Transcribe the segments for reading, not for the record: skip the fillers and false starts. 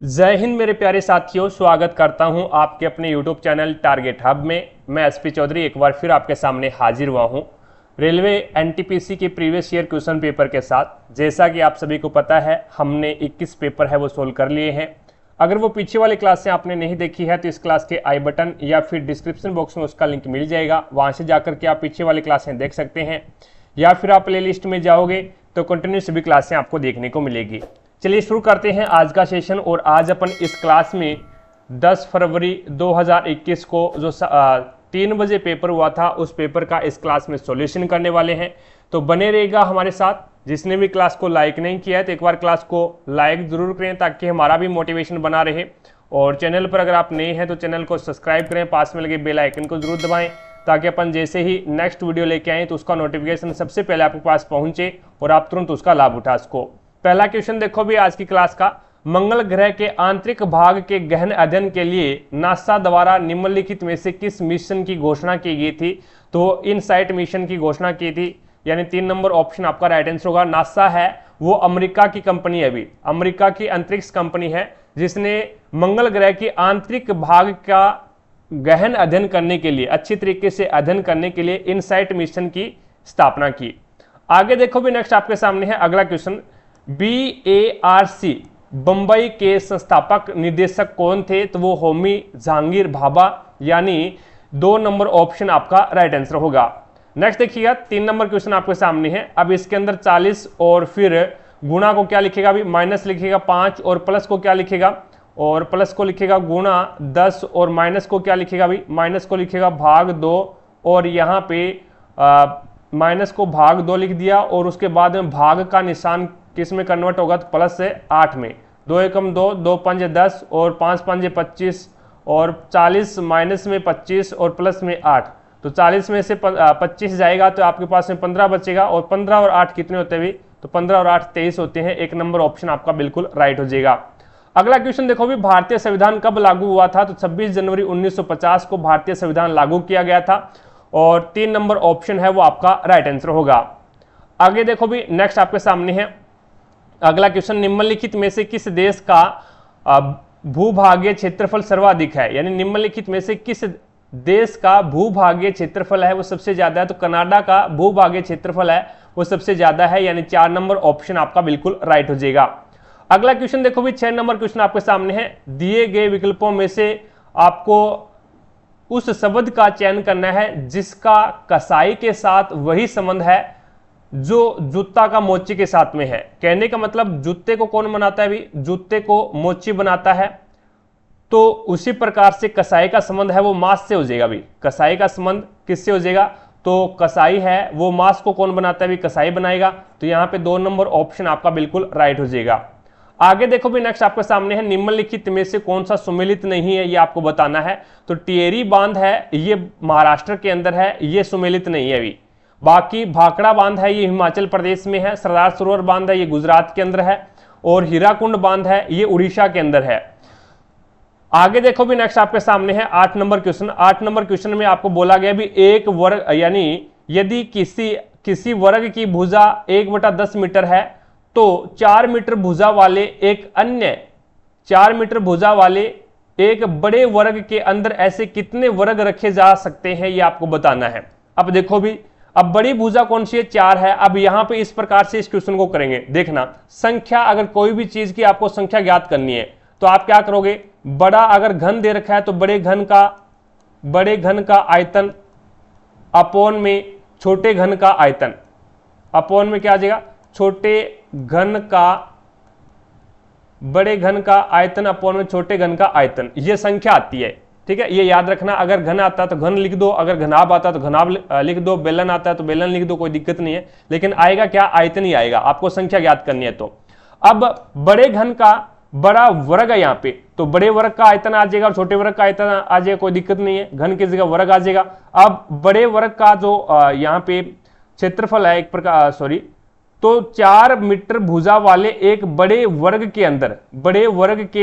जय हिंद मेरे प्यारे साथियों, स्वागत करता हूं आपके अपने YouTube चैनल टारगेट हब में। मैं एसपी चौधरी एक बार फिर आपके सामने हाजिर हुआ हूं रेलवे एनटीपीसी के प्रीवियस ईयर क्वेश्चन पेपर के साथ। जैसा कि आप सभी को पता है, हमने 21 पेपर है वो सोल्व कर लिए हैं। अगर वो पीछे वाली क्लासें आपने नहीं देखी है तो इस क्लास के आई बटन या फिर डिस्क्रिप्शन बॉक्स में उसका लिंक मिल जाएगा, वहाँ से जाकर के आप पीछे वाली क्लासें देख सकते हैं, या फिर आप प्ले लिस्ट में जाओगे तो कंटिन्यू सभी क्लासें आपको देखने को मिलेगी। चलिए शुरू करते हैं आज का सेशन। और आज अपन इस क्लास में 10 फरवरी 2021 को जो 3 बजे पेपर हुआ था उस पेपर का इस क्लास में सॉल्यूशन करने वाले हैं। तो बने रहेगा हमारे साथ। जिसने भी क्लास को लाइक नहीं किया है तो एक बार क्लास को लाइक जरूर करें ताकि हमारा भी मोटिवेशन बना रहे। और चैनल पर अगर आप नए हैं तो चैनल को सब्सक्राइब करें, पास में लगे बेल आइकन को जरूर दबाएं ताकि अपन जैसे ही नेक्स्ट वीडियो लेके आए तो उसका नोटिफिकेशन सबसे पहले आपके पास पहुंचे और आप तुरंत उसका लाभ उठा सको। पहला क्वेश्चन देखो भी आज की क्लास का। मंगल ग्रह के आंतरिक भाग के गहन अध्ययन के लिए नासा द्वारा निम्नलिखित में से किस मिशन की घोषणा की गई थी? तो इनसाइट मिशन की घोषणा की थी, यानी 3 नंबर ऑप्शन आपका राइट आंसर होगा। नासा है वो अमेरिका की कंपनी है, अभी अमेरिका की अंतरिक्ष कंपनी है जिसने मंगल ग्रह के आंतरिक भाग का गहन अध्ययन करने के लिए, अच्छी तरीके से अध्ययन करने के लिए इनसाइट मिशन की स्थापना की। आगे देखो भी नेक्स्ट आपके सामने है अगला क्वेश्चन। BARC बंबई के संस्थापक निदेशक कौन थे? तो वो होमी जहांगीर भाभा, यानी 2 नंबर ऑप्शन आपका राइट आंसर होगा। नेक्स्ट देखिएगा 3 नंबर क्वेश्चन आपके सामने है। अब इसके अंदर 40 और फिर गुणा को क्या लिखेगा अभी? माइनस लिखेगा 5 और प्लस को क्या लिखेगा? और प्लस को लिखेगा गुणा 10 और माइनस को क्या लिखेगा अभी? माइनस को लिखेगा भाग 2 और यहाँ पे माइनस को भाग 2 लिख दिया और उसके बाद में भाग का निशान किस में कन्वर्ट होगा? तो प्लस से 8 में। 2 एकम 2, 2 पंजे 10 और 5 पंजे 25 और 40 माइनस में 25 और प्लस में 8। तो 40 में से 25 जाएगा तो आपके पास में 15 बचेगा और 15 और 8 कितने होते हैं? तो 15 और 8 23 होते हैं। 1 नंबर ऑप्शन आपका बिल्कुल राइट हो जाएगा। अगला क्वेश्चन देखो भी, भारतीय संविधान कब लागू हुआ था? तो 26 जनवरी 1950 को भारतीय संविधान लागू किया गया था और 3 नंबर ऑप्शन है वो आपका राइट आंसर होगा। आगे देखो भी नेक्स्ट आपके सामने है अगला क्वेश्चन। निम्नलिखित में से किस देश का भूभागीय क्षेत्रफल सर्वाधिक है? यानी निम्नलिखित में से किस देश का भूभागीय क्षेत्रफल है वो सबसे ज्यादा है? तो कनाडा का भूभागीय क्षेत्रफल है वो सबसे ज्यादा है, यानी 4 नंबर ऑप्शन आपका बिल्कुल राइट हो जाएगा। अगला क्वेश्चन देखो भी 6 नंबर क्वेश्चन आपके सामने है। दिए गए विकल्पों में से आपको उस शब्द का चयन करना है जिसका कसाई के साथ वही संबंध है जो जूता का मोची के साथ में है। कहने का मतलब जूते को कौन बनाता है? अभी जूते को मोची बनाता है, तो उसी प्रकार से कसाई का संबंध है वो मांस से हो जाएगा। अभी कसाई का संबंध किससे हो जाएगा? तो कसाई है वो मांस को कौन बनाता है? अभी कसाई बनाएगा। तो यहाँ पे 2 नंबर ऑप्शन आपका बिल्कुल राइट हो जाएगा। आगे देखो भी नेक्स्ट आपके सामने है। निम्नलिखित में से कौन सा सुमेलित नहीं है ये आपको बताना है। तो टिहरी बांध है ये महाराष्ट्र के अंदर है, ये सुमेलित नहीं है। अभी बाकी भाखड़ा बांध है ये हिमाचल प्रदेश में है, सरदार सरोवर बांध है ये गुजरात के अंदर है और हीराकुंड बांध है ये उड़ीसा के अंदर है। आगे देखो भी नेक्स्ट आपके सामने है 8 नंबर क्वेश्चन। 8 नंबर क्वेश्चन में आपको बोला गया भी एक वर्ग, यानी यदि किसी वर्ग की भुजा 1/10 मीटर है तो 4 मीटर भुजा वाले एक अन्य 4 मीटर भुजा वाले एक बड़े वर्ग के अंदर ऐसे कितने वर्ग रखे जा सकते हैं ये आपको बताना है। अब देखो भी, अब बड़ी भुजा कौन सी है? 4 है। अब यहां पे इस प्रकार से इस क्वेश्चन को करेंगे। देखना, संख्या, अगर कोई भी चीज की आपको संख्या ज्ञात करनी है तो आप क्या करोगे? बड़ा अगर घन दे रखा है तो बड़े घन का आयतन अपोन में छोटे घन का आयतन, अपोन में क्या आ जाएगा? छोटे घन का बड़े घन का आयतन अपोन में छोटे घन का आयतन, ये संख्या आती है। ठीक है, ये याद रखना। अगर घन आता है तो घन लिख दो, अगर घनाभ आता है तो घनाभ लिख दो, बेलन आता है तो बेलन लिख दो, कोई दिक्कत नहीं है। लेकिन आएगा क्या? आयतन ही आएगा। आपको संख्या ज्ञात करनी है। तो अब बड़े घन का बड़ा वर्ग है यहाँ पे, तो बड़े वर्ग का आयतन आ जाएगा और छोटे वर्ग का आयतन आ जाएगा, कोई दिक्कत नहीं है। घन की जगह वर्ग आ जाएगा। अब बड़े वर्ग का जो यहाँ पे क्षेत्रफल है एक प्रकार, सॉरी, तो 4 मीटर भुजा वाले एक बड़े वर्ग के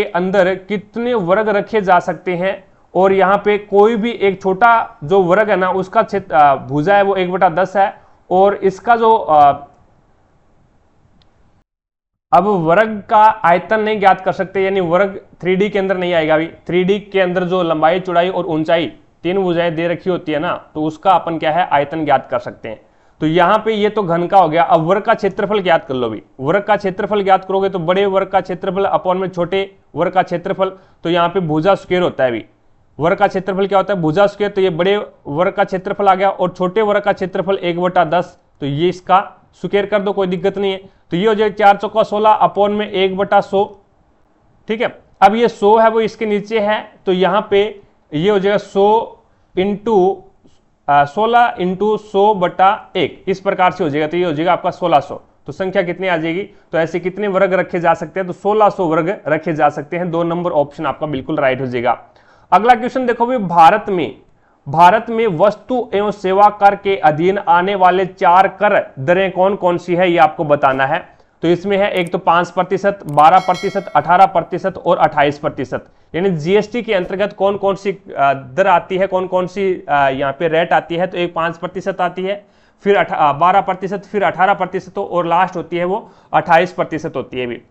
अंदर कितने वर्ग रखे जा सकते हैं? और यहाँ पे कोई भी एक छोटा जो वर्ग है ना उसका भुजा है वो 1/10 है और इसका जो अब वर्ग का आयतन नहीं ज्ञात कर सकते, यानी वर्ग 3D के अंदर नहीं आएगा। अभी 3D के अंदर जो लंबाई, चौड़ाई और ऊंचाई तीन भुजाएं दे रखी होती है ना, तो उसका अपन क्या है, आयतन ज्ञात कर सकते हैं। तो यहाँ पे ये तो घन का हो गया। अब वर्ग का क्षेत्रफल ज्ञात कर लो भी। वर्ग का क्षेत्रफल ज्ञात करोगे तो बड़े वर्ग का क्षेत्रफल अपॉन में छोटे वर्ग का क्षेत्रफल, तो यहाँ पे भुजा स्क्वायर होता है। भी वर्ग का क्षेत्रफल क्या होता है, भुजा स्क्वायर। तो ये बड़े वर्ग का क्षेत्रफल आ गया और छोटे वर्ग का क्षेत्रफल 1/10, तो ये इसका स्क्वायर कर दो, कोई दिक्कत नहीं है। तो ये हो जाएगा 4 चौका 16 अपॉन में 1/100। ठीक है, अब ये 100 है वो इसके नीचे है, तो यहाँ पे ये हो जाएगा 16 इंटू 100/1, इस प्रकार से हो जाएगा। तो ये हो जाएगा आपका 1600। तो संख्या कितनी आ जाएगी, तो ऐसे कितने वर्ग रखे जा सकते हैं, तो 1600 वर्ग रखे जा सकते हैं। 2 नंबर ऑप्शन आपका बिल्कुल राइट हो जाएगा। अगला क्वेश्चन देखो भी, भारत में वस्तु एवं सेवा कर के अधीन आने वाले 4 कर दरें कौन कौन सी है, ये आपको बताना है। तो इसमें है एक तो 5%, 12%, 18% और 28%। यानी जीएसटी के अंतर्गत कौन कौन सी दर आती है, कौन कौन सी यहाँ पे रेट आती है। तो एक 5% आती है, फिर 12%, फिर 18% और लास्ट होती है वो 28% होती है। भी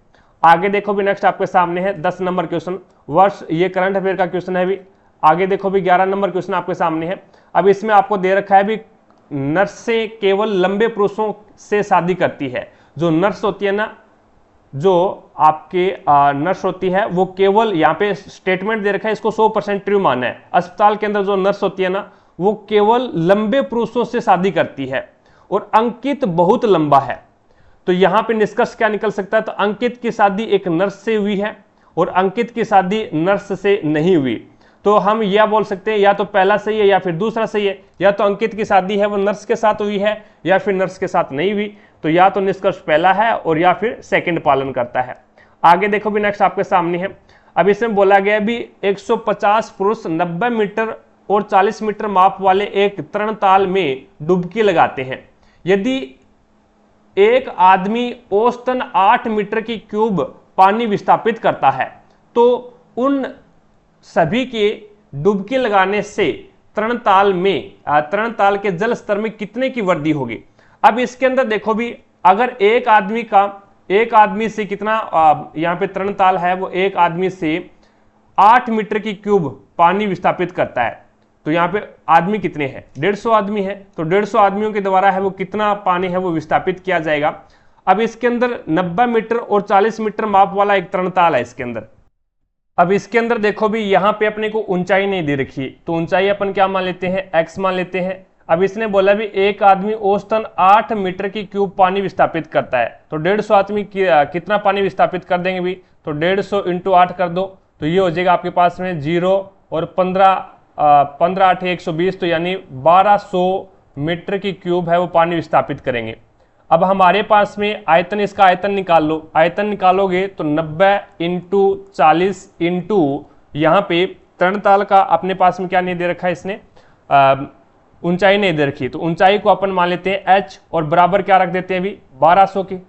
आगे देखो भी, नेक्स्ट आपके सामने है 10 नंबर क्वेश्चन, वर्ष, ये करंट अफेयर का क्वेश्चन है। भी आगे देखो भी 11 नंबर क्वेश्चन आपके सामने है। अब इसमें आपको दे रखा है भी, नर्सें केवल लंबे पुरुषों से शादी करती है। जो नर्स होती है ना, जो आपके नर्स होती है वो केवल, यहाँ पे स्टेटमेंट दे रखा है, इसको 100% ट्रू मानना है। अस्पताल के अंदर जो नर्स होती है ना, वो केवल लंबे पुरुषों से शादी करती है और अंकित बहुत लंबा है। तो यहाँ पे निष्कर्ष क्या निकल सकता है, तो अंकित की शादी एक नर्स से हुई है और अंकित की शादी नर्स से नहीं हुई। तो हम यह बोल सकते हैं या तो पहला सही है या फिर दूसरा सही है। या तो अंकित की शादी है वो नर्स के साथ हुई है या फिर नर्स के साथ नहीं हुई। तो या तो निष्कर्ष पहला है और या फिर सेकंड पालन करता है। आगे देखो भी, नेक्स्ट आपके सामने है। अब इसमें बोला गया भी 150 पुरुष 90 मीटर और 40 मीटर माप वाले एक तरणताल में डुबकी लगाते हैं। यदि एक आदमी औसतन 8 मीटर की क्यूब पानी विस्थापित करता है, तो उन सभी के डुबकी लगाने से तरणताल के जल स्तर में कितने की वृद्धि होगी। अब इसके अंदर देखो भी, अगर एक आदमी से कितना, यहाँ पे तरणताल है वो एक आदमी से 8 मीटर की क्यूब पानी विस्थापित करता है। तो यहाँ पे आदमी कितने हैं, 150 आदमी है। तो 150 आदमियों के द्वारा है वो कितना पानी है वो विस्थापित किया जाएगा। अब इसके अंदर 90 मीटर और 40 मीटर माप वाला एक तरणताल है इसके अंदर। अब इसके अंदर देखो भी, यहाँ पे अपने को ऊंचाई नहीं दे रखी, तो ऊंचाई अपन क्या मान लेते हैं, x मान लेते हैं। अब इसने बोला भी एक आदमी औसतन 8 मीटर की क्यूब पानी विस्थापित करता है। तो 150 आदमी कितना पानी विस्थापित कर देंगे भी, तो 150 इंटू 8 कर दो, तो ये हो जाएगा आपके पास में 0 और 15 8 120, तो यानी 1200 मीटर की क्यूब है वो पानी विस्थापित करेंगे। अब हमारे पास में आयतन, इसका आयतन निकाल लो। आयतन निकालोगे तो 90 इंटू 40 इंटू यहाँ पे तरणताल का अपने पास में क्या नहीं दे रखा है इसने, ऊंचाई नहीं दे रखी। तो ऊंचाई को अपन मान लेते हैं h और बराबर क्या रख देते हैं भी 1200 की।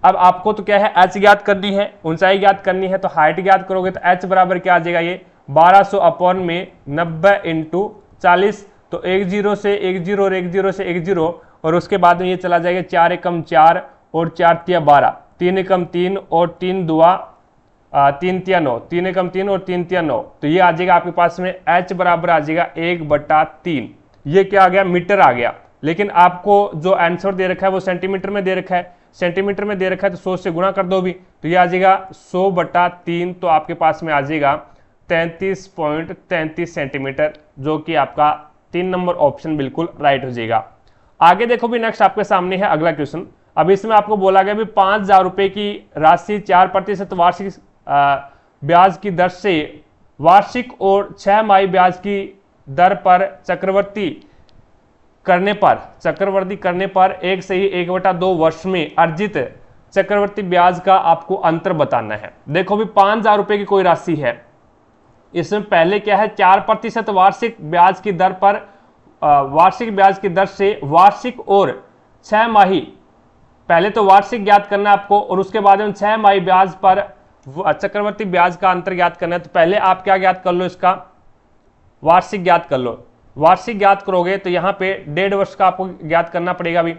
अब आपको तो क्या है, h ज्ञात करनी है, ऊंचाई ज्ञात करनी है, तो हाइट ज्ञात करोगे तो h बराबर क्या आ जाएगा, ये 1200 अपॉन में 90 इंटू 40। तो 1 0 से 1 0 और 1 0 से 1 0 और उसके बाद में ये चला जाएगा 4 एकम 4 और 4 तिया 12, 3 एकम 3 और 3 दुआ 3 तिया 9, 3 एकम 3 और 3 तिया 9। तो ये आ जाएगा आपके पास में h बराबर आ जाएगा 1/3। ये क्या आ गया, मीटर आ गया। लेकिन आपको जो आंसर दे रखा है वो सेंटीमीटर में दे रखा है, सेंटीमीटर में दे रखा है तो 100 से गुणा कर दो भी, तो ये आ जाएगा 100/3। तो आपके पास में आ जाएगा 33.33 सेंटीमीटर, जो कि आपका 3 नंबर ऑप्शन बिल्कुल राइट हो जाएगा। आगे देखो भी, नेक्स्ट आपके सामने है अगला क्वेश्चन। अब इसमें आपको बोला गया भी 5000 रुपए की राशि 4% वार्षिक ब्याज की दर से वार्षिक और 6 माही ब्याज की दर पर चक्रवर्ती करने पर 1 से ही 1/2 वर्ष में अर्जित चक्रवर्ती ब्याज का आपको अंतर बताना है। देखो भी 5000 रुपए की कोई राशि है, इसमें पहले क्या है 4% वार्षिक ब्याज की दर पर वार्षिक ब्याज की दर से वार्षिक और 6 माही, पहले तो वार्षिक ज्ञात करना है आपको और उसके बाद में 6 माही ब्याज पर चक्रवर्ती ब्याज का अंतर ज्ञात करना है। तो पहले आप क्या ज्ञात कर लो, इसका वार्षिक ज्ञात कर लो। वार्षिक ज्ञात करोगे तो यहाँ पे 1.5 वर्ष का आपको ज्ञात करना पड़ेगा भी,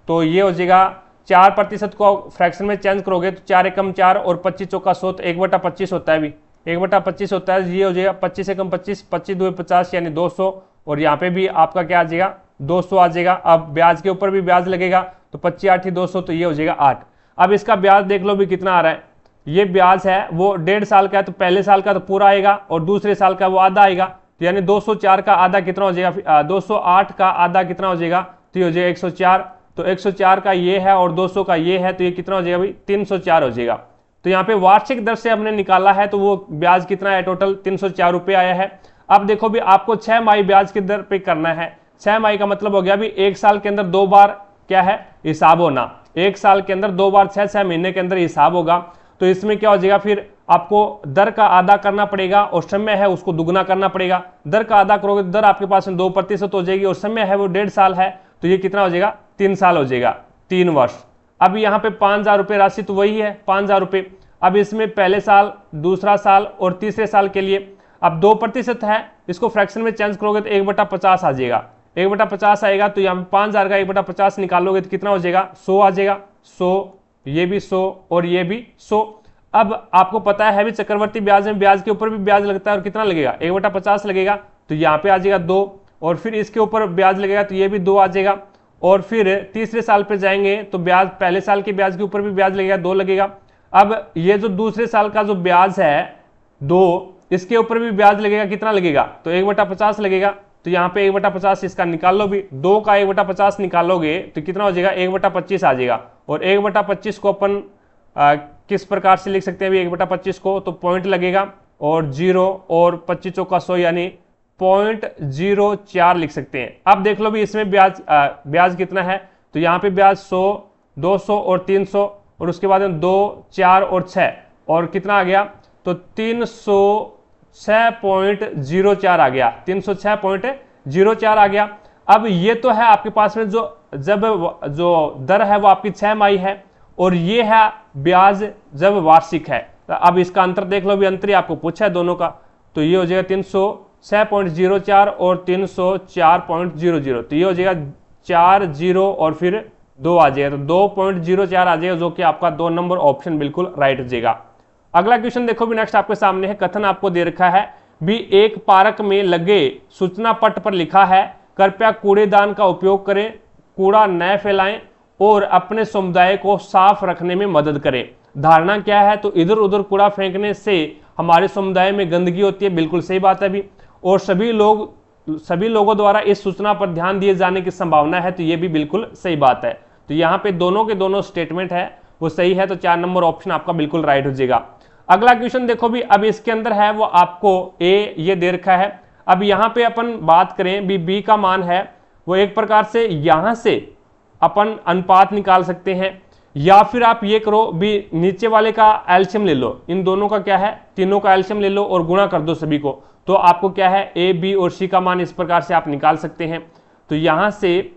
तो ये हो जाएगा 4% को फ्रैक्शन में चेंज करोगे तो 4 एकम 4 और 25 चौका 100 तो 1/25 होता है भी, 1/25 होता है, ये हो जाएगा 25 एकम 25, 25 2 50 यानी 200, और यहाँ पे भी आपका क्या आ जाएगा 200 आ जाएगा। अब ब्याज के ऊपर भी ब्याज लगेगा तो 25 8 200 तो ये हो जाएगा 8। अब इसका ब्याज देख लो भी कितना आ रहा है, ये ब्याज है वो 1.5 साल का है, तो पहले साल का तो पूरा आएगा और दूसरे साल का वो आधा आएगा, तो यानी 204 का आधा कितना हो जाएगा, 208 का आधा कितना हो जाएगा, तो ये हो जाएगा 104, तो 104 का ये है और 200 का ये है, तो ये कितना हो जाएगा भाई 304 हो जाएगा। तो यहाँ पे वार्षिक दर से हमने निकाला है तो वो ब्याज कितना है, टोटल 304 रुपये आया है। अब देखो भी आपको 6 माही ब्याज की दर पे करना है, 6 माही का मतलब हो गया भी 1 साल के अंदर 2 बार क्या है हिसाब होना, 1 साल के अंदर 2 बार 6 महीने के अंदर हिसाब होगा। तो इसमें क्या हो जाएगा, फिर आपको दर का आधा करना पड़ेगा और समय है उसको दुगना करना पड़ेगा। दर का आधा करोगे तो दर आपके पास में 2% हो जाएगी और समय है वो 1.5 साल है, तो ये कितना हो जाएगा 3 साल हो जाएगा, 3 वर्ष। अब यहाँ पे 5,000 रुपये राशि तो वही है 5,000 रुपये। अब इसमें पहले साल, दूसरा साल और तीसरे साल के लिए अब 2% है, इसको फ्रैक्शन में चेंज करोगे तो 1/50 आ जाएगा, 1/50 आएगा, तो यहाँ पे 5,000 का 1/50 निकालोगे तो कितना हो जाएगा 100 आ जाएगा, 100, ये भी 100 और ये भी 100। अब आपको पता है भी चक्रवर्ती ब्याज में ब्याज के ऊपर भी ब्याज लगता है और कितना लगेगा 1/50 लगेगा, तो यहाँ पे आ जाएगा 2, और फिर इसके ऊपर ब्याज लगेगा तो ये भी 2 आ जाएगा, और फिर तीसरे साल पे जाएंगे तो ब्याज पहले साल के ब्याज के ऊपर भी ब्याज लगेगा 2 लगेगा। अब ये जो दूसरे साल का जो ब्याज है 2, इसके ऊपर भी ब्याज लगेगा, कितना लगेगा, तो 1/50 लगेगा, तो यहाँ पे 1/50 इसका निकाल लो भी, 2 का 1/50 निकालोगे तो कितना हो जाएगा 1/25 आ जाएगा। और 1/25 को अपन किस प्रकार से लिख सकते हैं अभी 1/25 को, तो पॉइंट लगेगा और 0 और 25 चौका 100 यानी 0.04 लिख सकते हैं। अब देख लो भी इसमें ब्याज कितना है, तो यहाँ पे ब्याज 100, 200 और 300, और उसके बाद 2 4 और 6 और कितना आ गया, तो 306.04 आ गया, 306.04 आ गया। अब ये तो है आपके पास में जो दर है वो आपकी 6 माही है, और ये है ब्याज जब वार्षिक है। तो अब इसका अंतर देख लो भी, अंतर आपको पूछा है दोनों का, तो ये हो जाएगा 306.04 और 304.00, तो ये हो जाएगा 4 0 और फिर 2 आ जाएगा, तो 2.04 आ जाएगा, जो कि आपका 2 नंबर ऑप्शन बिल्कुल राइट हो जाएगा। अगला क्वेश्चन देखो भी नेक्स्ट आपके सामने है, कथन आपको दे रखा है भी एक पार्क में लगे सूचना पट पर लिखा है कृपया कूड़ेदान का उपयोग करें, कूड़ा न फैलाएं और अपने समुदाय को साफ रखने में मदद करें। धारणा क्या है, तो इधर उधर कूड़ा फेंकने से हमारे समुदाय में गंदगी होती है, बिल्कुल सही बात है भी, और सभी लोगों द्वारा इस सूचना पर ध्यान दिए जाने की संभावना है, तो ये भी बिल्कुल सही बात है। तो यहाँ पे दोनों के दोनों स्टेटमेंट है वो सही है, तो 4 नंबर ऑप्शन आपका बिल्कुल राइट हो जाएगा। अगला क्वेश्चन देखो भी, अब इसके अंदर है वो आपको ए ये दे रखा है। अब यहाँ पे अपन बात करें भी बी का मान है वो एक प्रकार से यहां से अपन अनुपात निकाल सकते हैं, या फिर आप ये करो भी नीचे वाले का एलसीएम ले लो, इन दोनों का क्या है तीनों का एलसीएम ले लो और गुणा कर दो सभी को, तो आपको क्या है ए बी और सी का मान इस प्रकार से आप निकाल सकते हैं। तो यहां से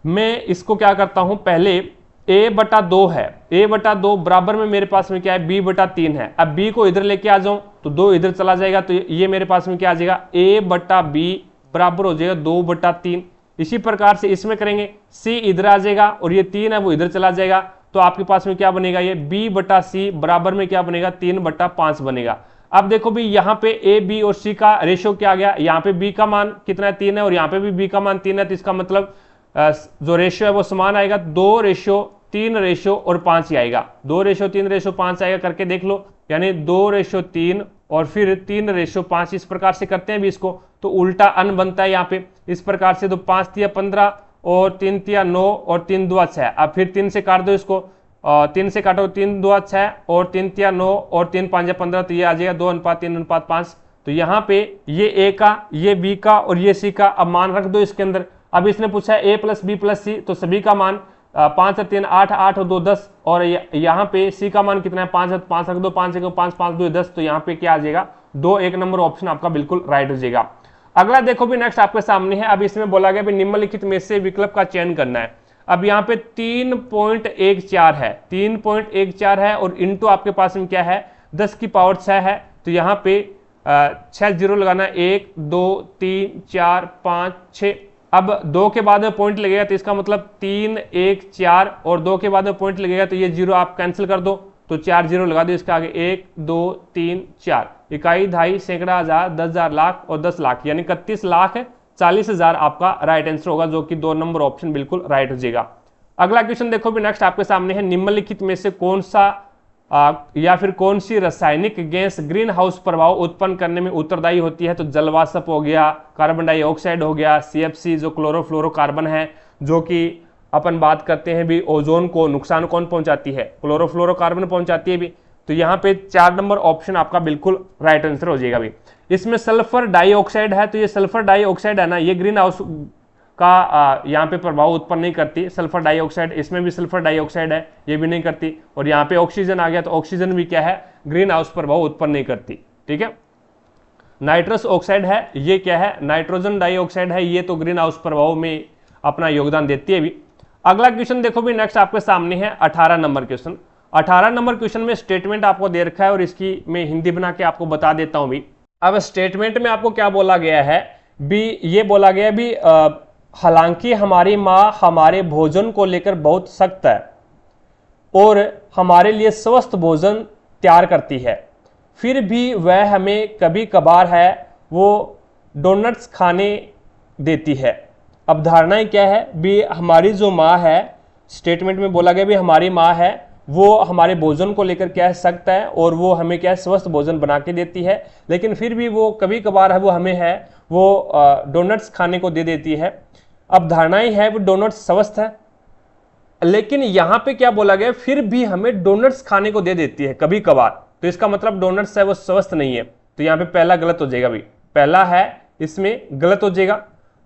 मैं इसको क्या करता हूं, पहले a/2 है, a/2 बराबर में मेरे पास में क्या है b/3 है। अब b को इधर लेके आ जाऊं तो 2 इधर चला जाएगा, तो ये मेरे पास में क्या आ जाएगा a/b बराबर हो जाएगा 2/3। इसी प्रकार से इसमें करेंगे, c इधर आ जाएगा और ये 3 है वो इधर चला जाएगा, तो आपके पास में क्या बनेगा ये b/c बराबर में क्या बनेगा 3/5 बनेगा। अब देखो भी यहाँ पे a b और c का रेशियो क्या आ गया, यहाँ पे b का मान कितना है 3 है और यहाँ पे भी b का मान 3 है, तो इसका मतलब जो रेशियो है वो समान आएगा, 2:3 और 5 ही आएगा, 2:3:5 आएगा, करके देख लो, यानी 2:3 और फिर 3:5 इस प्रकार से करते हैं भी इसको, तो उल्टा अन बनता है यहाँ पे इस प्रकार से, तो 5 तिया 15 और 3 तिया 9 और 3 दुआ 6। अब फिर 3 से काट दो इसको, 3 से काटो 3 दुआ 6 और 3 तिया 9 और 3 5 15, तो ये आ जाएगा 2:3:5। तो यहाँ पे ये ए का, ये बी का और ये सी का अब मान रख दो इसके अंदर। अब इसने पूछा है a + b + c, तो सभी का मान 5 और 3 8, 8 और 2 10, और यहाँ पे c का मान कितना है 5 है, 5 रख दो, 5 1 5 5 2 10, तो यहाँ पे क्या आ जाएगा 2 1 नंबर ऑप्शन आपका बिल्कुल राइट हो जाएगा। अगला देखो भी नेक्स्ट आपके सामने है, अब इसमें बोला गया भी निम्नलिखित में से विकल्प का चयन करना है। अब यहाँ पे 3.14 है, 3.14 है और इंटू आपके पास में क्या है 10 की पावर 6 है, तो यहाँ पे 6 जीरो लगाना, 1 2 3 4 5 6। अब 2 के बाद में पॉइंट लगेगा तो इसका मतलब 3, 1, 4 और 2 के बाद में पॉइंट लगेगा तो ये 0 आप कैंसिल कर दो, तो 4 0 लगा दो इसके आगे। 1, 2, 3, 4, इकाई, दहाई, सैकड़ा, हजार, 10,000, लाख और 10 लाख, यानी 31,40,000 आपका राइट आंसर होगा, जो कि 2 नंबर ऑप्शन बिल्कुल राइट हो जाएगा। अगला क्वेश्चन देखो भी नेक्स्ट आपके सामने है, निम्नलिखित में से कौन सा या फिर कौन सी रासायनिक गैस ग्रीन हाउस प्रभाव उत्पन्न करने में उत्तरदायी होती है? तो जलवाष्प हो गया, कार्बन डाइऑक्साइड हो गया, CFC जो क्लोरोफ्लोरोकार्बन है, जो कि अपन बात करते हैं भी ओजोन को नुकसान कौन पहुंचाती है? क्लोरोफ्लोरोकार्बन पहुंचाती है भी। तो यहाँ पे 4 नंबर ऑप्शन आपका बिल्कुल राइट आंसर हो जाएगा भी। इसमें सल्फर डाइऑक्साइड है, तो ये सल्फर डाइऑक्साइड है ना, ये ग्रीन हाउस का यहाँ पे प्रभाव उत्पन्न नहीं करती। सल्फर डाइऑक्साइड, इसमें भी सल्फर डाइऑक्साइड है, ये भी नहीं करती। और यहाँ पे ऑक्सीजन आ गया तो ऑक्सीजन भी क्या है? ग्रीन हाउस प्रभाव उत्पन्न नहीं करती। ठीक है। नाइट्रस ऑक्साइड है, ये क्या है? नाइट्रोजन डाइऑक्साइड है, ये तो ग्रीन हाउस प्रभाव में अपना योगदान देती है भी। अगला क्वेश्चन देखो भी नेक्स्ट आपके सामने है 18 नंबर क्वेश्चन। 18 नंबर क्वेश्चन में स्टेटमेंट आपको दे रखा है और इसकी मैं हिंदी बना के आपको बता देता हूं भी। अब स्टेटमेंट में आपको क्या बोला गया है भी? ये बोला गया भी हालांकि हमारी माँ हमारे भोजन को लेकर बहुत सख्त है और हमारे लिए स्वस्थ भोजन तैयार करती है, फिर भी वह हमें कभी कभार है वो डोनट्स खाने देती है। अब धारणाएं क्या है भी? हमारी जो माँ है, स्टेटमेंट में बोला गया भी हमारी माँ है वो हमारे भोजन को लेकर क्या है? सख्त है और वो हमें क्या है? स्वस्थ भोजन बना के देती है, लेकिन फिर भी वो कभी कभार है वो हमें है वो डोनट्स खाने को दे देती है। अब धारणाएं है वो डोनट्स स्वस्थ है, लेकिन यहां पे क्या बोला गया? फिर भी हमें डोनट्स खाने को दे देती है कभी कभार, तो इसका मतलब डोनट्स है वो स्वस्थ नहीं है। तो यहाँ पे पहला गलत हो जाएगा भी, पहला है इसमें गलत हो जाएगा।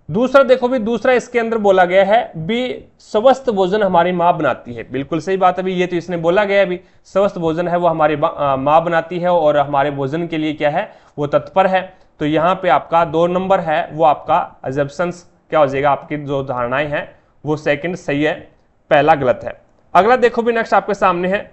दूसरा देखो भी, दूसरा इसके अंदर बोला गया है भी स्वस्थ भोजन हमारी माँ बनाती है। बिल्कुल सही बात है भी, ये तो इसने बोला गया है भी स्वस्थ भोजन है वो हमारी माँ बनाती है और हमारे भोजन के लिए क्या है? वो तत्पर है। तो यहाँ पे आपका 2 नंबर है वो आपका अजम्पशंस क्या हो जाएगा? आपकी जो धारणाएं हैं वो सेकंड सही है, पहला गलत है। अगला देखो भी नेक्स्ट आपके सामने है,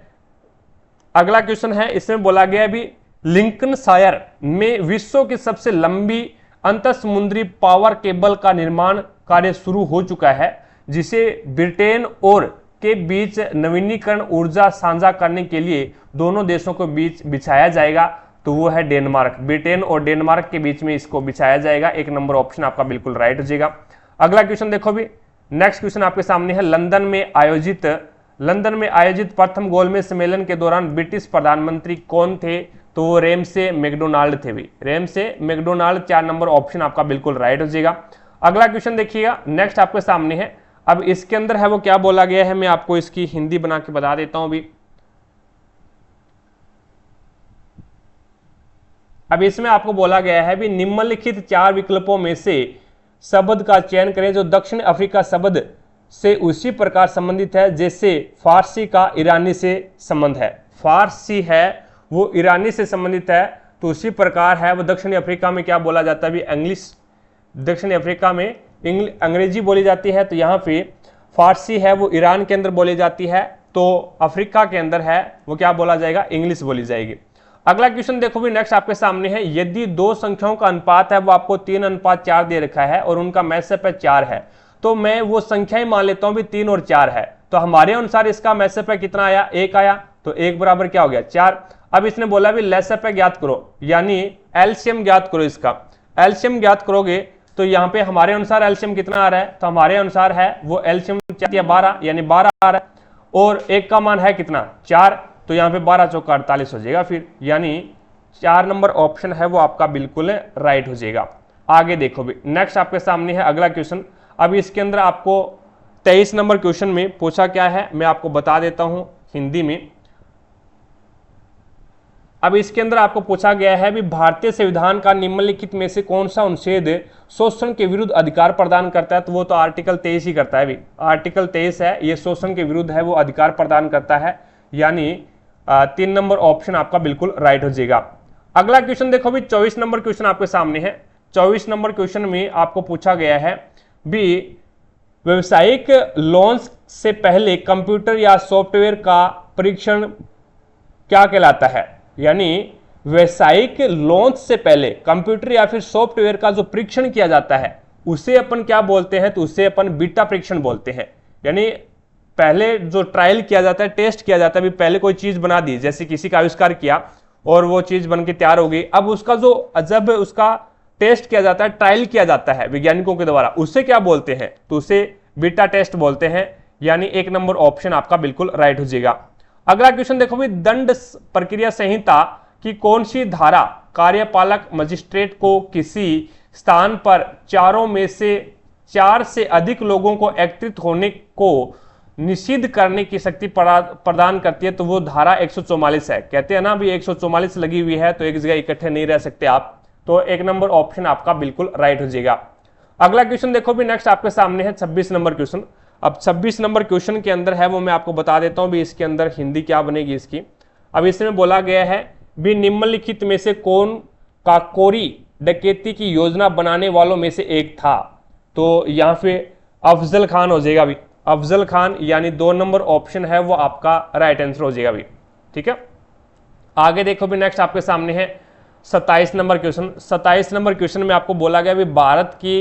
अगला क्वेश्चन है, इसमें बोला गया है भी लिंकनशायर में विश्व की सबसे लंबी अंतःसमुद्री पावर केबल का निर्माण कार्य शुरू हो चुका है, जिसे ब्रिटेन और के बीच नवीनीकरण ऊर्जा साझा करने के लिए दोनों देशों के बीच बिछाया जाएगा। तो वो है डेनमार्क। ब्रिटेन और डेनमार्क के बीच में इसको बिछाया जाएगा। 1 नंबर ऑप्शन आपका बिल्कुल राइट हो जाएगा। अगला क्वेश्चन देखो भी, नेक्स्ट क्वेश्चन आपके सामने है, लंदन में आयोजित प्रथम गोलमेज सम्मेलन के दौरान ब्रिटिश प्रधानमंत्री कौन थे? तो वो रेमसे मैकडोनाल्ड थे भी, रेमसे मैकडोनाल्ड। 4 नंबर ऑप्शन आपका बिल्कुल राइट हो जाएगा। अगला क्वेश्चन देखिएगा नेक्स्ट आपके सामने है, अब इसके अंदर है वो क्या बोला गया है, मैं आपको इसकी हिंदी बना के बता देता हूं भी। अब इसमें आपको बोला गया है भी निम्नलिखित 4 विकल्पों में से शब्द का चयन करें जो दक्षिण अफ्रीका शब्द से उसी प्रकार संबंधित है जैसे फारसी का ईरानी से संबंध है। फारसी है वो ईरानी से संबंधित है, तो उसी प्रकार है वो दक्षिणी अफ्रीका में क्या बोला जाता है भी? इंग्लिश। दक्षिणी अफ्रीका में अंग्रेजी बोली जाती है, तो यहाँ पे फारसी है वो ईरान के अंदर बोली जाती है, तो अफ्रीका के अंदर है वो क्या बोला जाएगा? इंग्लिश बोली जाएगी। अगला क्वेश्चन देखो भी नेक्स्ट आपके सामने है, यदि 2 संख्याओं का अनुपात है वो आपको 3:4 दे रखा है और उनका मैसअप है 4 है, तो मैं वो संख्याएं मान लेता हूं भी 3 और 4 है, तो हमारे अनुसार इसका मैसअप है कितना आया? 1 आया, तो 1 बराबर क्या हो गया? 4। अब इसने बोला भी लेसअप है ज्ञात करो, यानी एलसीएम ज्ञात करो। इसका एलसीएम ज्ञात करोगे तो यहाँ पे हमारे अनुसार एलसीएम कितना आ रहा है? तो हमारे अनुसार है वो एलसीएम 12 यानी 12 आ रहा है, और 1 का मान है कितना? 4, तो यहाँ पे 12 चौका 48 हो जाएगा फिर, यानी 4 नंबर ऑप्शन है वो आपका बिल्कुल राइट हो जाएगा। आगे देखो भी नेक्स्ट आपके सामने है अगला क्वेश्चन। अब इसके अंदर आपको 23 नंबर क्वेश्चन में पूछा क्या है मैं आपको बता देता हूं हिंदी में। अब इसके अंदर आपको पूछा गया है भी भारतीय संविधान का निम्नलिखित में से कौन सा अनुच्छेद शोषण के विरुद्ध अधिकार प्रदान करता है? तो वो तो आर्टिकल 23 ही करता है भी, आर्टिकल 23 है ये शोषण के विरुद्ध है वो अधिकार प्रदान करता है, यानी 3 नंबर ऑप्शन आपका बिल्कुल राइट हो जाएगा। अगला क्वेश्चन देखो भी 24 नंबर क्वेश्चन आपके सामने है। 24 नंबर क्वेश्चन में आपको पूछा गया है भी व्यवसायिक लॉन्च से पहले कंप्यूटर या सॉफ्टवेयर का परीक्षण क्या कहलाता है? यानी व्यावसायिक लॉन्च से पहले कंप्यूटर या फिर सॉफ्टवेयर का जो परीक्षण किया जाता है उसे अपन क्या बोलते हैं, तो उसे अपन बीटा परीक्षण बोलते हैं। यानी पहले जो ट्रायल किया जाता है, टेस्ट किया जाता है, अभी पहले कोई चीज बना दी, जैसे किसी का आविष्कार किया और वो चीज बन के तैयार हो गई, अब उसका जो जब उसका टेस्ट किया जाता है, ट्रायल किया जाता है वैज्ञानिकों के द्वारा, उसे क्या बोलते हैं, तो उसे बीटा टेस्ट बोलते हैं। यानी 1 नंबर ऑप्शन आपका बिल्कुल राइट हो जाएगा। अगला क्वेश्चन देखो भी, दंड प्रक्रिया संहिता की कौन सी धारा कार्यपालक मजिस्ट्रेट को किसी स्थान पर 4 से अधिक लोगों को एकत्रित होने को निषिद्ध करने की शक्ति प्रदान करती है, तो वो धारा 144 है। कहते हैं ना भी 144 लगी हुई है तो एक जगह इकट्ठे नहीं रह सकते आप, तो 1 नंबर ऑप्शन आपका बिल्कुल राइट हो जाएगा। अगला क्वेश्चन देखो भी, नेक्स्ट आपके सामने है 26 नंबर क्वेश्चन। अब 26 नंबर क्वेश्चन के अंदर है वो मैं आपको बता देता हूं भी इसके अंदर हिंदी क्या बनेगी इसकी। अब इसमें बोला गया है भी निम्नलिखित में से कौन काकोरी डकैती की योजना बनाने वालों में से एक था, तो यहां पे अफजल खान हो जाएगा भी, अफजल खान, यानी 2 नंबर ऑप्शन है वो आपका राइट आंसर हो जाएगा भी। ठीक है, आगे देखो भी, नेक्स्ट आपके सामने है 27 नंबर क्वेश्चन। 27 नंबर क्वेश्चन में आपको बोला गया भी भारत की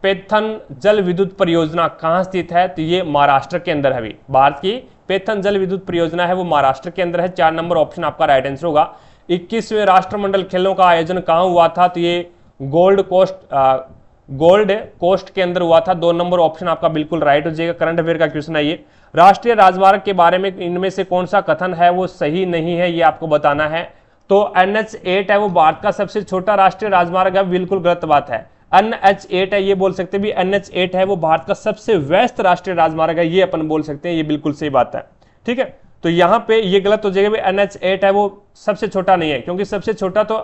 पैथन जल विद्युत परियोजना कहां स्थित है, तो ये महाराष्ट्र के अंदर है भी। भारत की पैथन जल विद्युत परियोजना है वो महाराष्ट्र के अंदर है। 4 नंबर ऑप्शन आपका राइट आंसर होगा। 21वें राष्ट्रमंडल खेलों का आयोजन कहां हुआ था, तो ये गोल्ड कोस्ट के अंदर हुआ था। 2 नंबर ऑप्शन आपका बिल्कुल राइट हो जाएगा। करंट अफेयर का क्वेश्चन है ये। राष्ट्रीय राजमार्ग के बारे में इनमें से कौन सा कथन है वो सही नहीं है, ये आपको बताना है। तो NH8 है वो भारत का सबसे छोटा राष्ट्रीय राजमार्ग है, बिल्कुल गलत बात है। NH8 है, ये बोल सकते भी NH8 है वो भारत का सबसे व्यस्त राष्ट्रीय राजमार्ग है, ये अपन बोल सकते हैं, ये बिल्कुल सही बात है। ठीक है, तो यहां पे ये गलत हो जाएगा भी, NH8 है वो सबसे छोटा नहीं है, क्योंकि सबसे छोटा तो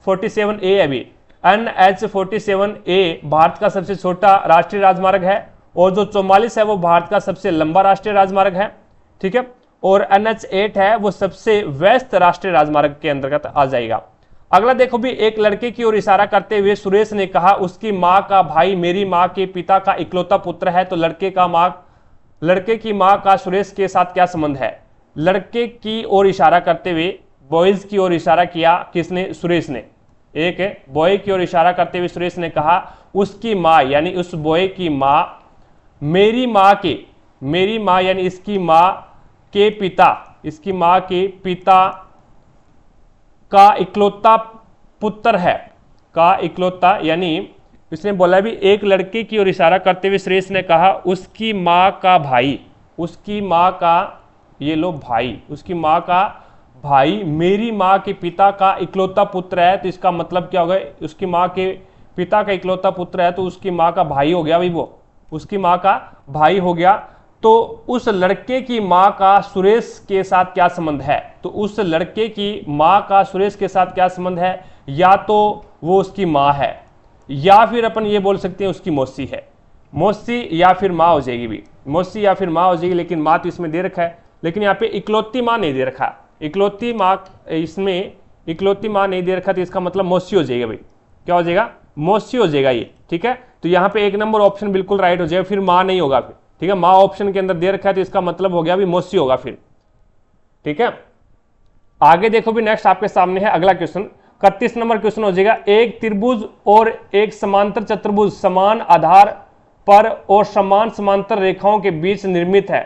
47A है भी। NH47A भारत का सबसे छोटा राष्ट्रीय राजमार्ग है, और जो 44 है वो भारत का सबसे लंबा राष्ट्रीय राजमार्ग है। ठीक है, और NH8 है वो सबसे व्यस्त राष्ट्रीय राजमार्ग के अंतर्गत आ जाएगा। अगला देखो भी, एक लड़के की ओर इशारा करते हुए सुरेश ने कहा, उसकी मां का भाई मेरी मां के पिता का इकलौता पुत्र है, तो लड़के की मां का सुरेश के साथ क्या संबंध है। लड़के की ओर इशारा करते हुए, बॉयज की ओर इशारा किया किसने, सुरेश ने। एक बॉय की ओर इशारा करते हुए सुरेश ने कहा, उसकी मां यानी उस बॉय की मां मेरी मां यानी इसकी मां के पिता का इकलौता पुत्र है, का इकलौता, यानी इसने बोला भी एक लड़के की ओर इशारा करते हुए सुरेश ने कहा, उसकी मां का भाई, उसकी मां का, ये लो भाई, उसकी मां का भाई मेरी मां के पिता का इकलौता पुत्र है, तो इसका मतलब क्या होगा, उसकी मां के पिता का इकलौता पुत्र है तो उसकी मां का भाई हो गया भाई, वो उसकी मां का भाई हो गया। तो उस लड़के की मां का सुरेश के साथ क्या संबंध है, तो उस लड़के की मां का सुरेश के साथ क्या संबंध है, या तो वो उसकी मां है, या फिर अपन ये बोल सकते हैं उसकी मौसी है। मौसी या फिर मां हो जाएगी भी, मौसी या फिर मां हो जाएगी, लेकिन मां तो इसमें दे रखा है, लेकिन यहाँ पे इकलौती मां नहीं दे रखा, इकलौती मां, इसमें इकलौती मां नहीं दे रखा, तो इसका मतलब मौसी हो जाएगा भाई। क्या हो जाएगा, मौसी हो जाएगा ये। ठीक है, तो यहाँ पे 1 नंबर ऑप्शन बिल्कुल राइट हो जाएगा, फिर मां नहीं होगा फिर। ठीक है, मां ऑप्शन के अंदर दे रखा है तो इसका मतलब हो गया भी मौसी होगा फिर। ठीक है, आगे देखो भी, नेक्स्ट आपके सामने है अगला क्वेश्चन। 31 नंबर क्वेश्चन हो जाएगा, एक त्रिभुज और एक समांतर चतुर्भुज समान आधार पर और समान समांतर रेखाओं के बीच निर्मित है,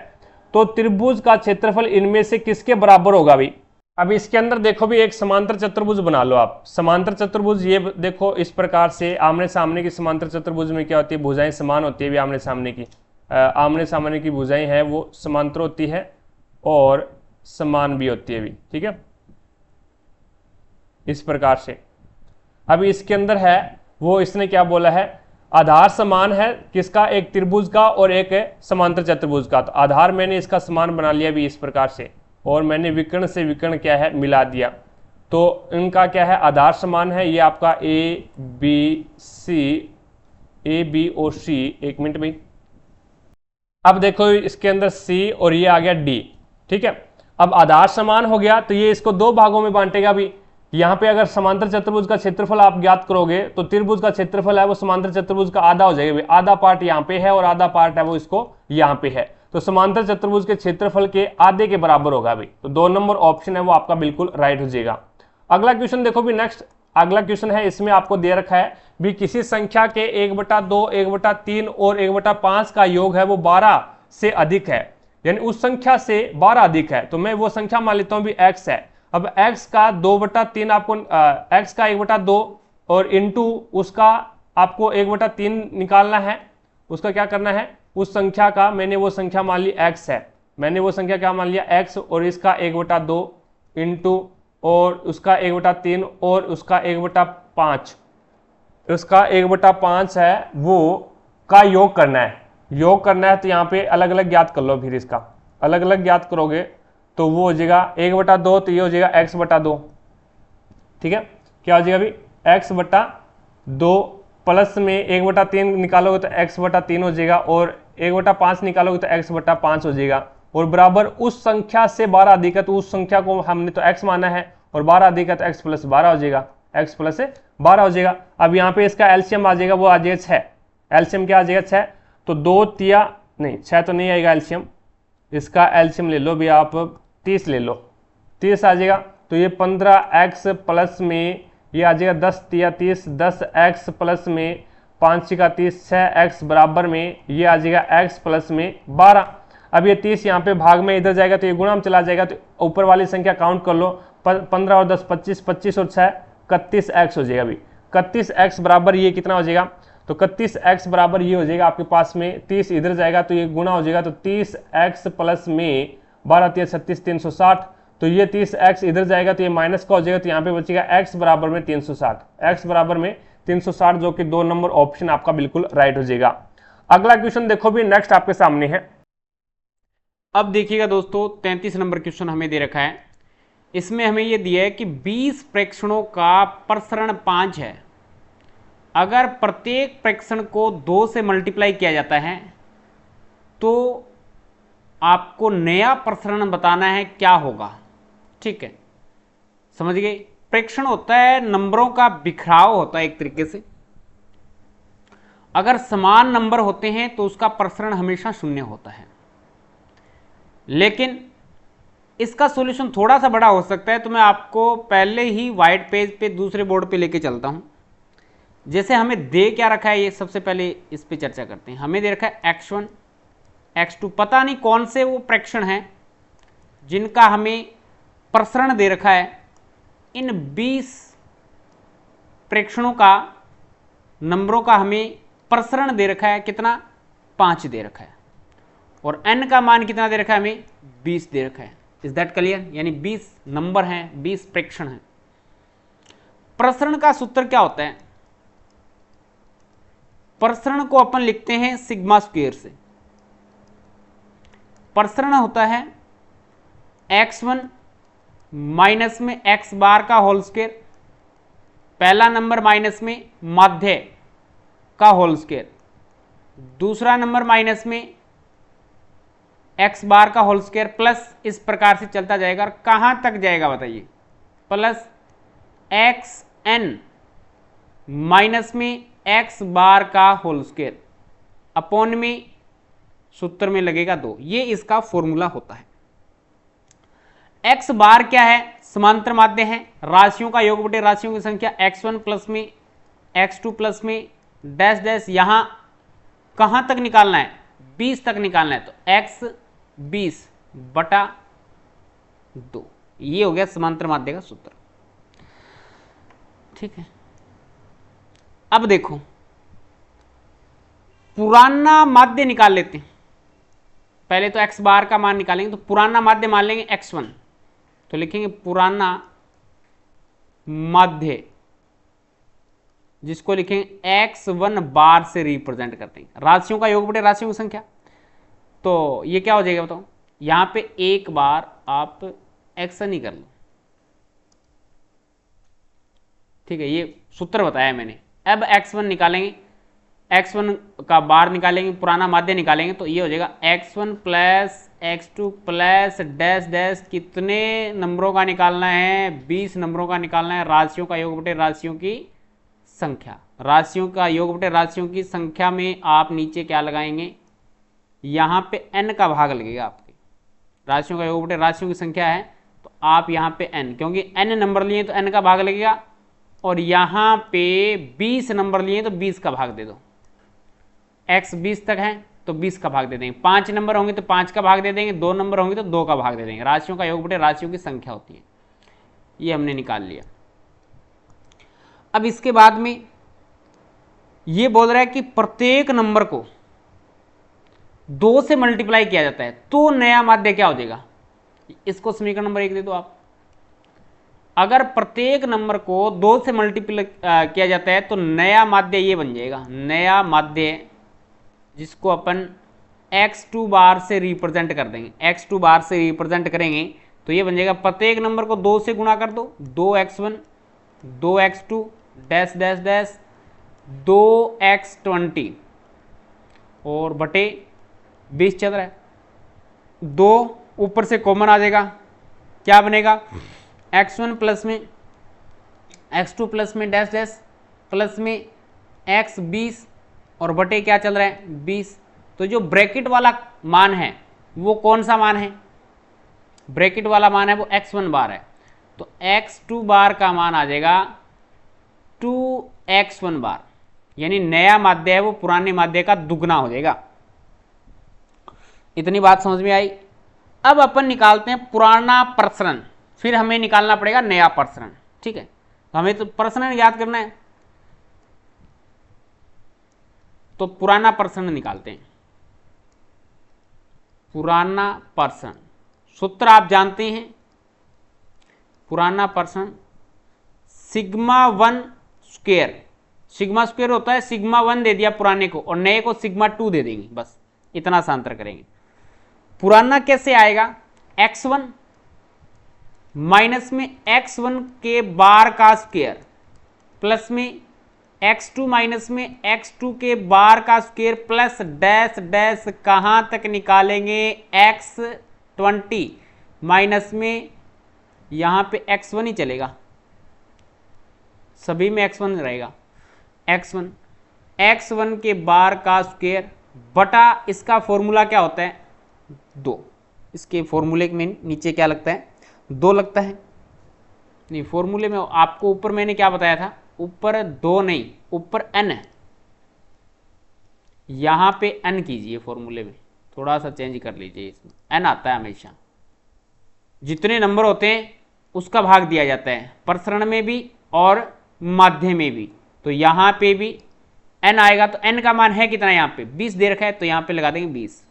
तो त्रिभुज का क्षेत्रफल इनमें से किसके बराबर होगा भी। अब इसके अंदर देखो भी, एक समांतर चतुर्भुज बना लो आप। समांतर चतुर्भुज ये देखो इस प्रकार से, आमने सामने की समांतर चतुर्भुज में क्या होती है, भुजाएं समान होती है भी, आमने सामने की भुजाएं हैं वो समांतर होती है और समान भी होती है भी। ठीक है, इस प्रकार से। अब इसके अंदर है वो, इसने क्या बोला है, आधार समान है किसका, एक त्रिभुज का और एक समांतर चतुर्भुज का, तो आधार मैंने इसका समान बना लिया भी इस प्रकार से, और मैंने विकर्ण से विकर्ण क्या है मिला दिया, तो इनका क्या है, आधार समान है। ये आपका ए बी और सी, एक मिनट भाई, अब देखो इसके अंदर सी और ये आ गया डी। ठीक है, अब आधार समान हो गया तो ये इसको 2 भागों में बांटेगा भी। यहां पे अगर समांतर चतुर्भुज का क्षेत्रफल आप ज्ञात करोगे तो त्रिभुज का क्षेत्रफल है वो समांतर चतुर्भुज का आधा हो जाएगा, आधा पार्ट यहाँ पे है और आधा पार्ट है वो इसको यहाँ पे है, तो समांतर चतुर्भुज के क्षेत्रफल के आधे के बराबर होगा भी। तो 2 नंबर ऑप्शन है वो आपका बिल्कुल राइट हो जाएगा। अगला क्वेश्चन देखो भी, नेक्स्ट अगला क्वेश्चन है, इसमें आपको दे रखा है भी किसी संख्या के 1/2, 1/3 और 1/5 का योग है वो 12 से अधिक है, यानी उस संख्या से 12 अधिक है। तो मैं वो संख्या मान लेता हूं भी x है। अब x का 2/3 आपको x का 1/2 और इंटू उसका आपको 1/3 निकालना है। उसका क्या करना है, उस संख्या का, मैंने वो संख्या मान ली x है, मैंने वो संख्या क्या मान लिया x, और इसका 1/2 इंटू और उसका 1/3 और उसका 1/5, उसका 1/5 है वो का योग करना है। योग करना है तो यहाँ पे अलग अलग ज्ञात कर लो। फिर इसका अलग अलग ज्ञात करोगे तो वो हो जाएगा 1/2, तो ये हो जाएगा x/2। ठीक है, क्या हो जाएगा अभी x/2 प्लस में 1/3 निकालोगे तो x/3 हो जाएगा, और 1/5 निकालोगे तो x/5 हो जाएगा, और बराबर उस संख्या से 12 अधिक है, तो उस संख्या को हमने तो x माना है, और 12 अधिक है तो x + 12 हो जाएगा, x + 12 हो जाएगा। अब यहाँ पे इसका एलसीएम आ जाएगा, वो आ जाएगा 6। एलसीएम क्या आ जाएगा 6, तो 2 तिया नहीं 6 तो नहीं आएगा एलसीएम, इसका एलसीएम ले लो भी आप 30 ले लो, 30 आ जाएगा। तो ये 15x प्लस में ये आ जाएगा 10 तिया 30, 10x प्लस में 5 का 30, 6x बराबर में ये आ जाएगा x प्लस में 12। अब ये 30 यहाँ पे भाग में इधर जाएगा तो ये गुणा में चला जाएगा, तो ऊपर वाली संख्या काउंट कर लो, 15 और 10 25, 25 और 6 31x हो जाएगा। अभी 31x बराबर ये कितना हो जाएगा, तो 31x बराबर ये हो जाएगा आपके पास में 30 इधर जाएगा तो ये गुणा हो जाएगा, तो 30x प्लस में 12 तिया 36 360, तो ये 30x इधर जाएगा तो ये माइनस का हो जाएगा, तो यहाँ पे बचेगा x बराबर में 360, x बराबर में 360, जो कि 2 नंबर ऑप्शन आपका बिल्कुल राइट हो जाएगा। अगला क्वेश्चन देखो भी, नेक्स्ट आपके सामने है। अब देखिएगा दोस्तों, 33 नंबर क्वेश्चन हमें दे रखा है। इसमें हमें यह दिया है कि 20 प्रेक्षणों का प्रसरण 5 है। अगर प्रत्येक प्रेक्षण को 2 से मल्टीप्लाई किया जाता है तो आपको नया प्रसरण बताना है, क्या होगा। ठीक है, समझ गए। प्रेक्षण होता है नंबरों का बिखराव होता है एक तरीके से। अगर समान नंबर होते हैं तो उसका प्रसरण हमेशा 0 होता है, लेकिन इसका सॉल्यूशन थोड़ा सा बड़ा हो सकता है। तो मैं आपको पहले ही व्हाइट पेज पे दूसरे बोर्ड पे लेके चलता हूं। जैसे हमें दे क्या रखा है, ये सबसे पहले इस पे चर्चा करते हैं। हमें दे रखा है x1 x2, पता नहीं कौन से वो प्रेक्षण हैं जिनका हमें प्रसरण दे रखा है। इन 20 प्रेक्षणों का नंबरों का हमें प्रसरण दे रखा है, कितना 5 दे रखा है, और n का मान कितना दे रखा है, हमें 20 दे रखा है। Is that clear. यानी 20 नंबर हैं, 20 प्रेक्षण हैं। प्रसरण का सूत्र क्या होता है, प्रसरण को अपन लिखते हैं सिग्मा स्क्वायर से। प्रसरण होता है x1 माइनस में x बार का होल स्क्वायर, पहला नंबर माइनस में माध्य का होल स्क्वायर, दूसरा नंबर माइनस में x बार का होल स्क्वायर, प्लस इस प्रकार से चलता जाएगा। और कहां तक जाएगा बताइए, प्लस xn माइनस में x बार का होल स्क्वायर अपॉन में सूत्र में लगेगा 2। ये इसका फॉर्मूला होता है। x बार क्या है, समांतर माध्य है, राशियों का योग बटे राशियों की संख्या, x1 प्लस में x2 प्लस में डैश डैश, यहां कहां तक निकालना है, 20 तक निकालना है, तो x 20 बटा 2। ये हो गया समांतर माध्य का सूत्र। ठीक है, अब देखो पुराना माध्य निकाल लेते हैं। पहले तो x बार का मान निकालेंगे, तो पुराना माध्य मान लेंगे x1, तो लिखेंगे पुराना माध्य, जिसको लिखेंगे x1 बार से रिप्रेजेंट करते हैं, राशियों का योग बटे राशियों की संख्या। तो ये क्या हो जाएगा बताओ, यहां पे एक बार आप एक्शन ही कर लो। ठीक है, ये सूत्र बताया मैंने। अब x1 निकालेंगे, x1 का बार निकालेंगे, पुराना माध्य निकालेंगे, तो ये हो जाएगा x1 plus x2 plus dash dash, कितने नंबरों का निकालना है, 20 नंबरों का निकालना है, राशियों का योग बटे राशियों की संख्या। राशियों का योग बटे राशियों की संख्या में आप नीचे क्या लगाएंगे, यहाँ पे n का भाग लगेगा। आपके राशियों का योग बटे राशियों की संख्या है, तो आप यहाँ पे n, क्योंकि n नंबर लिए तो n का भाग लगेगा, और यहां पे 20 नंबर लिए तो 20 का भाग दे दो। x 20 तक है तो 20 का भाग दे देंगे। 5 नंबर होंगे तो 5 का भाग दे देंगे, 2 नंबर होंगे तो 2 का भाग दे देंगे। राशियों का योग बटे राशियों की संख्या होती है, ये हमने निकाल लिया। अब इसके बाद में ये बोल रहा है कि प्रत्येक नंबर को 2 से मल्टीप्लाई किया जाता है तो नया माध्य क्या हो जाएगा। इसको समीकरण नंबर 1 दे दो आप। अगर प्रत्येक नंबर को 2 से मल्टीप्लाई किया जाता है तो नया माध्य ये बन जाएगा। नया माध्य जिसको अपन x2 बार से रिप्रेजेंट कर देंगे, x2 बार से रिप्रेजेंट करेंगे तो ये बन जाएगा, प्रत्येक नंबर को 2 से गुणा कर दो, 2x1 2x2 dash dash dash 2x20 और बटे 20 चल रहा है। 2 ऊपर से कॉमन आ जाएगा, क्या बनेगा, x1 प्लस में x2 प्लस में डैश डैश प्लस में x 20 और बटे क्या चल रहा है 20। तो जो ब्रैकेट वाला मान है वो कौन सा मान है, ब्रैकेट वाला मान है वो x1 बार है। तो x2 बार का मान आ जाएगा 2x1 बार, यानी नया माध्य है वो पुराने माध्य का दुगना हो जाएगा। इतनी बात समझ में आई। अब अपन निकालते हैं पुराना प्रसरण, फिर हमें निकालना पड़ेगा नया प्रसरण। ठीक है, तो हमें तो प्रसरण याद करना है, तो पुराना प्रसरण निकालते हैं। पुराना प्रसरण सूत्र आप जानते हैं, पुराना प्रसरण सिग्मा 1 स्क्वायर, सिग्मा स्क्वायर होता है, सिग्मा 1 दे दिया पुराने को और नए को सिग्मा 2 दे देंगे, बस इतना सा अंतर करेंगे। पुराना कैसे आएगा, x1 माइनस में x1 के बार का स्क्वायर प्लस में x2 माइनस में x2 के बार का स्क्वायर प्लस डैश डैश कहां तक निकालेंगे, x20 माइनस में यहां पे x1 ही चलेगा, सभी में x1 रहेगा, x1 के बार का स्क्वायर बटा इसका फॉर्मूला क्या होता है 2। इसके फॉर्मूले में नीचे क्या लगता है 2 लगता है, नहीं फॉर्मूले में आपको ऊपर मैंने क्या बताया था, ऊपर 2 नहीं ऊपर n है, यहां पे n कीजिए, फॉर्मूले में थोड़ा सा चेंज कर लीजिए, इसमें n आता है हमेशा, जितने नंबर होते हैं उसका भाग दिया जाता है, प्रसरण में भी और माध्य में भी। तो यहां पे भी n आएगा, तो n का मान है कितना, यहां पे 20 दे रखा है तो यहां पे लगा देंगे 20।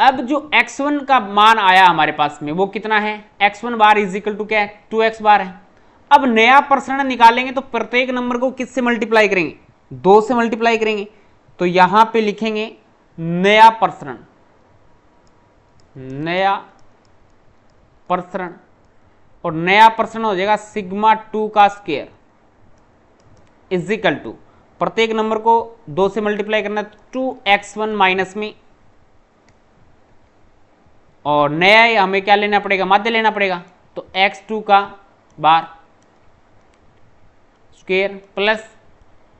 अब जो x1 का मान आया हमारे पास में वो कितना है, x1 bar is equal to क्या है 2x बार है। अब नया प्रसरण निकालेंगे तो प्रत्येक नंबर को किससे मल्टीप्लाई करेंगे, 2 से मल्टीप्लाई करेंगे। तो यहां पे लिखेंगे नया प्रसरण, नया प्रसरण, और नया प्रसरण हो जाएगा सिग्मा 2 का स्क्वायर इज इक्वल टू, प्रत्येक नंबर को 2 से मल्टीप्लाई करना 2x1 माइनस में, और नया हमें क्या लेना पड़ेगा, माध्य लेना पड़ेगा, तो x2 का बार स्क्वायर प्लस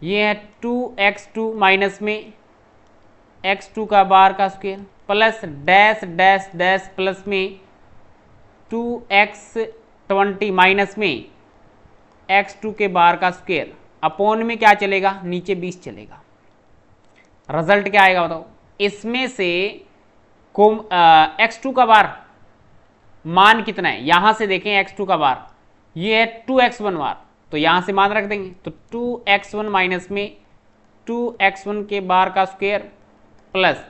ये है 2x2 माइनस में x2 का बार का square plus dash dash dash plus में 2x20 माइनस में x2 के बार का स्क्वायर अपॉन में क्या चलेगा, नीचे 20 चलेगा। रिजल्ट क्या आएगा बताओ, इसमें से x2 का बार मान कितना है, यहां से देखें x2 का बार ये है 2x1 बार, तो यहां से मान रख देंगे, तो 2x1 माइनस में 2x1 के बार का स्क्वायर प्लस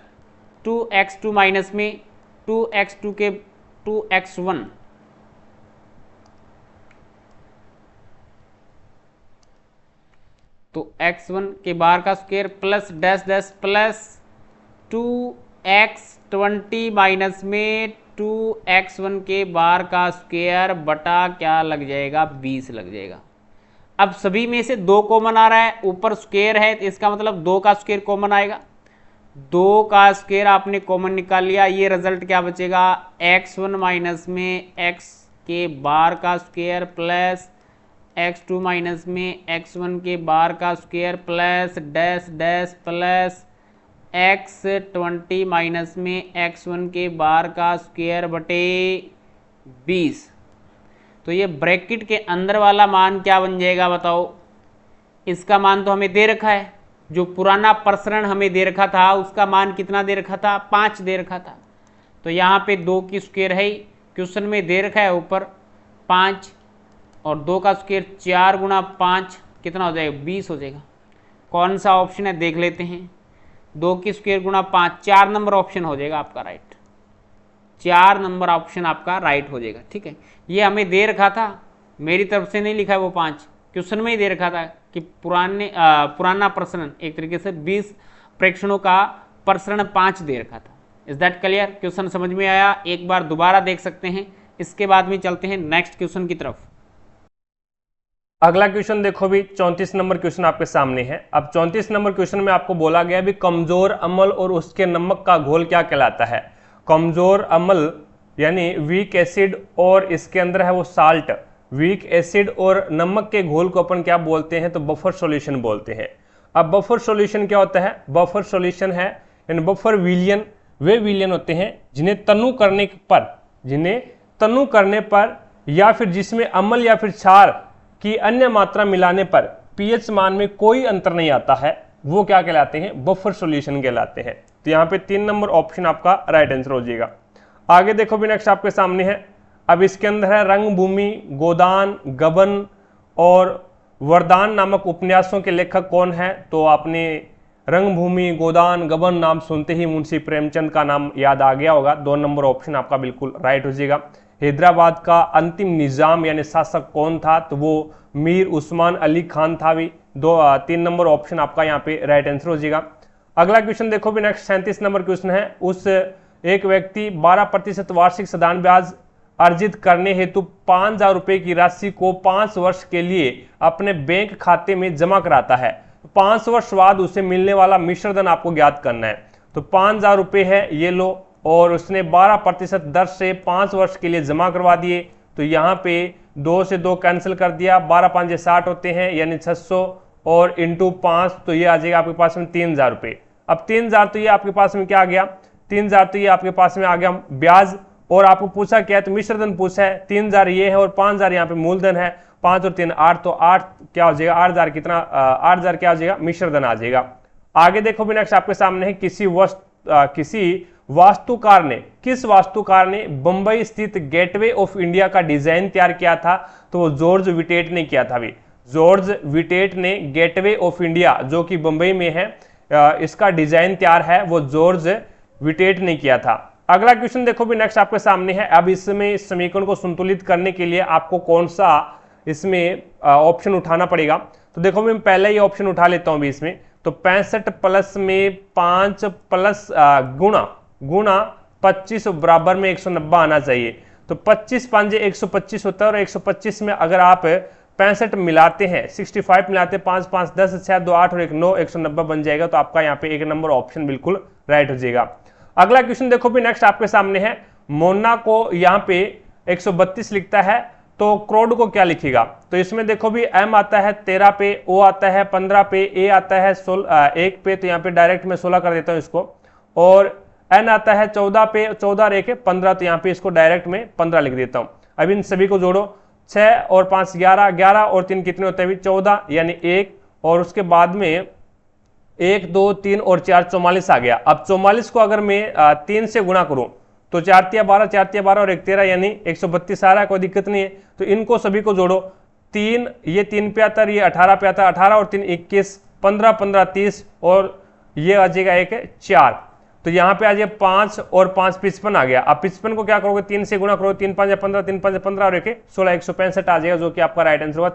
2x2 माइनस में 2x2 के 2x1 तो x1 के बार का square plus dash dash plus 2x20 minus में 2x1 के बार का स्क्वायर बटा क्या लग जाएगा 20 लग जाएगा। अब सभी में से 2 कॉमन आ रहा है, ऊपर स्क्वायर है तो इसका मतलब 2 का स्क्वायर कॉमन आएगा, 2 का स्क्वायर आपने कॉमन निकाल लिया, ये रिजल्ट क्या बचेगा x1 माइनस में x के बार का स्क्वायर प्लस x2 माइनस में x1 के बार का square plus dash dash plus x20 minus में x1 के बार का स्क्वायर बटे 20। तो ये ब्रैकेट के अंदर वाला मान क्या बन जाएगा बताओ। इसका मान तो हमें दे रखा है, जो पुराना प्रसरण हमें दे रखा था उसका मान कितना दे रखा था, 5 दे रखा था। तो यहाँ पे 2 की स्क्वायर है, क्वेश्चन में दे रखा है ऊपर 5 और 2 का स्क्वायर 4 गुणा 5 कितना हो जाएगा, 20 हो जाएगा। कौन सा ऑप्शन है देख लेते हैं। 2 की स्क्वायर गुणा 5, 4 नंबर ऑप्शन हो जाएगा आपका राइट। 4 नंबर ऑप्शन आपका राइट हो जाएगा। ठीक है, ये हमें दे रखा था, मेरी तरफ से नहीं लिखा है वो 5, क्वेश्चन में ही दे रखा था कि पुराना प्रसरण एक तरीके से 20 प्रेक्षणों का प्रसरण 5 दे रखा था। Is that clear? क्वेश्चन समझ में आया? एक बार दोबारा देख सकते हैं, इसके बाद में चलते हैं नेक्स्ट क्वेश्चन की तरफ। अगला क्वेश्चन देखो भी 34 नंबर क्वेश्चन आपके सामने है। अब 34 नंबर क्वेश्चन में आपको बोला गया भी कमजोर अम्ल और उसके नमक का घोल क्या कहलाता है। कमजोर अम्ल यानी वीक एसिड और इसके अंदर है वो साल्ट, वीक एसिड और नमक के घोल को अपन क्या बोलते हैं, तो बफर सॉल्यूशन बोलते हैं। अब बफर सॉल्यूशन क्या होता है, बफर सॉल्यूशन है यानी बफर विलियन वे विलियन होते हैं जिन्हें तनु करने पर या फिर जिसमें अम्ल या फिर क्षार की अन्य मात्रा मिलाने पर पीएच मान में कोई अंतर नहीं आता है, वो क्या कहलाते हैं, बफर सॉल्यूशन कहलाते हैं। तो यहाँ पे 3 नंबर ऑप्शन आपका राइट आंसर हो जाएगा। आगे देखो भी नेक्स्ट आपके सामने है। अब इसके अंदर है रंगभूमि, गोदान, गबन और वरदान नामक उपन्यासों के लेखक कौन है। तो आपने रंगभूमि, गोदान, गबन नाम सुनते ही मुंशी प्रेमचंद का नाम याद आ गया होगा। 2 नंबर ऑप्शन आपका बिल्कुल राइट हो जाएगा। हैदराबाद का अंतिम निजाम यानी शासक कौन था, तो वो मीर उस्मान अली खान था भी। 3 नंबर ऑप्शन आपका यहाँ पे राइट आंसर हो जाएगा। अगला क्वेश्चन देखो भी नेक्स्ट 37 नंबर क्वेश्चन है। उस एक व्यक्ति 12% वार्षिक साधारण ब्याज अर्जित करने हेतु 5,000 रुपए की राशि को 5 वर्ष के लिए अपने बैंक खाते में जमा कराता है। 5 वर्ष बाद उसे मिलने वाला मिश्र धन आपको ज्ञात करना है। तो 5,000 रुपए है ये लो, और उसने 12% दर से 5 वर्ष के लिए जमा करवा दिए। तो यहाँ पे 2 से 2 कैंसिल कर दिया, 12 5 60 होते हैं यानी 600 और इंटू 5 तो ये आ जाएगा आपके पास में 3,000 रुपये। अब 3,000 तो ये आपके पास में क्या आ गया, 3,000 तो ये आपके पास में आ गया ब्याज, और आपको पूछा क्या है, तो मिश्र धन पूछा है। 3,000 ये है और 5,000 यहाँ पे मूलधन है। 5 और 3 8, तो 8 क्या हो जाएगा, 8,000 कितना 8,000 क्या हो जाएगा, मिश्र धन आ जाएगा। आगे देखो भी नेक्स्ट आपके सामने है। किस वास्तुकार ने बंबई स्थित गेटवे ऑफ इंडिया का डिजाइन तैयार किया था, तो वो जॉर्ज विटेट ने किया था भी। जॉर्ज विटेट ने गेटवे ऑफ इंडिया जो कि बंबई में है, इसका डिजाइन तैयार है वो जॉर्ज विटेट ने किया था। अगला क्वेश्चन देखो भी नेक्स्ट आपके सामने है। अब इसमें इस समीकरण को संतुलित करने के लिए आपको कौन सा इसमें ऑप्शन उठाना पड़ेगा। तो देखो मैं पहले ही ऑप्शन उठा लेता हूं भी इसमें। तो 65 प्लस में 5 प्लस गुणा 25 बराबर में 190 आना चाहिए। तो 25 5 125 होता है, और 125 में अगर आप 65 मिलाते हैं, 65 मिलाते हैं, 5 5 10 6 2 8 और 1 9, 190 बन जाएगा। तो आपका यहाँ पे 1 नंबर ऑप्शन बिल्कुल राइट हो जाएगा। अगला क्वेश्चन देखो भी नेक्स्ट आपके सामने है। मोना को यहाँ पे 132 लिखता है, तो क्रोड को क्या लिखेगा। तो इसमें देखो भी एम आता है 13 पे, ओ आता है 15 पे, ए आता है 1 पे, तो यहाँ पे डायरेक्ट मैं 16 कर देता हूँ इसको, और एन आता है 14 पे, 14 और 1 15, तो यहाँ पे इसको डायरेक्ट में 15 लिख देता हूँ। अब इन सभी को जोड़ो, 6 और 5 11, 11 और 3 कितने होते हैं, 14 यानी 1, और उसके बाद में 1 2 3 और 4 44 आ गया। अब 44 को अगर मैं 3 से गुणा करूं तो 4 तिया 12, 4 तिया 12 और 1 13 यानी 132 आ रहा है, कोई दिक्कत नहीं है। तो इनको सभी को जोड़ो, 3 ये 3 पे आता है, ये 18 पे आता है, 18 और 3 21, 15 15 30 और ये आ जाएगा 1 4। तो यहाँ पे आ जाए 5 और 5 55 आ गया। अब 55 को क्या करोगे, 3 से गुणा करोगे, 3 5 15, 3 5 15 और 1 16, 165 आ जाएगा, जो कि आपका राइट आंसर होगा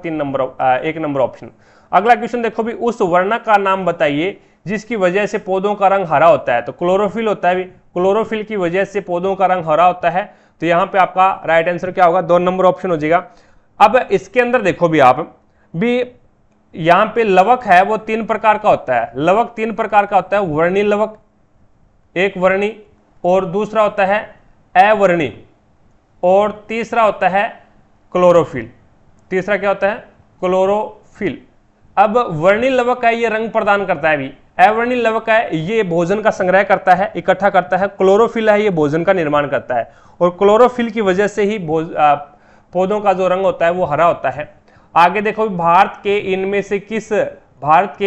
1 नंबर ऑप्शन। अगला क्वेश्चन देखो भी, उस वर्णक का नाम बताइए जिसकी वजह से पौधों का रंग हरा होता है। तो क्लोरोफिल होता है भी, क्लोरोफिल की वजह से पौधों का रंग हरा होता है। तो यहाँ पे आपका राइट आंसर क्या होगा, 2 नंबर ऑप्शन हो जाएगा। अब इसके अंदर देखो भी आप भी, यहाँ पे लवक है वो 3 प्रकार का होता है। लवक 3 प्रकार का होता है, वर्णी लवक, एक वर्णी, और दूसरा होता है अवर्णी, और तीसरा होता है क्लोरोफिल। तीसरा क्या होता है, क्लोरोफिल। अब वर्णी लवक है ये रंग प्रदान करता है भी, अवर्णी लवक है ये भोजन का संग्रह करता है, इकट्ठा करता है, क्लोरोफिल है ये भोजन का निर्माण करता है। और क्लोरोफिल की वजह से ही पौधों का जो रंग होता है वो हरा होता है। आगे देखो, भारत के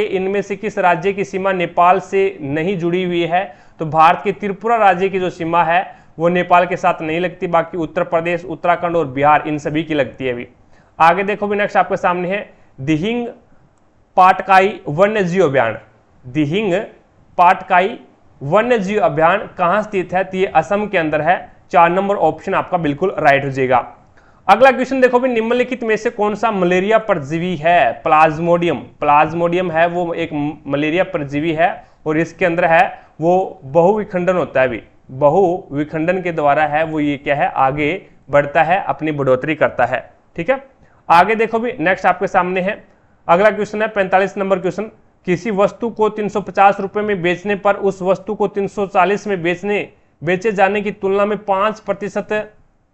इनमें से किस राज्य की सीमा नेपाल से नहीं जुड़ी हुई है? तो भारत के त्रिपुरा राज्य की जो सीमा है वो नेपाल के साथ नहीं लगती, बाकी उत्तर प्रदेश, उत्तराखंड और बिहार इन सभी की लगती है अभी। आगे देखो भी, नेक्स्ट आपके सामने है दिहिंग पाटकाई वन्यजीव अभ्यारण्य। दिहिंग पाटकाई वन्यजीव अभ्यारण्य कहां स्थित है? तो ये असम के अंदर है। 4 नंबर ऑप्शन आपका बिल्कुल राइट हो जाएगा। अगला क्वेश्चन देखो भी, निम्नलिखित में से कौन सा मलेरिया परजीवी है? प्लाज्मोडियम। प्लाज्मोडियम है वो एक मलेरिया परजीवी है और इसके अंदर है वो बहुविखंडन होता है भी, बहुविखंडन के द्वारा है वो ये क्या है, आगे बढ़ता है, अपनी बढ़ोतरी करता है। ठीक है, आगे देखो भी, नेक्स्ट आपके सामने है अगला क्वेश्चन है 45 नंबर क्वेश्चन। किसी वस्तु को 350 रुपए में बेचने पर उस वस्तु को 340 में बेचे जाने की तुलना में 5%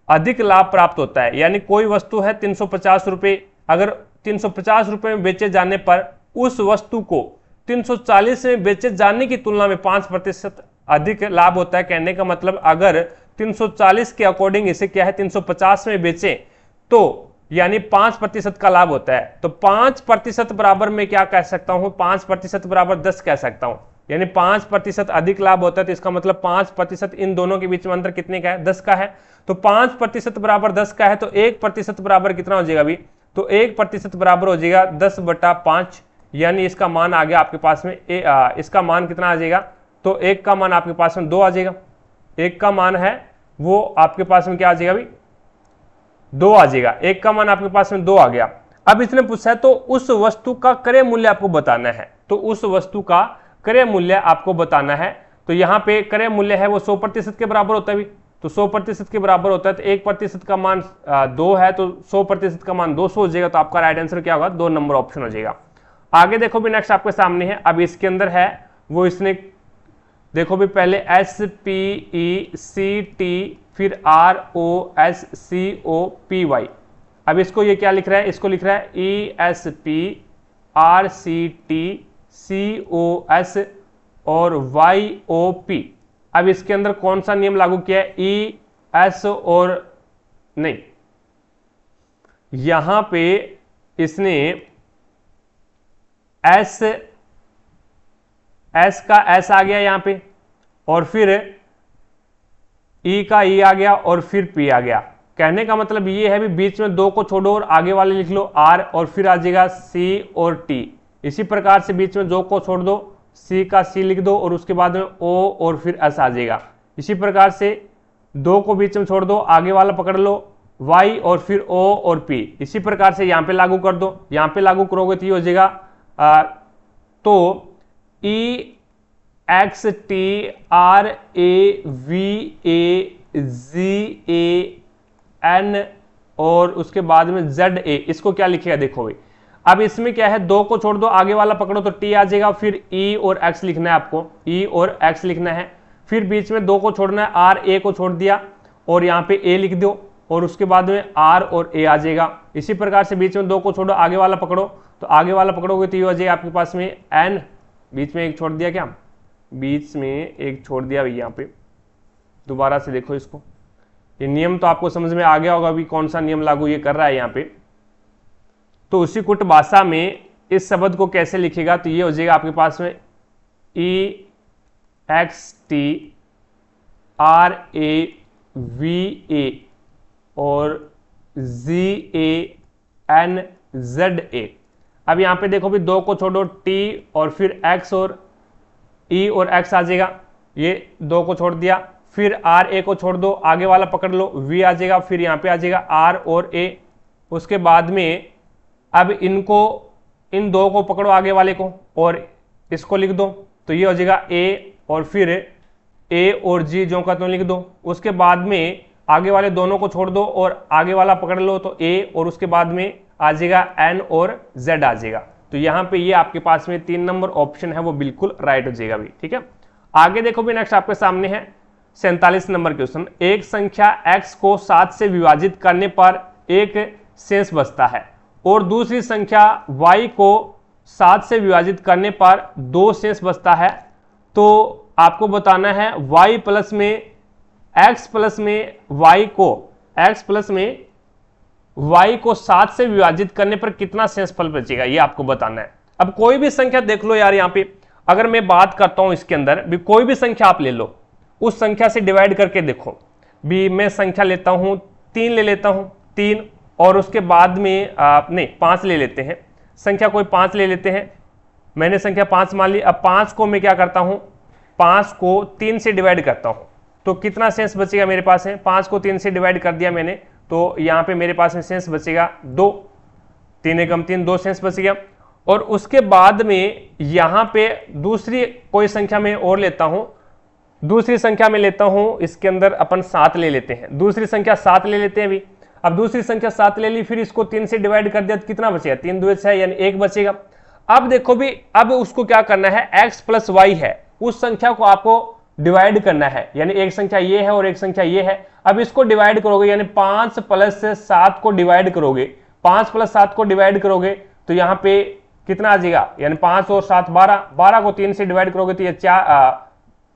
अधिक लाभ प्राप्त होता है। यानी कोई वस्तु है 350 रुपए, अगर 350 रुपए में बेचे जाने पर उस वस्तु को 340 में बेचे जाने की तुलना में 5% अधिक लाभ होता है। कहने का मतलब अगर 340 के अकॉर्डिंग इसे क्या है 350 में बेचे तो यानी 5% का लाभ होता है। तो 5% बराबर में क्या कह सकता हूं, 5% बराबर 10 कह सकता हूं। यानी 5% अधिक लाभ होता है, तो इसका मतलब 5% इन दोनों के बीच में अंतर कितने का है? 10 का है। तो 5% बराबर 10 का है, तो 1% बराबर कितना हो जाएगा अभी? तो 1% बराबर हो जाएगा 10/5, यानी इसका मान आ गया आपके पास में इसका मान कितना आ जाएगा? तो 1 का मान आपके पास में 2 आ जाएगा। 1 का मान है वो आपके पास में क्या आ जाएगा अभी? 2 आ जाएगा। 1 का मान आपके पास में 2 आ गया। अब इसने पूछा है तो उस वस्तु का क्रय मूल्य आपको बताना है, तो उस वस्तु का क्रय मूल्य आपको बताना है। तो यहाँ पे क्रय मूल्य है वो 100% के बराबर होता है भी, तो 100% के बराबर होता है, तो 1% का मान 2 है, तो 100% का मान 200 हो जाएगा। तो आपका राइट आंसर क्या होगा? 2 नंबर ऑप्शन हो जाएगा। आगे देखो भी, नेक्स्ट आपके सामने है, अब इसके अंदर है वो इसने देखो भी, पहले SPECT फिर ROSCOPY। अब इसको ये क्या लिख रहा है? इसको लिख रहा है ESPRCTCOS और YOP। अब इसके अंदर कौन सा नियम लागू किया है? ES और नहीं, यहां पे इसने S का S आ गया यहां पे, और फिर E का E आ गया, और फिर P आ गया। कहने का मतलब ये है भी बीच में 2 को छोड़ो और आगे वाले लिख लो R, और फिर आ जाएगा C और T। इसी प्रकार से बीच में 2 को छोड़ दो, C का C लिख दो, और उसके बाद में O और फिर S आ जाएगा। इसी प्रकार से 2 को बीच में छोड़ दो, आगे वाला पकड़ लो Y और फिर O और P। इसी प्रकार से यहाँ पे लागू कर दो, यहाँ पे लागू करोगे तो ये हो जाएगा तो EXTRAVAGAN और उसके बाद में ZA, इसको क्या लिखेगा देखो भाई। अब इसमें क्या है, 2 को छोड़ दो, आगे वाला पकड़ो तो T आ जाएगा, फिर E और X लिखना है आपको, E और X लिखना है, फिर बीच में 2 को छोड़ना है, R A को छोड़ दिया और यहाँ पे A लिख दो, और उसके बाद में R और A आ जाएगा। इसी प्रकार से बीच में 2 को छोड़ो, आगे वाला पकड़ो, तो आगे वाला पकड़ोगे तो ये हो जाएगा आपके पास में N, बीच में एक छोड़ दिया, क्या बीच में एक छोड़ दिया भाई। यहाँ पे दोबारा से देखो इसको, ये नियम तो आपको समझ में आ गया होगा अभी कौन सा नियम लागू ये कर रहा है यहाँ पे। तो उसी कुट भाषा में इस शब्द को कैसे लिखेगा, तो ये हो जाएगा आपके पास में EXTRAVA और GANZA। अब यहाँ पे देखो भी 2 को छोड़ो, T और फिर X और E और X आ जाएगा, ये 2 को छोड़ दिया, फिर RA को छोड़ दो, आगे वाला पकड़ लो, V आ जाएगा, फिर यहाँ पे आ जाएगा R और A। उसके बाद में अब इनको, इन 2 को पकड़ो आगे वाले को और इसको लिख दो, तो ये हो जाएगा A और फिर A और G जो का तो लिख दो। उसके बाद में आगे वाले दोनों को छोड़ दो और आगे वाला पकड़ लो, तो A और उसके बाद में आ जाएगा N और Z आ जाएगा। तो यहाँ पे ये आपके पास में 3 नंबर ऑप्शन है वो बिल्कुल राइट हो जाएगा भी। ठीक है, आगे देखो भी, नेक्स्ट आपके सामने है 47 नंबर क्वेश्चन। एक संख्या x को 7 से विभाजित करने पर एक शेष बचता है और दूसरी संख्या y को 7 से विभाजित करने पर 2 शेष बचता है। तो आपको बताना है y प्लस में x प्लस में y को, x प्लस में y को 7 से विभाजित करने पर कितना शेषफल बचेगा, ये आपको बताना है। अब कोई भी संख्या देख लो यार, यहाँ पे अगर मैं बात करता हूं इसके अंदर भी, कोई भी संख्या आप ले लो, उस संख्या से डिवाइड करके देखो भी। मैं संख्या लेता हूं 3 ले लेता हूं 3, और उसके बाद में नहीं 5 ले लेते हैं, संख्या कोई 5 ले लेते हैं। मैंने संख्या 5 मान ली। अब 5 को मैं क्या करता हूं, 5 को 3 से डिवाइड करता हूं, तो कितना शेष बचेगा मेरे पास है। 5 को 3 से डिवाइड कर दिया मैंने, तो यहाँ पे मेरे पास में शेष बचेगा 2, 3 एकम 3, 2 शेष बच गया। और उसके बाद में यहाँ पे दूसरी कोई संख्या में और लेता हूं, दूसरी संख्या में लेता हूं, इसके अंदर अपन 7 ले लेते हैं, दूसरी संख्या 7 ले लेते हैं अभी। अब दूसरी संख्या 7 ले ली, फिर इसको 3 से डिवाइड कर दिया तो कितना बचेगा, 3 2 6 यानी 1 बचेगा। अब देखो भी, अब उसको क्या करना है, x प्लस वाई है, उस संख्या को आपको डिवाइड करना है, यानी एक संख्या ये है और एक संख्या ये है। अब इसको डिवाइड करोगे, यानी 5 प्लस 7 को डिवाइड करोगे, 5 प्लस 7 को डिवाइड करोगे तो यहाँ पे कितना आ जाएगा, यानी 5 और 7 12, 12 को 3 से डिवाइड करोगे तो ये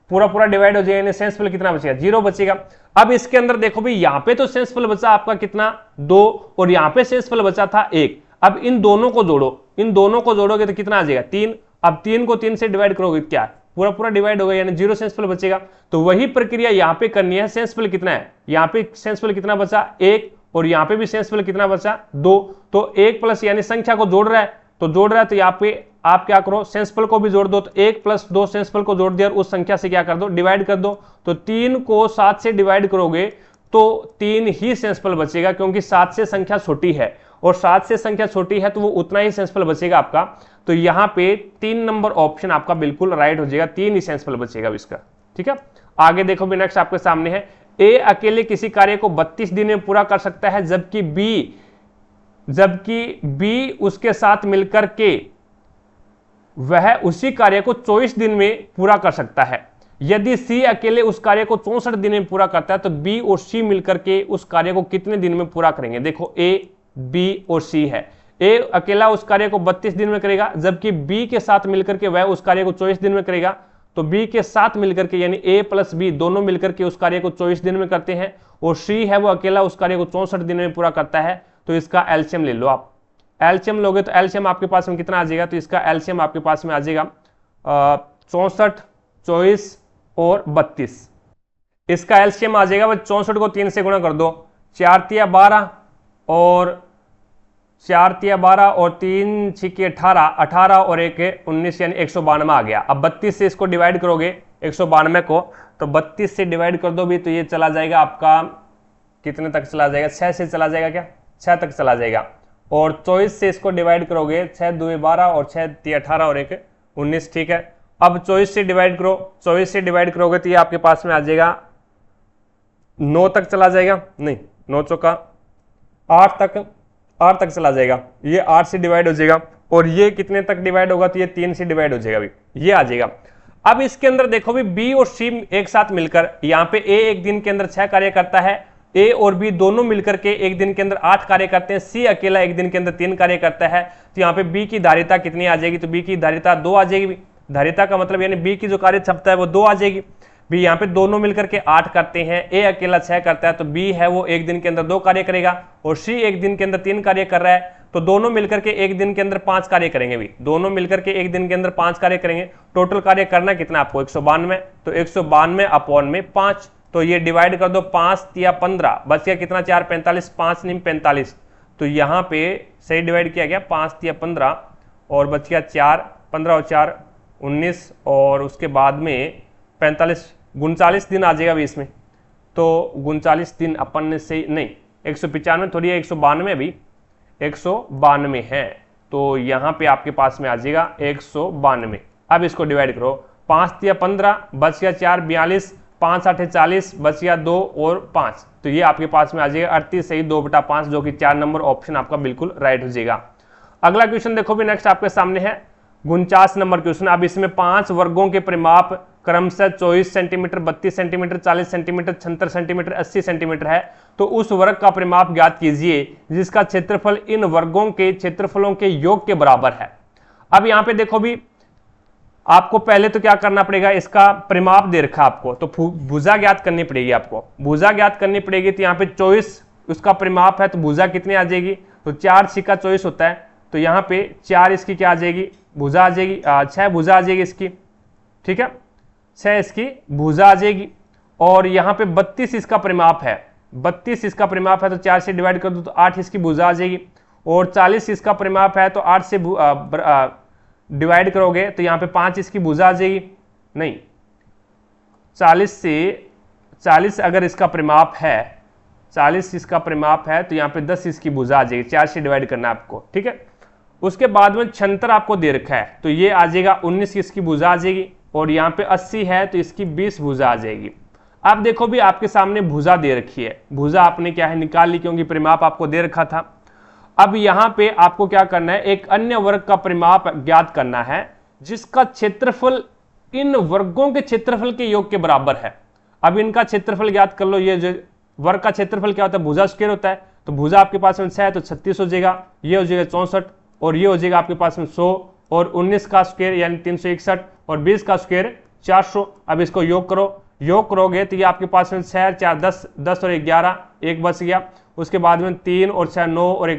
पूरा डिवाइड हो जाएगा, यानी शेषफल कितना बचेगा, 0 बचेगा। अब इसके अंदर देखो भी, यहाँ पे तो शेषफल बचा आपका कितना, 2, और यहाँ पे शेषफल बचा था 1। अब इन दोनों को जोड़ो, इन दोनों को जोड़ोगे तो कितना आ जाएगा, 3। अब 3 को 3 से डिवाइड करोगे क्या, पूरा डिवाइड हो गया, यानी 0 शेषफल बचेगा। तो वही प्रक्रिया यहाँ पे करनी है। शेषफल कितना है, यहाँ पे शेषफल कितना बचा, 1, और यहाँ पे भी शेषफल कितना बचा, 2। तो 1 प्लस, यानी संख्या को जोड़ रहा है, तो जोड़ रहा है, तो यहाँ पे आप क्या करो, शेषफल को भी जोड़ दो, तो 1 प्लस 2 शेषफल को जोड़ दिया और उस संख्या से क्या कर दो, डिवाइड कर दो। तो 3 को 7 से डिवाइड करोगे तो 3 ही शेषफल बचेगा, क्योंकि 7 से संख्या छोटी है, और 7 से संख्या छोटी है तो वो उतना ही शेषफल बचेगा आपका। तो यहाँ पे 3 नंबर ऑप्शन आपका बिल्कुल राइट हो जाएगा, 3 ही शेषफल बचेगा इसका। ठीक है, आगे देखो भी, नेक्स्ट आपके सामने है, ए अकेले किसी कार्य को 32 दिन में पूरा कर सकता है, जबकि बी उसके साथ मिलकर के वह उसी कार्य को 24 दिन में पूरा कर सकता है। यदि सी अकेले उस कार्य को 64 दिन में पूरा करता है, तो बी और सी मिलकर के उस कार्य को कितने दिन में पूरा करेंगे। देखो ए, बी और सी है, ए अकेला उस कार्य को 32 दिन में करेगा, जबकि बी के साथ मिलकर के वह उस कार्य को 24 दिन में करेगा। तो बी के साथ मिलकर के, यानी ए प्लस बी दोनों मिलकर के उस कार्य को 24 दिन में करते हैं, और सी है वो अकेला उस कार्य को 64 दिन में पूरा करता है। तो इसका एलसीएम ले लो आप, एलसीएम लोगे तो एलसीएम आपके पास में कितना आ जाएगा, तो इसका एलसीएम आपके पास में आ जाएगा 64, 24 और 32। इसका एलसीएम आ जाएगा, 64 को 3 से गुणा कर दो, 4 तिया 12 और 4 तिया 12 और 3 छिके 18, 18 और 1 19, यानी 192 आ गया। अब 32 से इसको डिवाइड करोगे 192 को, तो 32 से डिवाइड कर दो भी, तो ये चला जाएगा आपका कितने तक चला जाएगा, 6 से चला जाएगा क्या, 6 तक चला जाएगा। और 24 से इसको डिवाइड करोगे, 6 2 12 और 6 3 18 और 1 19। ठीक है, अब 24 से डिवाइड करो, 24 से डिवाइड करोगे तो ये आपके पास में आ जाएगा 9 तक चला जाएगा, नहीं 9 चौका 8 तक चला जाएगा, ये 8 से डिवाइड हो जाएगा। और ये कितने तक डिवाइड होगा, तो ये 3 से डिवाइड हो जाएगा, अभी ये आ जाएगा। अब इसके अंदर देखो भी, बी और सी एक साथ मिलकर, यहाँ पे ए एक दिन के अंदर 6 कार्य करता है, ए और बी दोनों मिलकर के एक दिन के अंदर 8 कार्य करते हैं, सी अकेला एक दिन के अंदर 3 कार्य करता है। तो यहाँ पे बी की धारिता कितनी आ जाएगी, तो बी की धारिता 2 आ जाएगी। धारिता का मतलब यानी बी की जो कार्य क्षमता है वो 2 आ जाएगी। बी यहाँ पे दोनों मिलकर के 8 करते हैं, ए अकेला 6 करता है, तो बी है वो एक दिन के अंदर 2 कार्य करेगा, और सी एक दिन के अंदर 3 कार्य कर रहा है, तो दोनों मिलकर के एक दिन के अंदर 5 कार्य करेंगे। भी दोनों मिलकर के एक दिन के अंदर 5 कार्य करेंगे। टोटल कार्य करना कितना आपको, 192, तो 192 अपॉन में 5, तो ये डिवाइड कर दो, 5 या 15 बच गया कितना, 4 45, 5 निम 45। तो यहाँ पे सही डिवाइड किया गया, 5 या 15 और बच गया 4, 15 और 4 19, और उसके बाद में 45 39 दिन आ जाएगा अभी इसमें। तो 39 दिन अपन ने सही नहीं, 195 थोड़ी है, 192 अभी 192 है, तो यहाँ पे आपके पास में आ जाएगा 192। अब इसको डिवाइड करो, 5 या 15 बच गया 4 42, 5 8 40 बच गया 2 और 5, तो ये आपके पास में आ जाएगा 38 सही 2/5, जो कि 4 नंबर ऑप्शन आपका बिल्कुल राइट हो जाएगा। अगला क्वेश्चन देखो भी, नेक्स्ट आपके सामने है 49 नंबर क्वेश्चन। अब इसमें 5 वर्गों के परिमाप क्रमशः 24 centimetre, 32 centimetre, 40 centimetre, 76 centimetre, 80 centimetre है, तो उस वर्ग का परिमाप ज्ञात कीजिए जिसका क्षेत्रफल इन वर्गों के क्षेत्रफलों के योग के बराबर है। अब यहाँ पे देखो भी, आपको पहले तो क्या करना पड़ेगा, इसका परिमाप दे रखा आपको, तो भुजा ज्ञात करनी पड़ेगी आपको। भुजा ज्ञात करनी पड़ेगी, तो यहाँ पे 24 उसका परिमाप है तो भुजा कितनी आ जाएगी, तो 4 6 24 होता है, तो यहाँ पे 4 इसकी क्या आ जाएगी, भुजा आ जाएगी, 6 भुजा आ जाएगी इसकी, ठीक है, 6 इसकी भुजा आ जाएगी। और यहाँ पे 32 इसका परिमाप है, 32 इसका परिमाप है तो 4 से डिवाइड कर दो तो 8 इसकी भुजा आ जाएगी। और 40 इसका परिमाप है तो 8 से डिवाइड करोगे तो यहाँ पे 5 इसकी भुजा आ जाएगी, नहीं 40 अगर इसका परिमाप है, 40 इसका परिमाप है तो यहाँ पे 10 इसकी भुजा आ जाएगी, 4 से डिवाइड करना है आपको, ठीक है। उसके बाद में 76 आपको दे रखा है तो ये आ जाएगा 19 इसकी भुजा आ जाएगी। और यहाँ पे 80 है तो इसकी 20 भुजा आ जाएगी। अब देखो भी आपके सामने भुजा दे रखी है, भुजा आपने क्या है निकाल ली क्योंकि परिमाप आपको दे रखा था। अब यहाँ पे आपको क्या करना है, एक अन्य वर्ग का परिमाप ज्ञात करना है जिसका क्षेत्रफल इन वर्गों के क्षेत्रफल के योग के बराबर है। अब इनका क्षेत्रफल ज्ञात कर लो, ये जो वर्ग का क्षेत्रफल क्या होता है, भुजा स्क्वायर होता है, तो भुजा आपके पास में 6 है तो 36 हो जाएगा, ये हो जाएगा 64 और ये हो जाएगा आपके पास में 100 और 19 का स्क्वायर यानी 361 और 20 का स्क्वायर 400। अब इसको योग करो, योग करोगे तो ये आपके पास में 6 4 10 10 और 11 एक बच गया। उसके बाद में 3 और 6 9 और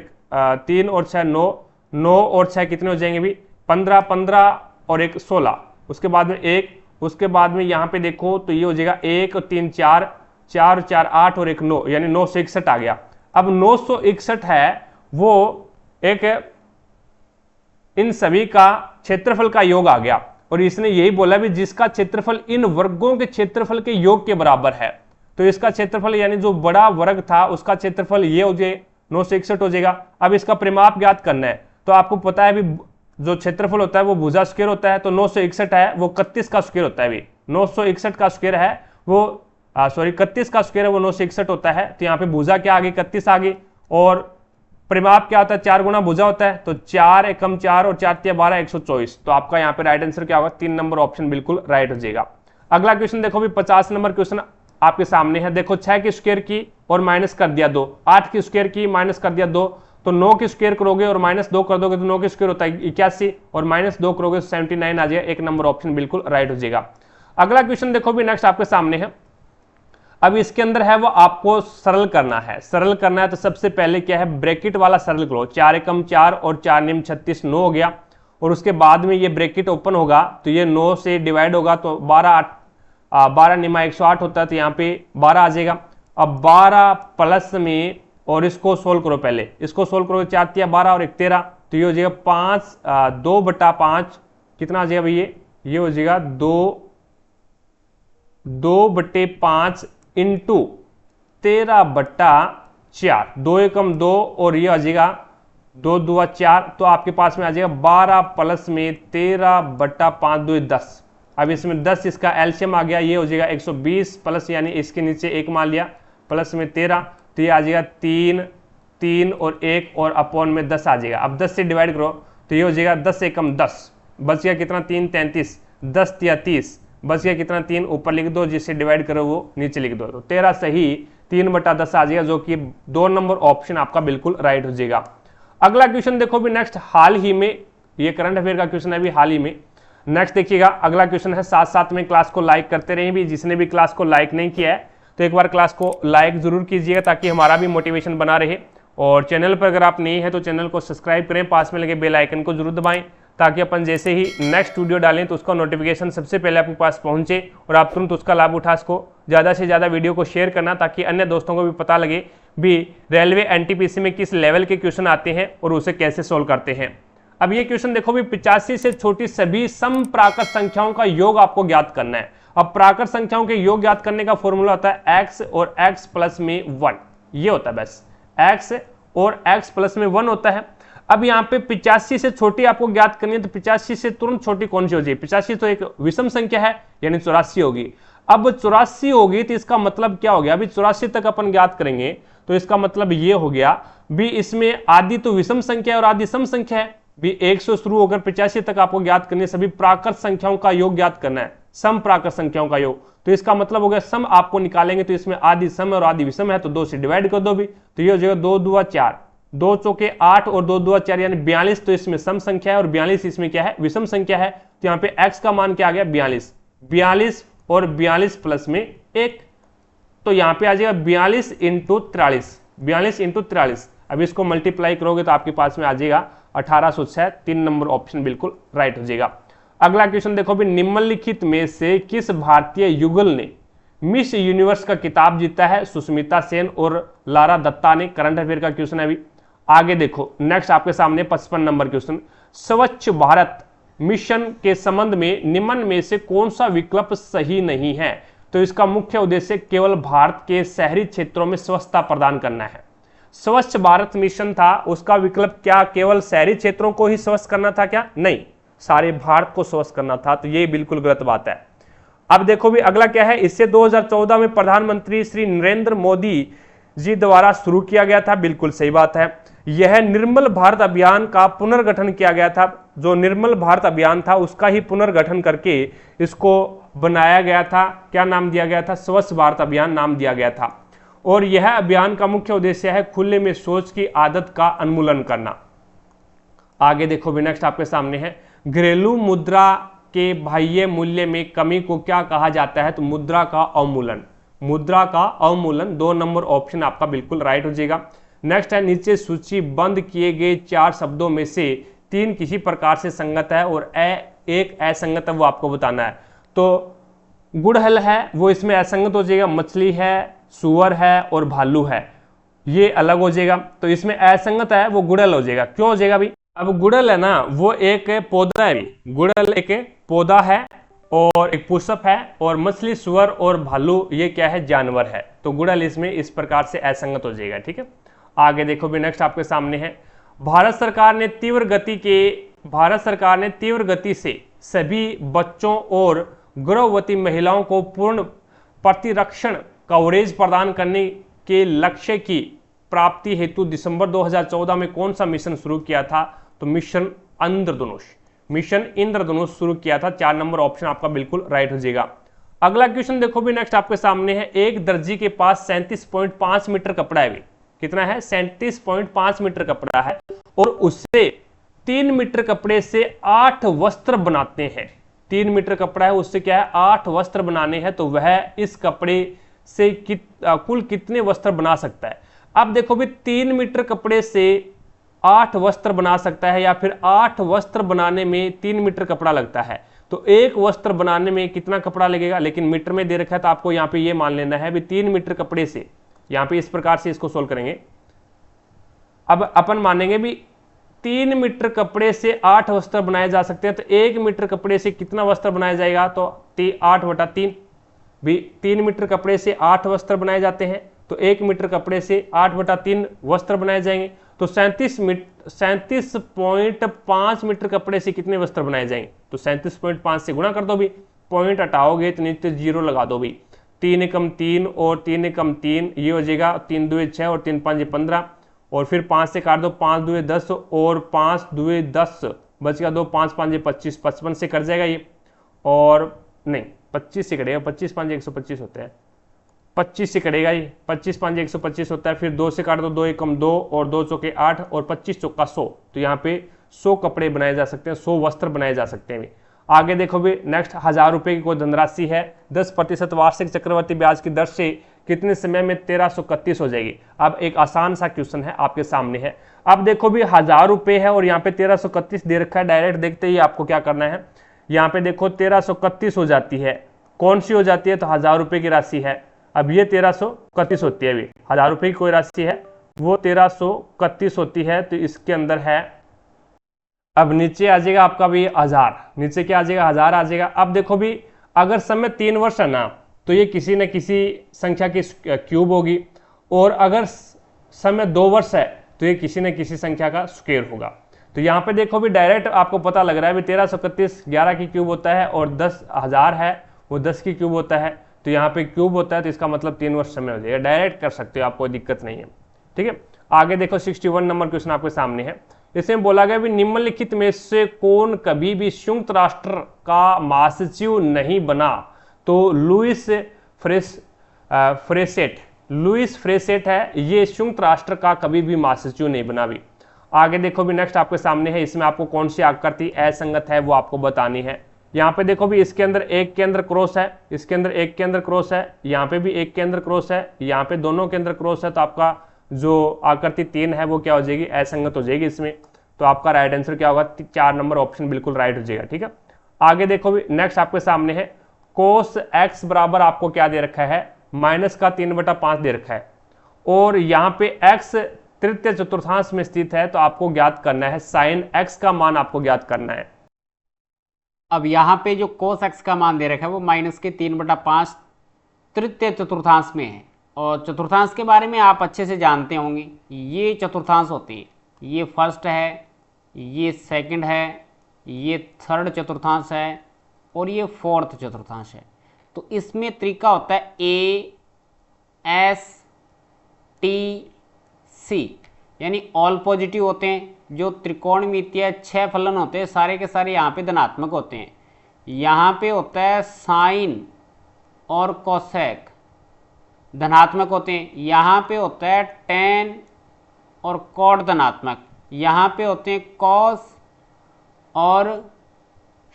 3 और 6 9 9 और 6 कितने हो जाएंगे भी 15 15 और 1 16। उसके बाद में 1, उसके बाद में यहाँ पे देखो तो ये हो जाएगा 1 और 3 4 4 4 8 और 1 9 यानी 961 आ गया। अब 961 है वो एक इन सभी का क्षेत्रफल का योग आ गया और इसने यही बोला भी जिसका क्षेत्रफल इन वर्गों के क्षेत्रफल के योग के बराबर है। तो इसका क्षेत्रफल यानी जो बड़ा वर्ग था उसका क्षेत्रफल ये हो जाए 961 हो जाएगा। अब इसका परिमाप ज्ञात करना है तो आपको पता है भी जो क्षेत्रफल होता है वो भुजा स्क्वायर होता है, तो 961 है वो 31 का स्क्वायर होता है भी, 961 का स्क्वायर है वो 31 का स्क्वायर है वो 961 होता है। तो यहाँ पे भुजा क्या आ गई 31 आ गई और परिमाप क्या होता है 4 गुना भुजा होता है, तो 4 एकम 4 और 4 तिया 12 124। तो आपका यहाँ पे राइट आंसर क्या होगा, 3 नंबर ऑप्शन बिल्कुल राइट हो जाएगा। अगला क्वेश्चन देखो भी 50 नंबर क्वेश्चन आपके सामने है। देखो 6 की स्क्वायर की और माइनस कर दिया 2, 8 की स्क्वायर की माइनस कर दिया 2, तो 9 की स्क्वायर करोगे और माइनस 2 कर दोगे तो 9 की स्क्वायर होता है 81 और माइनस 2 करोगे तो 79 आ जाएगा। 1 नंबर ऑप्शन बिल्कुल राइट हो जाएगा। अगला क्वेश्चन देखो भी नेक्स्ट आपके सामने है। अब इसके अंदर है वो आपको सरल करना है, सरल करना है तो सबसे पहले क्या है ब्रैकेट वाला सरल करो, 4 एकम 4 और 4 निम 36 9 हो गया। और उसके बाद में ये ब्रैकेट ओपन होगा तो ये 9 से डिवाइड होगा तो 12 निमा 108 होता है, तो यहाँ पे 12 आ जाएगा। अब 12 प्लस में और इसको सोल्व करो, पहले इसको सोल्व करो, 4 तिया 12 और 1 13, तो ये हो जाएगा 2/5 कितना आ जाएगा भैया, ये हो जाएगा 2/5 इंटू 13/4, 2 एकम 2 और ये आ जाएगा 2 2 4, तो आपके पास में आ जाएगा 12 प्लस में 13/5 2 10। अब इसमें 10 इसका एलसीएम आ गया, ये हो जाएगा 120 प्लस यानी इसके नीचे 1 मान लिया प्लस में 13, तो ये आ जाएगा 3 और 1 और अपॉन में 10 आ जाएगा। अब 10 से डिवाइड करो तो ये हो जाएगा 10 एकम 10, बच गया कितना 3 33, 10 तिया 30, बच गया कितना 3 ऊपर लिख दो, जिससे डिवाइड करो वो नीचे लिख दो, तो 13 सही 3/10 आ जाएगा, जो कि 2 नंबर ऑप्शन आपका बिल्कुल राइट हो जाएगा। अगला क्वेश्चन देखो भी नेक्स्ट, हाल ही में ये करंट अफेयर का क्वेश्चन है भी हाल ही में। नेक्स्ट देखिएगा अगला क्वेश्चन है, साथ साथ में क्लास को लाइक करते रहिए भी, जिसने भी क्लास को लाइक नहीं किया है तो एक बार क्लास को लाइक जरूर कीजिएगा ताकि हमारा भी मोटिवेशन बना रहे। और चैनल पर अगर आप नए हैं तो चैनल को सब्सक्राइब करें, पास में लगे बेल आइकन को जरूर दबाएं ताकि अपन जैसे ही नेक्स्ट वीडियो डालें तो उसका नोटिफिकेशन सबसे पहले आपके पास पहुंचे और आप तुरंत उसका लाभ उठा सको। ज़्यादा से ज़्यादा वीडियो को शेयर करना ताकि अन्य दोस्तों को भी पता लगे भी रेलवे एनटीपीसी में किस लेवल के क्वेश्चन आते हैं और उसे कैसे सोल्व करते हैं। अब ये क्वेश्चन देखो भी 85 से छोटी सभी समप्राकृत संख्याओं का योग आपको ज्ञात करना है। अब प्राकृत संख्याओं के योग ज्ञात करने का फॉर्मूला होता है x और x प्लस में 1, ये होता है बस, x और x प्लस में 1 होता है। अब यहाँ पे 85 से छोटी आपको ज्ञात करनी है, तो 85 से तुरंत छोटी कौन सी हो जाएगी, 85 तो एक विषम संख्या है यानी 84 होगी। अब 84 होगी तो इसका मतलब क्या हो गया, अभी 84 तक अपन ज्ञात करेंगे तो इसका मतलब ये हो गया भी इसमें आदि तो विषम संख्या है और आदि सम संख्या है भी। 1 से शुरू होकर 85 तक आपको ज्ञात करनी है, सभी प्राकृत संख्याओं का योग ज्ञात करना है, सम प्राकृत संख्याओं का योग। तो इसका मतलब हो गया सम आपको निकालेंगे तो इसमें आदि सम और आदि विषम है, तो 2 से डिवाइड कर दो भी, तो ये हो जाएगा 2 2 4, 2 चौके 8 और 2 2 4 यानी 42। तो इसमें सम संख्या है और 42 इसमें क्या है, विषम संख्या है। तो यहाँ पे x का मान क्या आ गया 42 और 42 प्लस में 1, तो यहाँ पे आ जाएगा 42 इंटू 43, 42 इंटू 43, अब इसको मल्टीप्लाई करोगे तो आपके पास में आ जाएगा 1806। 3 नंबर ऑप्शन बिल्कुल राइट हो जाएगा। अगला क्वेश्चन देखो भी, निम्नलिखित में से किस भारतीय युगल ने मिस यूनिवर्स का खिताब जीता है? सुष्मिता सेन और लारा दत्ता ने। करंट अफेयर का क्वेश्चन है अभी। आगे देखो नेक्स्ट आपके सामने 55 नंबर क्वेश्चन, स्वच्छ भारत मिशन के संबंध में निम्न में से कौन सा विकल्प सही नहीं है? तो इसका मुख्य उद्देश्य केवल भारत के शहरी क्षेत्रों में स्वच्छता प्रदान करना है। स्वच्छ भारत मिशन था, उसका विकल्प क्या केवल शहरी क्षेत्रों को ही स्वच्छ करना था क्या? नहीं, सारे भारत को स्वच्छ करना था, तो ये बिल्कुल गलत बात है। अब देखो भी अगला क्या है, इससे 2014 में प्रधानमंत्री श्री नरेंद्र मोदी जी द्वारा शुरू किया गया था। बिल्कुल सही बात है। यह निर्मल भारत अभियान का पुनर्गठन किया गया था। जो निर्मल भारत अभियान था उसका ही पुनर्गठन करके इसको बनाया गया था। क्या नाम दिया गया था? स्वच्छ भारत अभियान नाम दिया गया था। और यह अभियान का मुख्य उद्देश्य है खुले में शौच की आदत का उन्मूलन करना। आगे देखो भी नेक्स्ट आपके सामने है, घरेलू मुद्रा के बाह्य मूल्य में कमी को क्या कहा जाता है? तो मुद्रा का अवमूलन। मुद्रा का अवमूलन 2 नंबर ऑप्शन आपका बिल्कुल राइट हो जाएगा। नेक्स्ट है, नीचे सूचीबद्ध किए गए 4 शब्दों में से 3 किसी प्रकार से संगत है और एक असंगत है, वो आपको बताना है। तो गुड़हल है वो इसमें असंगत हो जाएगा, मछली है, सुअर है और भालू है, ये अलग हो जाएगा। तो इसमें असंगत है वो गुड़हल हो जाएगा। क्यों हो जाएगा भाई? अब गुड़हल है ना, वो एक पौधा है, गुड़हल एक पौधा है और एक पुष्प है, और मछली, सुअर और भालू ये क्या है? जानवर है। तो गुड़हल इसमें इस प्रकार से असंगत हो जाएगा। ठीक है, आगे देखो भी नेक्स्ट आपके सामने है, भारत सरकार ने तीव्र गति से सभी बच्चों और गर्भवती महिलाओं को पूर्ण प्रतिरक्षण कवरेज प्रदान करने के लक्ष्य की प्राप्ति हेतु दिसंबर 2014 में कौन सा मिशन शुरू किया था? तो मिशन इंद्रधनुष। मिशन इंद्रधनुष शुरू किया था। 4 नंबर ऑप्शन आपका बिल्कुल राइट हो जाएगा। अगला क्वेश्चन देखो भी नेक्स्ट आपके सामने है, एक दर्जी के पास 37.5 मीटर कपड़ा है। कितना है? 37.5 मीटर कपड़ा है और उससे 3 मीटर कपड़े से 8 वस्त्र बनाते हैं। 3 मीटर कपड़ा है, उससे क्या है? 8 वस्त्र बनाने हैं। तो वह इस कपड़े से कुल कितने वस्त्र बना सकता है? अब देखो भी 3 मीटर कपड़े से 8 वस्त्र बना सकता है या फिर 8 वस्त्र बनाने में 3 मीटर कपड़ा लगता है। तो एक वस्त्र बनाने में कितना कपड़ा लगेगा? लेकिन मीटर में दे रखा है तो आपको यहाँ पे ये मान लेना है भी 3 मीटर कपड़े से, यहाँ पे इस प्रकार से इसको सोल्व करेंगे। अब अपन मानेंगे भी 3 मीटर कपड़े से 8 वस्त्र बनाए जा सकते हैं। तो 1 मीटर कपड़े से कितना वस्त्र बनाया जाएगा? तो 8/3 भी 3 मीटर कपड़े से 8 वस्त्र बनाए जाते हैं, तो 1 मीटर कपड़े से 8/3 वस्त्र बनाए जाएंगे। तो 37.5 मीटर कपड़े से कितने वस्त्र बनाए जाएंगे? तो 37.5 से गुणा कर दो भी, पॉइंट हटाओगे तो नीचे 0 लगा दो भी। 3 एकम 3 और 3 एकम 3 ये हो जाएगा, 3 2 6 और 3 5 15 और फिर 5 से काट दो, 5 2 10 और 5 2 10 बच गया 2, 5 5 25, 55 से कट जाएगा ये, और नहीं 25 से कटेगा, 25 5 125 होते हैं, 25 से कटेगा ये, 25 5 125 होता है। फिर 2 से काट दो, 2 एकम 2 और 2 चौके 8 और 25 चौका 100। तो यहाँ पे 100 कपड़े बनाए जा सकते हैं, 100 वस्त्र बनाए जा सकते हैं। आगे देखो भी नेक्स्ट, 1000 रुपये की कोई धनराशि है, 10% वार्षिक चक्रवर्ती ब्याज की दर से कितने समय में 1331 हो जाएगी? अब एक आसान सा क्वेश्चन है आपके सामने है। अब देखो भी 1000 रुपये है और यहाँ पे 1331 दे रखा है। डायरेक्ट देखते ही आपको क्या करना है, यहाँ पे देखो 1331 हो जाती है, कौन सी हो जाती है? तो 1000 रुपये की राशि है। अब ये 1331 होती है, अभी 1000 रुपये की कोई राशि है वो 1331 होती है। तो इसके अंदर है, अब नीचे आ जाएगा आपका भी 1000, नीचे क्या आ जाएगा? 1000 आ जाएगा। अब देखो भी अगर समय 3 वर्ष है ना, तो ये किसी न किसी संख्या की क्यूब होगी, और अगर समय 2 वर्ष है तो ये किसी न किसी संख्या का स्क्वायर होगा। तो यहाँ पे देखो भी डायरेक्ट आपको पता लग रहा है भी 1331 11 की क्यूब होता है और 10,000 है वो 10 की क्यूब होता है। तो यहाँ पे क्यूब होता है तो इसका मतलब 3 वर्ष समय हो जाएगा। डायरेक्ट कर सकते हो आप, कोई दिक्कत नहीं है। ठीक है, आगे देखो 61 नंबर क्वेश्चन आपके सामने है। इसमें बोला गया भी निम्नलिखित में से कौन कभी भी संयुक्त राष्ट्र का महासचिव नहीं बना? तो लुइस फ्रेसेट है, ये संयुक्त राष्ट्र का कभी भी महासचिव नहीं बना भी। आगे देखो भी नेक्स्ट आपके सामने है, इसमें आपको कौन सी आकृति असंगत है वो आपको बतानी है। यहाँ पे देखो भी इसके अंदर एक के अंदर क्रॉस है, इसके अंदर एक के अंदर क्रॉस है, यहाँ पे भी एक के अंदर क्रॉस है, यहाँ पे दोनों के अंदर क्रॉस है। तो आपका जो आकृति 3 है वो क्या हो जाएगी, असंगत हो जाएगी इसमें। तो आपका राइट आंसर क्या होगा, 4 नंबर ऑप्शन बिल्कुल राइट हो जाएगा। ठीक है, आगे देखो भी, नेक्स्ट आपके सामने है कोस एक्स बराबर आपको क्या दे रखा है, माइनस का 3/5 दे रखा है, और यहाँ पे एक्स तृतीय चतुर्थांश में स्थित है, तो आपको ज्ञात करना है साइन एक्स का मान आपको ज्ञात करना है। अब यहाँ पे जो कोस एक्स का मान दे रखा है वो माइनस के 3/5 तृतीय चतुर्थांश में है, और चतुर्थांश के बारे में आप अच्छे से जानते होंगे। ये चतुर्थांश होती है, ये फर्स्ट है, ये सेकंड है, ये थर्ड चतुर्थांश है, और ये फोर्थ चतुर्थांश है। तो इसमें तरीका होता है ए एस टी सी, यानी ऑल पॉजिटिव होते हैं। जो त्रिकोणमितीय 6 फलन होते हैं सारे के सारे यहाँ पे धनात्मक होते हैं। यहाँ पे होता है साइन और कोसेक धनात्मक होते हैं। यहाँ पे होता है टेन और कॉट धनात्मक। यहाँ पे होते हैं कॉस और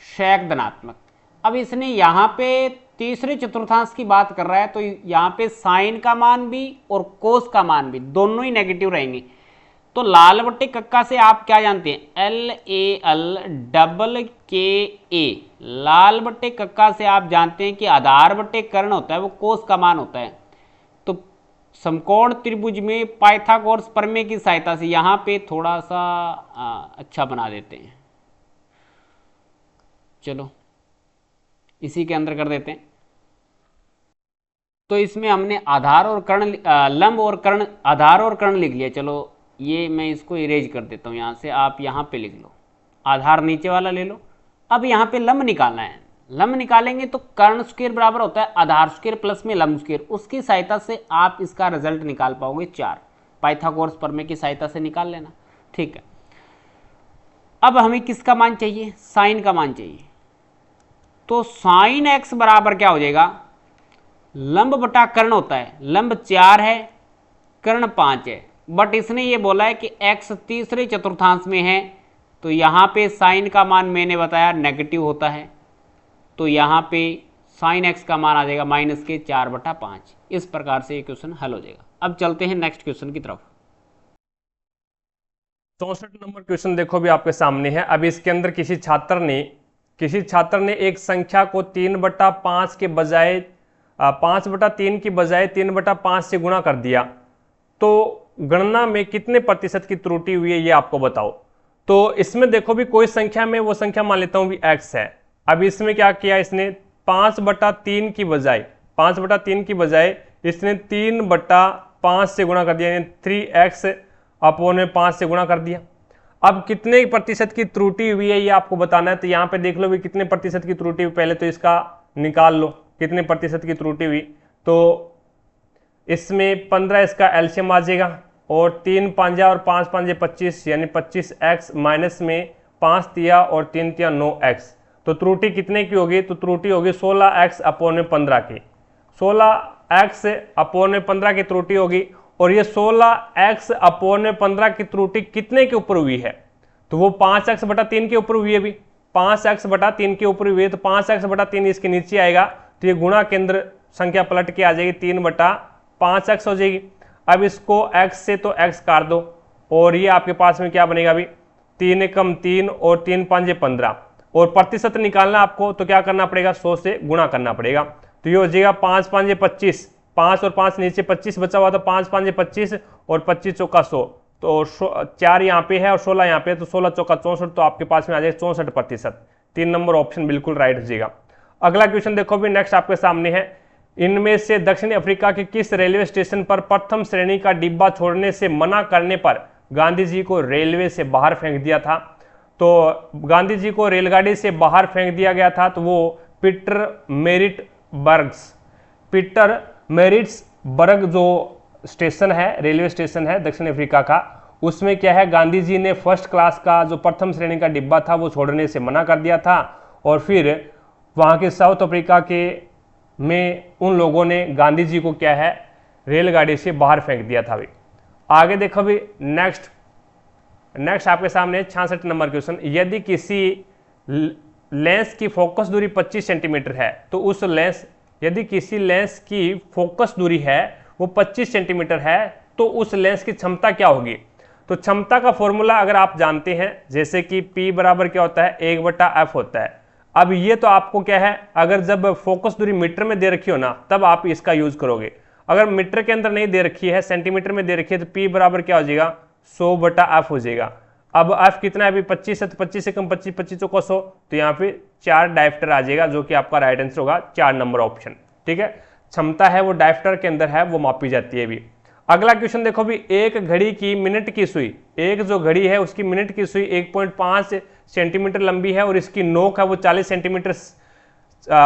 शेक धनात्मक। अब इसने यहाँ पे तीसरे चतुर्थांश की बात कर रहा है, तो यहाँ पे साइन का मान भी और कोस का मान भी दोनों ही नेगेटिव रहेंगे। तो लाल बट्टे कक्का से आप क्या जानते हैं, LAL लाल बट्टे कक्का से आप जानते हैं कि आधार बट्टे कर्ण होता है वो कोस का मान होता है। तो समकोण त्रिभुज में पाइथागोरस प्रमेय की सहायता से यहाँ पे थोड़ा सा अच्छा बना देते हैं, चलो इसी के अंदर कर देते हैं। तो इसमें हमने आधार और कर्ण, लंब और कर्ण, आधार और कर्ण लिख लिया। चलो ये मैं इसको इरेज कर देता हूँ यहाँ से, आप यहाँ पे लिख लो, आधार नीचे वाला ले लो। अब यहाँ पे लंब निकालना है। लंब निकालेंगे तो कर्ण स्क्वायर बराबर होता है आधार स्क्वायर प्लस में लंब स्क्वायर। उसकी सहायता से आप इसका रिजल्ट निकाल पाओगे 4। पाइथागोरस प्रमेय की सहायता से निकाल लेना। ठीक है, अब हमें किसका मान चाहिए, साइन का मान चाहिए। तो साइन एक्स बराबर क्या हो जाएगा, लंब बटा कर्ण होता है। लंब 4 है, कर्ण 5 है, बट इसने ये बोला है कि x तीसरे चतुर्थांश में है, तो यहाँ पे साइन का मान मैंने बताया नेगेटिव होता है। तो यहाँ पे साइन x का मान आ जाएगा माइनस के 4/5। इस प्रकार से ये क्वेश्चन हल हो जाएगा। अब चलते हैं नेक्स्ट क्वेश्चन की तरफ। 64 नंबर क्वेश्चन देखो भी आपके सामने है। अब इसके अंदर किसी छात्र ने एक संख्या को 3/5 के बजाय 5/3 की बजाय 3/5 से गुणा कर दिया, तो गणना में कितने प्रतिशत की त्रुटि हुई है ये आपको बताओ। तो इसमें देखो भी कोई संख्या में, वो संख्या मान लेता हूं भी x है। अब इसमें क्या किया इसने, 5/3 की बजाय इसने 3/5 से गुणा कर दिया, यानी 3x/5 से गुणा कर दिया। अब कितने प्रतिशत की त्रुटि हुई है ये आपको बताना है। तो यहाँ पे देख लो भी कितने प्रतिशत की त्रुटि हुई, पहले तो इसका निकाल लो कितने प्रतिशत की त्रुटि हुई। तो इसमें 15 इसका एलसीएम आ जाएगा, और 3 5 और 5 5 25, यानी 25x माइनस में 5 तिया और 3 तिया 9x। तो त्रुटि कितने की होगी, तो त्रुटि होगी 16x/15 की। 16x/15 की त्रुटि होगी। और ये 16x/15 की त्रुटि कितने के ऊपर हुई है, तो वो 5x/3 के ऊपर हुई है। भी 5x/3 के ऊपर हुई है, तो 5x/3 इसके नीचे आएगा, तो ये गुणा केंद्र संख्या पलट के आ जाएगी, 3/5x हो जाएगी। अब इसको x से तो x काट दो, और ये आपके पास में क्या बनेगा अभी, 3 कम 3 और 3 5 15। और प्रतिशत निकालना आपको, तो क्या करना पड़ेगा, 100 से गुणा करना पड़ेगा। तो ये हो जाएगा 5 5 25, 5 और 5 नीचे 25 बचा हुआ, तो 5 5 25 और 25 चौका 100। तो 4 यहाँ पे है और 16 यहाँ पे है, तो 16 चौका 64, तो आपके पास में आ जाएगा 64%। 3 नंबर ऑप्शन बिल्कुल राइट हो जाएगा। अगला क्वेश्चन देखो भी, नेक्स्ट आपके सामने है, इनमें से दक्षिण अफ्रीका के किस रेलवे स्टेशन पर प्रथम श्रेणी का डिब्बा छोड़ने से मना करने पर गांधी जी को रेलवे से बाहर फेंक दिया था। तो गांधी जी को रेलगाड़ी से बाहर फेंक दिया गया था, तो वो पीटर मेरिट्सबर्ग जो स्टेशन है, रेलवे स्टेशन है दक्षिण अफ्रीका का, उसमें क्या है, गांधी जी ने फर्स्ट क्लास का जो प्रथम श्रेणी का डिब्बा था वो छोड़ने से मना कर दिया था, और फिर वहाँ के साउथ अफ्रीका के में उन लोगों ने गांधी जी को क्या है, रेलगाड़ी से बाहर फेंक दिया था। भी आगे देखो भी, नेक्स्ट आपके सामने 66 नंबर क्वेश्चन, यदि किसी लेंस की फोकस दूरी 25 सेंटीमीटर है, तो यदि किसी लेंस की फोकस दूरी है वो 25 सेंटीमीटर है, तो उस लेंस की क्षमता क्या होगी। तो क्षमता का फॉर्मूला अगर आप जानते हैं, जैसे कि P बराबर क्या होता है 1/f होता है। अब ये तो आपको क्या है, अगर जब फोकस दूरी मीटर में दे रखी हो ना तब आप इसका यूज करोगे। अगर मीटर के अंदर नहीं दे रखी है, सेंटीमीटर में दे रखी है, तो P बराबर क्या हो जाएगा 100/f हो जाएगा। अब f कितना है अभी 25 है, तो 25 से कम 25, 25 चौका 100, तो यहाँ पे 4 डायफ्टर आ जाएगा, जो कि आपका राइट आंसर होगा 4 नंबर ऑप्शन। ठीक है, क्षमता है वो डायफ्टर के अंदर है, वो मापी जाती है। अभी अगला क्वेश्चन देखो भी, एक घड़ी की मिनट की सुई, एक जो घड़ी है उसकी मिनट की सुई 1.5 सेंटीमीटर लंबी है और इसकी नोक है वो 40 सेंटीमीटर,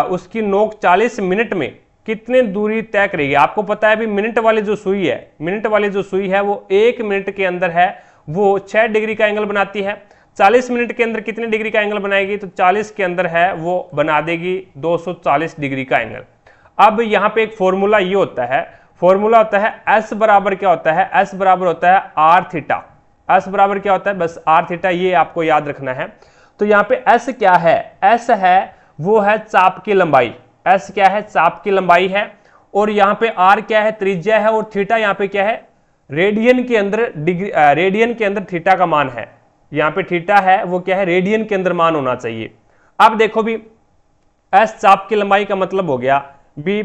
उसकी नोक 40 मिनट में कितने दूरी तय करेगी। आपको पता है भी मिनट वाली जो सुई है, मिनट वाली जो सुई है वो 1 मिनट के अंदर है वो 6 डिग्री का एंगल बनाती है। 40 मिनट के अंदर कितने डिग्री का एंगल बनाएगी, तो 40 के अंदर है वो बना देगी 240 डिग्री का एंगल। अब यहाँ पे एक फॉर्मूला ये होता है, फॉर्मूला होता है S बराबर क्या होता है, S बराबर होता है आर थीटा। S बराबर क्या होता है, बस आर थीटा, ये आपको याद रखना है। तो यहाँ पे S क्या है, S है वो है चाप की लंबाई, S क्या है चाप की लंबाई है, और यहाँ पे R क्या है त्रिज्या है, और थीटा यहाँ पे क्या है रेडियन के अंदर डिग्री, रेडियन के अंदर थीटा का मान है। यहाँ पे थीटा है वो क्या है रेडियन के अंदर मान होना चाहिए। अब देखो भी S चाप की लंबाई का मतलब हो गया भी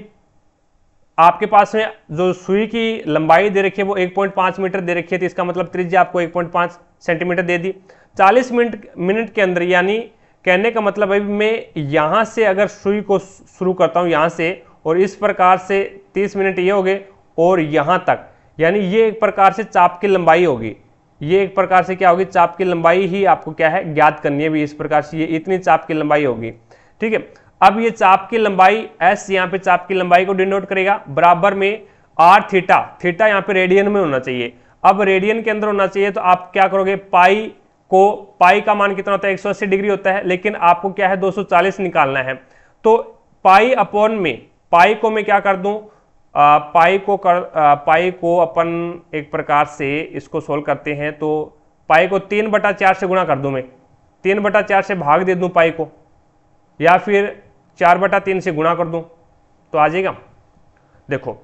आपके पास में जो सुई की लंबाई दे रखी है वो 1.5 मीटर दे रखी है, तो इसका मतलब त्रिज्या आपको 1.5 सेंटीमीटर दे दी। 40 मिनट के अंदर, यानी कहने का मतलब है मैं यहां से अगर सुई को शुरू करता हूं यहां से, और इस प्रकार से 30 मिनट ये हो गए और यहां तक, यानी ये एक प्रकार से चाप की लंबाई होगी। ये एक प्रकार से क्या होगी, चाप की लंबाई ही आपको क्या है ज्ञात करनी है भी, इस प्रकार से ये इतनी चाप की लंबाई होगी। ठीक है, अब ये चाप की लंबाई S यहाँ पे चाप की लंबाई को डिनोट करेगा, बराबर में आर थीटा, थीटा यहाँ पे रेडियन में होना चाहिए। अब रेडियन के अंदर होना चाहिए तो आप क्या करोगे, पाई को, पाई का मान कितना होता है 180 डिग्री होता है, लेकिन आपको क्या है 240 निकालना है। तो पाई अपॉन में, पाई को मैं क्या कर दूं, पाई को अपन एक प्रकार से इसको सोल्व करते हैं, तो पाई को 3/4 से गुणा कर दूं, मैं 3/4 से भाग दे दूं पाई को, या फिर 4/3 से गुणा कर दूं तो आ जाएगा। देखो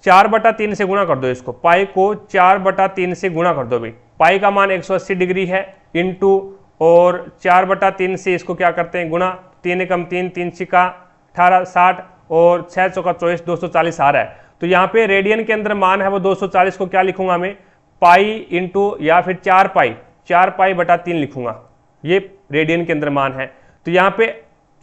4/3 से गुणा कर दो इसको, पाई को 4/3 से गुणा कर दो भाई, पाई का मान 180 डिग्री है इंटू, और 4/3 से इसको क्या करते हैं गुणा, 3 एकम 3, 3 छिका 18 60 और 6 चौका 24, 240 आ रहा है। तो यहाँ पे रेडियन के अंदर मान है वो 240 को क्या लिखूंगा मैं, पाई इंटू या फिर 4 पाई/3 लिखूंगा, ये रेडियन के अंदर मान है। तो यहाँ पे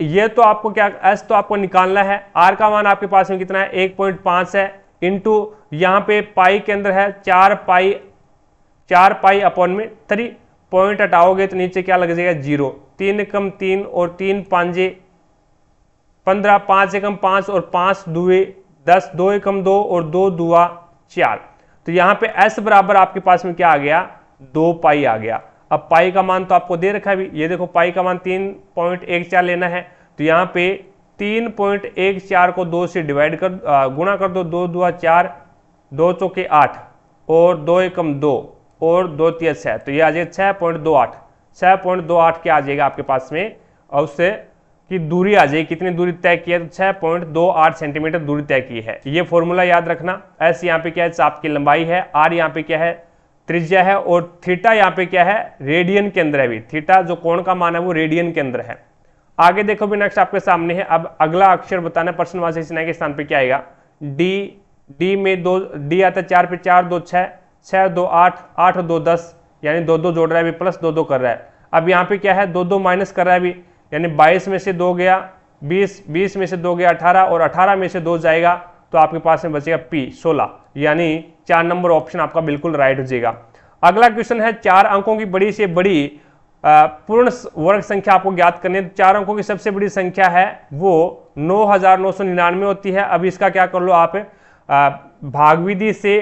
ये तो आपको क्या, S तो आपको निकालना है, R का मान आपके पास में कितना है 1.5 है, इंटू यहाँ पे पाई के अंदर है 4 पाई अपॉन में 3, पॉइंट हटाओगे तो नीचे क्या लग जाएगा 0, 3 एकम 3 और 3 पांजे 15, 5 एकम 5 और 5 दुए 10, 2 एकम 2 और 2 दुआ 4। तो यहाँ पे S बराबर आपके पास में क्या आ गया 2 पाई आ गया। अब पाई का मान तो आपको दे रखा है भी, ये देखो पाई का मान 3.14 लेना है, तो यहाँ पे 3.14 को 2 से डिवाइड कर गुणा कर दो, 2 दुआ 4, 2 चौके 8 और 2 एकम 2 और 2 तिया 6, तो ये आ जाएगा 6.28, 6.28 क्या आ जाएगा आपके पास में, और उससे की दूरी आ जाएगी, कितनी दूरी तय की है, तो 6.28 सेंटीमीटर दूरी तय की है। ये फॉर्मूला याद रखना। S यहाँ पे क्या है चाप की लंबाई है, R यहाँ पे क्या है त्रिज्या है, और थीटा यहाँ पे क्या है रेडियन के अंदर है भी, थीटा जो कोण का मान है वो रेडियन के अंदर है। आगे देखो भी नेक्स्ट आपके सामने है, अब अगला अक्षर बताना प्रश्नवाची चिन्ह के स्थान पे क्या आएगा, डी में 2 डी आता है 4 पे 4 2 6, 6 2 8, 8 2 10, यानी 2 2 जोड़ रहा है भी, प्लस 2 2 कर रहा है। अब यहाँ पे क्या है 2 2 माइनस कर रहा है भी, यानी 22 में से 2 गया 20, 20 में से 2 गया 18, और 18 में से 2 जाएगा तो आपके पास में बचेगा P 16, यानी 4 नंबर ऑप्शन आपका बिल्कुल राइट हो जाएगा। अगला क्वेश्चन है 4 अंकों की बड़ी से बड़ी पूर्ण वर्ग संख्या आपको ज्ञात करनी है। 4 अंकों की सबसे बड़ी संख्या है वो 9999 होती है। अब इसका क्या कर लो आप, भागविधि से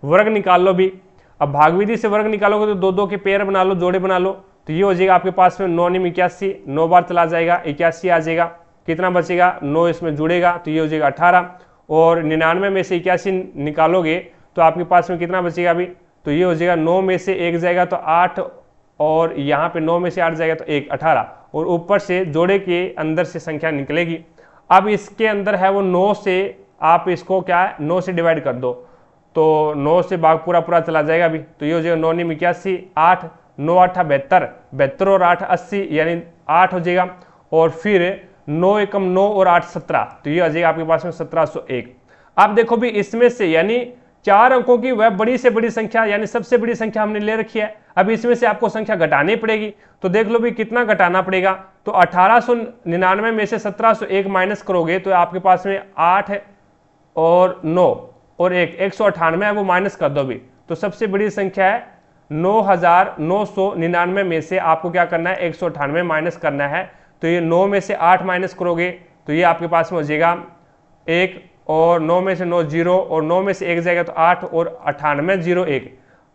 वर्ग निकाल लो भी। अब भागविधि से वर्ग निकालोगे तो 2 2 के पेयर बना लो, जोड़े बना लो, तो ये हो जाएगा आपके पास में 9 9 81, 9 बार चला जाएगा 81 आ जाएगा, कितना बचेगा 9 इसमें जुड़ेगा तो ये हो जाएगा 18, और 99 में से 81 निकालोगे तो आपके पास में कितना बचेगा अभी, तो ये हो जाएगा 9 में से 1 जाएगा तो 8, और यहाँ पे 9 में से 8 जाएगा तो 1 18, और ऊपर से जोड़े के अंदर से संख्या निकलेगी। अब इसके अंदर है वो 9 से आप इसको क्या है 9 से डिवाइड कर दो, तो 9 से भाग पूरा पूरा चला जाएगा अभी, तो ये हो जाएगा 9 9 81, 8 9 8 72, 72 और 8 80 यानी 8 हो जाएगा। और फिर 9 एकम 9 और 8 17, तो ये आ जाएगा आपके पास में 1701। आप देखो भी इसमें से यानी 4 अंकों की वह बड़ी से बड़ी संख्या यानी सबसे बड़ी संख्या हमने ले रखी है। अब इसमें से आपको संख्या घटानी पड़ेगी, तो देख लो भी कितना घटाना पड़ेगा। तो 1899 में से 1701 माइनस करोगे तो आपके पास में 8 और 9 और 198 है, वो माइनस कर दो भी। तो सबसे बड़ी संख्या है 9999 में से आपको क्या करना है 198 माइनस करना है। तो ये 9 में से 8 माइनस करोगे तो ये आपके पास में हो जाएगा 1, और 9 में से 9 0, और 9 में से 1 जाएगा तो 8 और 98 0 1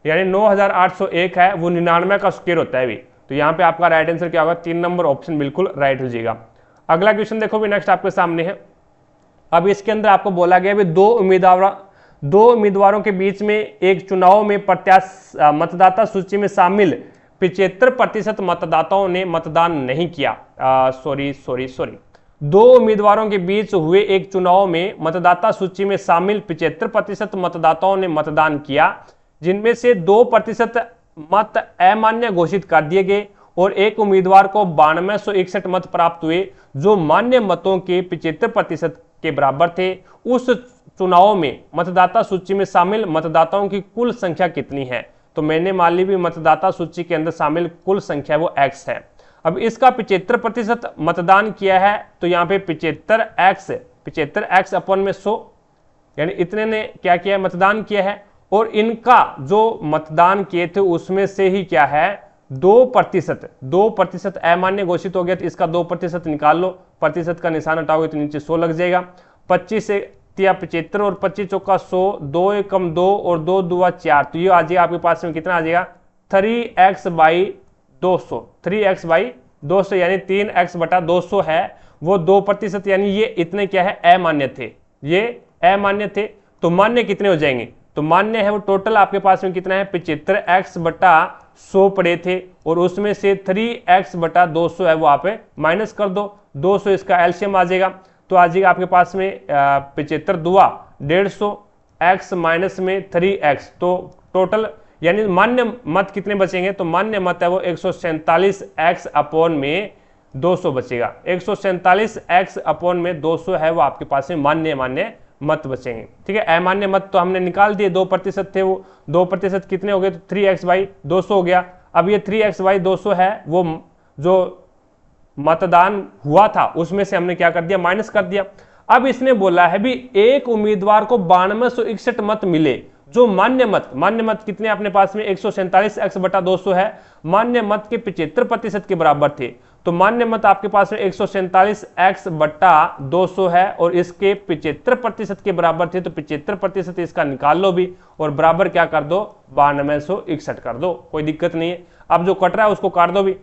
यानी 9801 है, वो 99 का स्क्वायर होता है भी। तो यहाँ पे आपका राइट आंसर क्या होगा, 3 नंबर ऑप्शन बिल्कुल राइट हो जाएगा। अगला क्वेश्चन देखो भी नेक्स्ट आपके सामने है। अब इसके अंदर आपको बोला गया भी दो उम्मीदवारों के बीच में एक चुनाव में मतदाता सूची में शामिल 75% मतदाताओं ने मतदान नहीं किया। सॉरी, दो उम्मीदवारों के बीच हुए एक चुनाव में मतदाता सूची में शामिल 75% मतदाताओं ने मतदान किया, जिनमें से 2% मत अमान्य घोषित कर दिए गए और एक उम्मीदवार को 9261 मत प्राप्त हुए, जो मान्य मतों के 75% के बराबर थे। उस चुनाव में मतदाता सूची में शामिल मतदाताओं की कुल संख्या कितनी है? तो मैंने मान ली भी मतदाता सूची के अंदर शामिल कुल संख्या वो x है। अब इसका 75% मतदान किया है, तो यहाँ पे 75x अपन में 100 यानी इतने ने क्या किया है, मतदान किया है। और इनका जो मतदान किए थे उसमें से ही क्या है 2% अमान्य घोषित हो गया, तो इसका 2% निकाल लो, प्रतिशत का निशान हटाओगे तो नीचे 100 लग जाएगा। 25 से 75 और 25 चौका 100, 2 एकम 2 और 2 दुआ 4, तो ये आ जाएगा आपके पास में कितना आ जाएगा 3x/200, 3x/200 यानी 3x/200 है, वो 2% यानी ये इतने क्या है अमान्य थे, ये अमान्य थे। तो मान्य कितने हो जाएंगे? तो मान्य है वो टोटल आपके पास में कितना है 75x/100 पड़े थे, और उसमें से 3x/200 है वो आप माइनस कर दो, 200 इसका एलसीएम आ जाएगा, तो आ जाएगा आपके पास में 75 दुआ 150 x माइनस में 3x, तो टोटल यानी मान्य मत कितने बचेंगे? तो मान्य मत है वो 147x/200 बचेगा, 147x/200 है वो आपके पास में मान्य मत बचेंगे। ठीक है, अमान्य मत तो हमने निकाल दिए, 2% थे, वो 2% कितने हो गए? तो 3x/200 हो गया। अब ये 3x/200 है वो जो मतदान हुआ था उसमें से हमने क्या कर दिया, माइनस कर दिया। अब इसने बोला है भी एक उम्मीदवार को 9261 मत मिले, जो मान्य मत कितने अपने पास में 147x/200 है, मान्य मत के 75% के बराबर थे। तो मान्य मत आपके पास में 147x/200 है और इसके 75% के बराबर थे, तो 75% इसका निकाल लो भी और बराबर क्या कर दो 9261 कर दो, कोई दिक्कत नहीं है। अब जो कट रहा है उसको काट दो भी,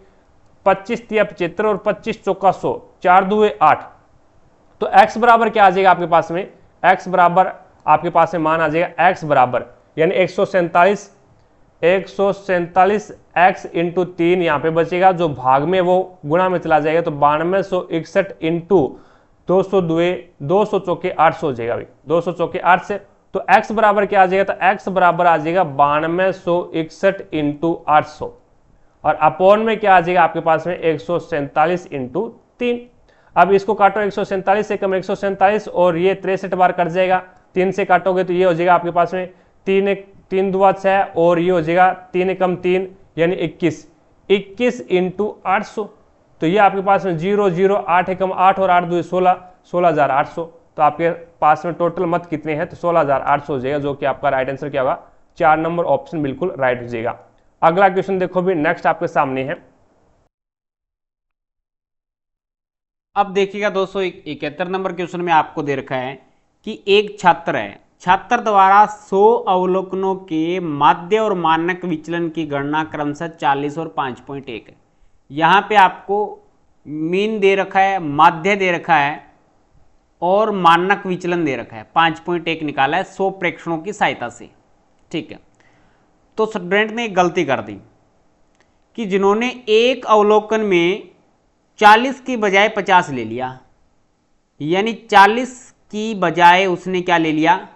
25 तिया 75 और 25 चौका 100, 4 दुए 8, तो x बराबर क्या आ जाएगा आपके पास में? x बराबर आपके पास में मान आ जाएगा x बराबर यानी 147x इंटू 3 यहाँ पे बचेगा, जो भाग में वो गुणा में चला जाएगा, तो 9261 इंटू 200 दुए 200 चौके 800 हो जाएगा भाई, 200 चौके 8 से। तो x बराबर क्या आ जाएगा? तो x बराबर आ जाएगा 9261 इंटू 800, और अपोन में क्या आ जाएगा आपके पास में 147 इंटू 3। अब इसको काटो, 147 से कम 147 और ये 63 बार कट जाएगा, 3 से काटोगे तो ये हो जाएगा आपके पास में 3 दुआ 6 और ये हो जाएगा 3 एकम 3 यानी 21 इंटू 800, तो ये आपके पास में 0 0 8 एकम 8 और 8 दुए 16, 16800। तो आपके पास में टोटल मत कितने हैं? तो 16800 हो जाएगा, जो कि आपका राइट आंसर क्या होगा? 4 नंबर ऑप्शन बिल्कुल राइट हो जाएगा। अगला क्वेश्चन देखो भी नेक्स्ट आपके सामने है। अब देखिएगा 271 नंबर क्वेश्चन में आपको दे रखा है कि एक छात्र है, छात्र द्वारा 100 अवलोकनों के माध्य और मानक विचलन की गणना क्रमशः 40 और 5.1 है। यहाँ पे आपको मीन दे रखा है, माध्य दे रखा है और मानक विचलन दे रखा है, 5.1 निकाला है 100 प्रेक्षणों की सहायता से। ठीक है, तो स्टूडेंट ने एक गलती कर दी कि जिन्होंने एक अवलोकन में 40 की बजाय 50 ले लिया, यानी 40 की बजाय उसने क्या ले लिया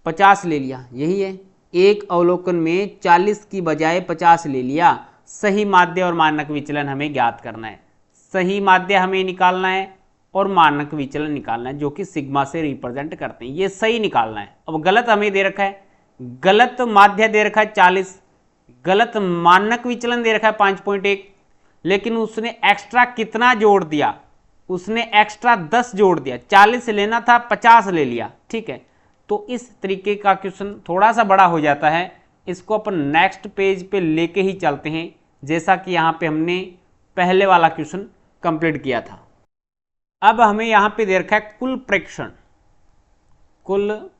50 ले लिया, यही है। एक अवलोकन में 40 की बजाय 50 ले लिया। सही माध्य और मानक विचलन हमें ज्ञात करना है। सही माध्य हमें निकालना है और मानक विचलन निकालना है, जो कि सिग्मा से रिप्रेजेंट करते हैं। ये सही निकालना है। अब गलत हमें दे रखा है, गलत माध्य दे रखा है 40, गलत मानक विचलन दे रखा है 5.1, लेकिन उसने एक्स्ट्रा कितना जोड़ दिया? उसने एक्स्ट्रा 10 जोड़ दिया। 40 लेना था, 50 ले लिया, ठीक है। तो इस तरीके का क्वेश्चन थोड़ा सा बड़ा हो जाता है। इसको अपन नेक्स्ट पेज पे लेके ही चलते हैं, जैसा कि यहाँ पे हमने पहले वाला क्वेश्चन कंप्लीट किया था। अब हमें यहाँ पे दे रखा है कुल प्रेक्षण, कुल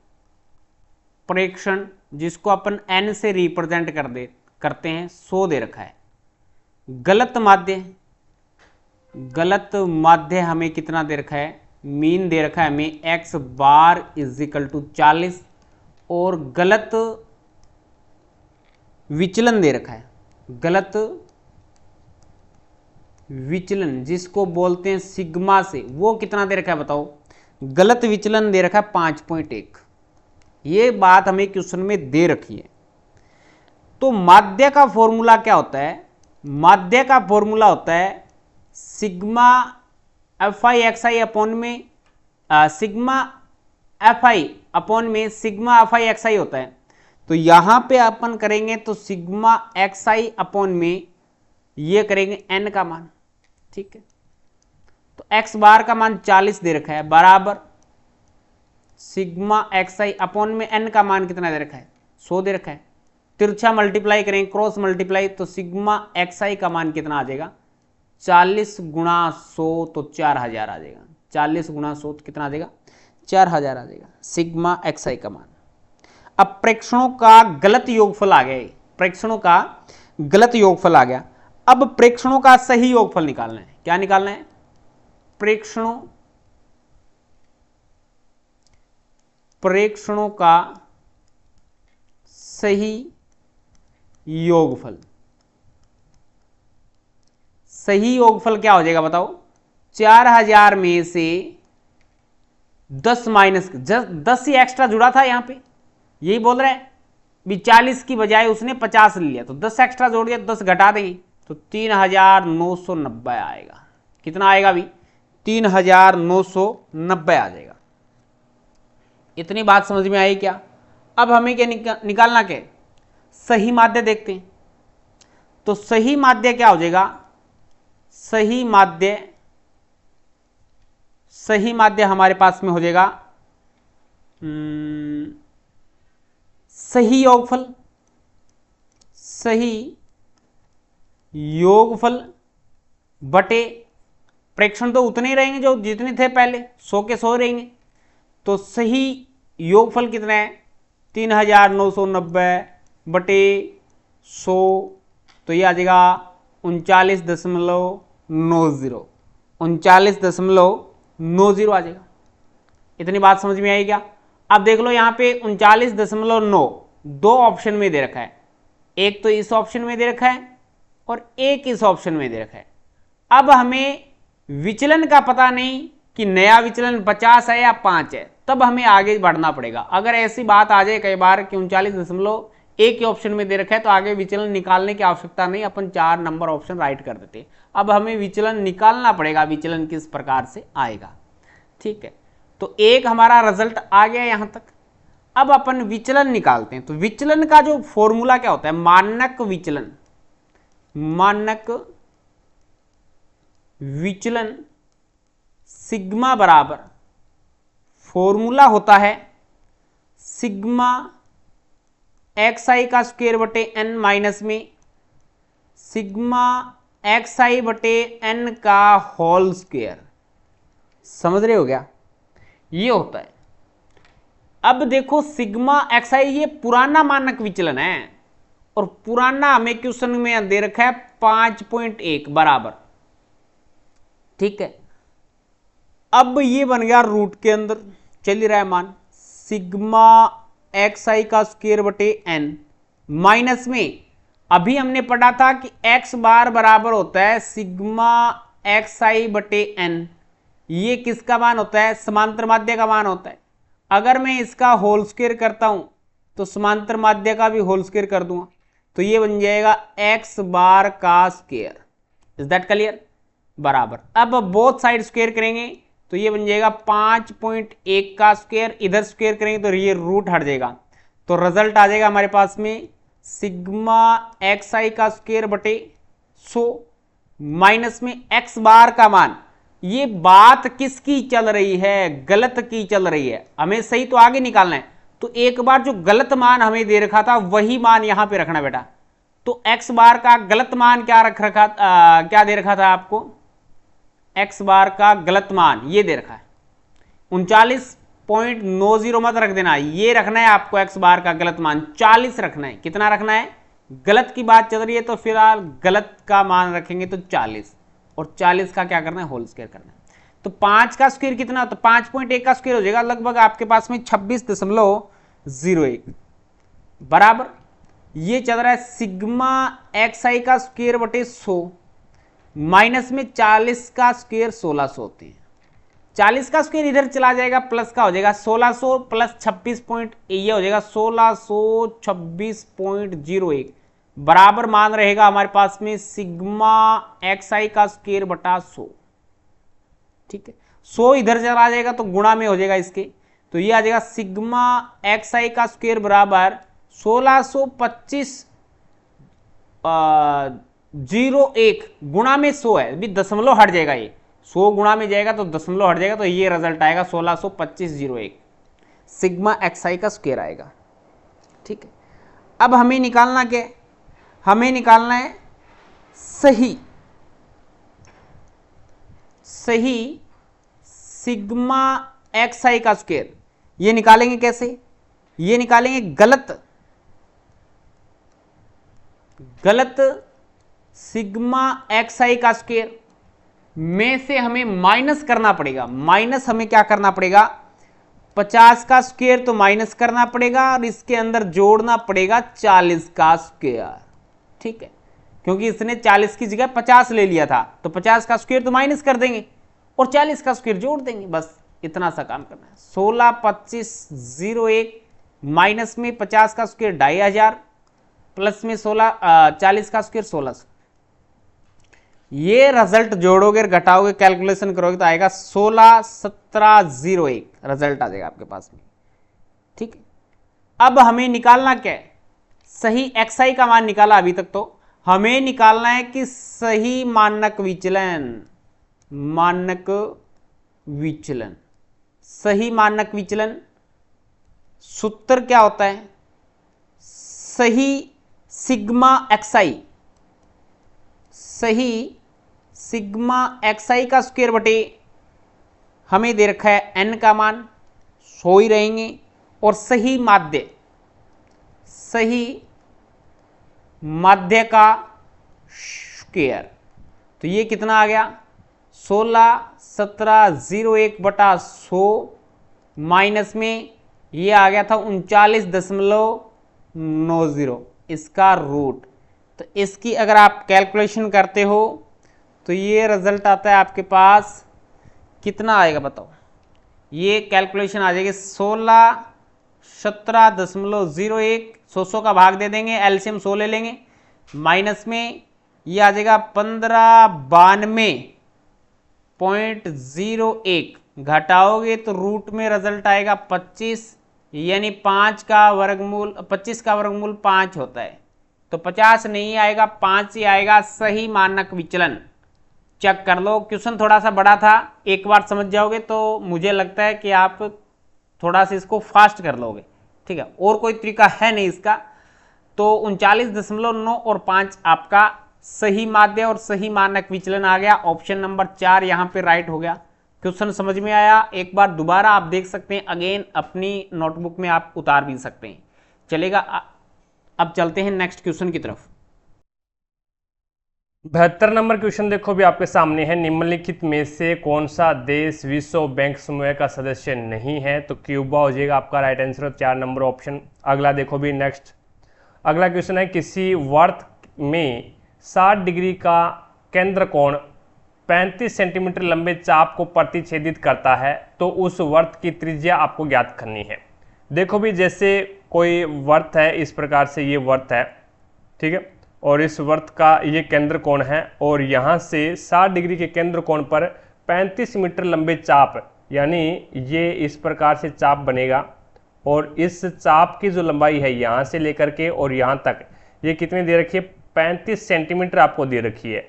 प्रेक्षण जिसको अपन n से रिप्रेजेंट करते हैं, 100 दे रखा है। गलत माध्य हमें कितना दे रखा है? मीन दे रखा है हमें x बार इजिकल टू 40, और गलत विचलन दे रखा है। गलत विचलन जिसको बोलते हैं सिग्मा से, वो कितना दे रखा है बताओ? गलत विचलन दे रखा है 5.1। ये बात हमें क्वेश्चन में दे रखी है। तो माध्य का फॉर्मूला क्या होता है? माध्य का फॉर्मूला होता है sigma F I x I upon में सिग्मा एफ आई अपॉन में सिग्मा एफ आई एक्स आई होता है। तो यहां पे अपन करेंगे तो सिग्मा एक्स आई अपॉन में ये करेंगे n का मान, ठीक है। तो x बार का मान 40 दे रखा है, बराबर सिग्मा एक्स आई अपॉन में n का मान कितना दे रखा है? 100 दे रखा है। तिरछा मल्टीप्लाई करेंगे, क्रॉस मल्टीप्लाई, तो सिग्मा एक्स आई का मान कितना आ जाएगा? 40 गुणा 100 तो 4000 आ जाएगा। 40 गुणा 100 तो कितना आ जाएगा? 4000 आ जाएगा सिग्मा एक्स आई का मान। अब प्रेक्षणों का गलत योगफल आ गया, प्रेक्षणों का गलत योगफल आ गया। अब प्रेक्षणों का सही योगफल निकालना है। क्या निकालना है? प्रेक्षणों का सही योगफल। सही योगफल क्या हो जाएगा बताओ? 4000 में से 10 माइनस 10 ही एक्स्ट्रा जुड़ा था यहां पे, यही बोल रहा है भी 40 की बजाय उसने 50 ले लिया, तो 10 एक्स्ट्रा जोड़ दिया, 10 घटा देंगे तो 3990 आएगा। कितना आएगा भी? 3990 आ जाएगा। इतनी बात समझ में आई क्या? अब हमें क्या निकालना क्या? सही माध्य देखते हैं। तो सही माध्य क्या हो जाएगा? सही माध्य हमारे पास में हो जाएगा सही योगफल बटे प्रेक्षण तो उतने ही रहेंगे जो जितने थे पहले, 100 के 100 रहेंगे। तो सही योगफल कितना है? 3990 बटे 100, तो ये आ जाएगा 39.90, 39.90 आ जाएगा। इतनी बात समझ में आई क्या? अब देख लो यहाँ पे 39.9 दो ऑप्शन में दे रखा है, एक तो इस ऑप्शन में दे रखा है और एक इस ऑप्शन में दे रखा है। अब हमें विचलन का पता नहीं कि नया विचलन 50 है या 5 है, तब हमें आगे बढ़ना पड़ेगा। अगर ऐसी बात आ जाए कई बार कि 39.1 ऑप्शन में दे रखा है, तो आगे विचलन निकालने की आवश्यकता नहीं, अपन 4 नंबर ऑप्शन राइट कर देते। अब हमें विचलन निकालना पड़ेगा, विचलन किस प्रकार से आएगा, ठीक है। तो एक हमारा रिजल्ट आ गया यहां तक। अब अपन विचलन निकालते हैं। तो विचलन का जो फॉर्मूला क्या होता है? मानक विचलन सिग्मा बराबर, फॉर्मूला होता है सिग्मा एक्स आई का स्क्वायर बटे एन माइनस में सिग्मा एक्स आई बटे एन का होल स्क्वायर। समझ रहे हो क्या? ये होता है। अब देखो सिग्मा एक्स आई ये पुराना मानक विचलन है, और पुराना हमें क्वेश्चन में दे रखा है 5.1 बराबर, ठीक है। अब ये बन गया रूट के अंदर चल रहा है मान सिग्मा एक्स आई का स्क्वायर बटे एन माइनस में, अभी हमने पढ़ा था कि एक्स बार बराबर होता है सिग्मा एक्स आई बटे एन। ये किसका मान होता है? समांतर माध्य का मान होता है। अगर मैं इसका होल स्क्वायर करता हूं तो समांतर माध्य का भी होल स्क्वायर कर दूंगा, तो ये बन जाएगा x बार का स्क्वायर। Is that clear? बराबर, अब बोथ साइड स्क्वायर करेंगे तो ये बन जाएगा 5.1 का स्क्वायर, इधर स्क्वायर करेंगे तो ये रूट हट जाएगा, तो रिजल्ट आ जाएगा हमारे पास में सिग्मा एक्स आई का स्क्वायर बटे 100 माइनस में x बार का मान। ये बात किसकी चल रही है? गलत की चल रही है, हमें सही तो आगे निकालना है। तो एक बार जो गलत मान हमें दे रखा था वही मान यहां पे रखना बेटा। तो x बार का गलत मान क्या क्या दे रखा था आपको? x बार का गलत मान ये दे रखा है 39.90 मत रख देना, ये रखना है आपको x बार का गलत मान 40 रखना है। कितना रखना है? गलत की बात चल रही है तो फिलहाल गलत का मान रखेंगे तो 40, और 40 का क्या करना है? होल स्क्वायर करना है। तो 5 का स्क्वायर कितना? तो 5.1 का स्क्वायर हो जाएगा लगभग आपके पास में 26.01 बराबर। ये चल रहा है सिग्मा एक्स आई का स्क्वायर बटे 100 माइनस में 40 का स्क्वायर 1600 होते हैं। 40 का स्क्वायर इधर चला जाएगा, प्लस का हो जाएगा 1600 प्लस 26 ये हो जाएगा 1626.01 बराबर मान रहेगा हमारे पास में सिग्मा एक्स आई का स्क्वायर बटा 100। ठीक है, 100 इधर चला जाएगा तो गुणा में हो जाएगा इसके, तो ये आ जाएगा सिग्मा एक्स आई का स्क्वायर बराबर 1625.01 गुणा में 100 है, अभी दशमलव हट जाएगा, ये 100 गुणा में जाएगा तो दशमलव हट जाएगा, तो ये रिजल्ट आएगा 1625.01 सिग्मा एक्स आई का स्क्वायर आएगा। ठीक है, अब हमें निकालना क्या है? हमें निकालना है सही सिग्मा एक्स आई का स्क्वायर। ये निकालेंगे कैसे? ये निकालेंगे गलत सिग्मा एक्स आई का स्क्वायर में से हमें माइनस करना पड़ेगा। माइनस हमें क्या करना पड़ेगा? 50 का स्क्वायर तो माइनस करना पड़ेगा और इसके अंदर जोड़ना पड़ेगा 40 का स्क्वायर। ठीक है, क्योंकि इसने 40 की जगह 50 ले लिया था, तो 50 का स्क्वायर तो माइनस कर देंगे और 40 का स्क्वायर जोड़ देंगे, बस इतना सा काम करना है। 1625.01 माइनस में 50 का स्क्वायर 2500 प्लस में 40 का स्क्वायर 1600। ये रिजल्ट जोड़ोगे घटाओगे कैलकुलेशन करोगे तो आएगा 1617.01 रिजल्ट आ जाएगा आपके पास में। ठीक है, अब हमें निकालना क्या है? सही एक्स आई का मान निकाला अभी तक, तो हमें निकालना है कि सही मानक विचलन। सही मानक विचलन सूत्र क्या होता है? सही सिग्मा एक्स आई का स्क्वायर बटे हमें दे रखा है n का मान 100 ही रहेंगे, और सही माध्य का स्क्वायर, तो ये कितना आ गया? 1617.01 बटा 100 माइनस में ये आ गया था 39.90 इसका रूट। तो इसकी अगर आप कैलकुलेशन करते हो तो ये रिजल्ट आता है आपके पास कितना आएगा बताओ? ये कैलकुलेशन आ जाएगी 1617.01, 100 का भाग दे देंगे, एलसीएम 100 ले लेंगे, माइनस में ये आ जाएगा 1592.01 घटाओगे तो रूट में रिजल्ट आएगा 25, यानी 25 का वर्गमूल 5 होता है, तो 50 नहीं आएगा, 5 ही आएगा। सही मानक विचलन चेक कर लो, क्वेश्चन थोड़ा सा बड़ा था, एक बार समझ जाओगे तो मुझे लगता है कि आप थोड़ा सा इसको फास्ट कर लोगे। ठीक है, और कोई तरीका है नहीं इसका। तो 39.9 और 5 आपका सही माध्य और सही मानक विचलन आ गया। ऑप्शन नंबर 4 यहाँ पे राइट हो गया। क्वेश्चन समझ में आया? एक बार दोबारा आप देख सकते हैं, अगेन अपनी नोटबुक में आप उतार भी सकते हैं, चलेगा। अब चलते हैं नेक्स्ट क्वेश्चन की तरफ। 72 नंबर क्वेश्चन देखो भी आपके सामने है। निम्नलिखित में से कौन सा देश विश्व बैंक समूह का सदस्य नहीं है? तो क्यूबा हो जाएगा आपका राइट आंसर, 4 नंबर ऑप्शन। अगला देखो भी नेक्स्ट, अगला क्वेश्चन है किसी वर्त में 60 डिग्री का केंद्र कोण 35 सेंटीमीटर लंबे चाप को प्रतिच्छेदित करता है तो उस वर्त की त्रिज्या आपको ज्ञात करनी है। देखो भी, जैसे कोई वर्त है, इस प्रकार से ये वर्त है, ठीक है, और इस वर्त का ये केंद्र कोण है और यहाँ से 60 डिग्री के केंद्र कोण पर 35 मीटर लंबे चाप, यानी ये इस प्रकार से चाप बनेगा और इस चाप की जो लंबाई है यहाँ से लेकर के और यहाँ तक, ये कितनी दे रखी है, 35 सेंटीमीटर आपको दे रखी है,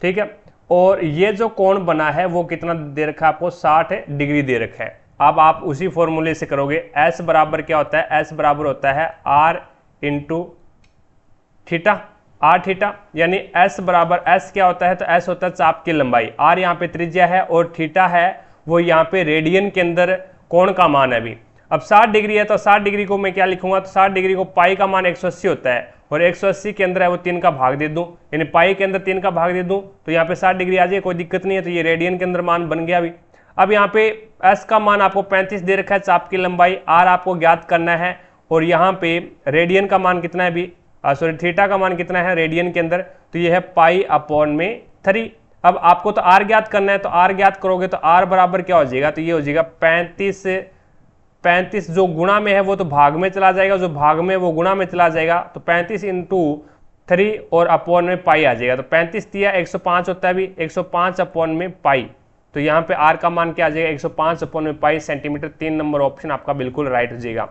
ठीक है। और ये जो कोण बना है वो कितना दे रखा है आपको, 60 डिग्री दे रखा है। अब आप उसी फॉर्मूले से करोगे, S बराबर क्या होता है, S बराबर होता है R into theta, R theta, यानी S बराबर, S क्या होता है, तो S होता है चाप की लंबाई, R यहाँ पे त्रिज्या है और थीटा है वो यहाँ पे रेडियन के अंदर कोण का मान है। अभी अब 60 डिग्री है तो 60 डिग्री को मैं क्या लिखूंगा, तो 60 डिग्री को पाई का मान 180 होता है और 180 के अंदर है वो 3 का भाग दे दूं, यानी पाई के अंदर 3 का भाग दे दूं तो यहाँ पे 60 डिग्री आ जाए, कोई दिक्कत नहीं है। तो ये रेडियन के अंदर मान बन गया। अभी अब यहाँ पे S का मान आपको 35 दे रखा है, चाप की लंबाई, R आपको ज्ञात करना है और यहाँ पे रेडियन का मान कितना है, अभी सॉरी थीटा का मान कितना है रेडियन के अंदर, तो ये है पाई अपॉन में 3। अब आपको तो R ज्ञात करना है, तो R ज्ञात करोगे तो R बराबर क्या हो जाएगा, तो ये हो जाएगा 35 जो गुणा में है वो तो भाग में चला जाएगा, जो भाग में वो गुणा में चला जाएगा, तो 35 इंटू 3 और अपॉन में पाई आ जाएगा। तो 35 दिया 105 होता है, अभी 105 अपॉन में पाई, तो यहाँ पे R का मान क्या आ जाएगा, 105 अपॉन में पाई सेंटीमीटर। 3 नंबर ऑप्शन आपका बिल्कुल राइट हो जाएगा।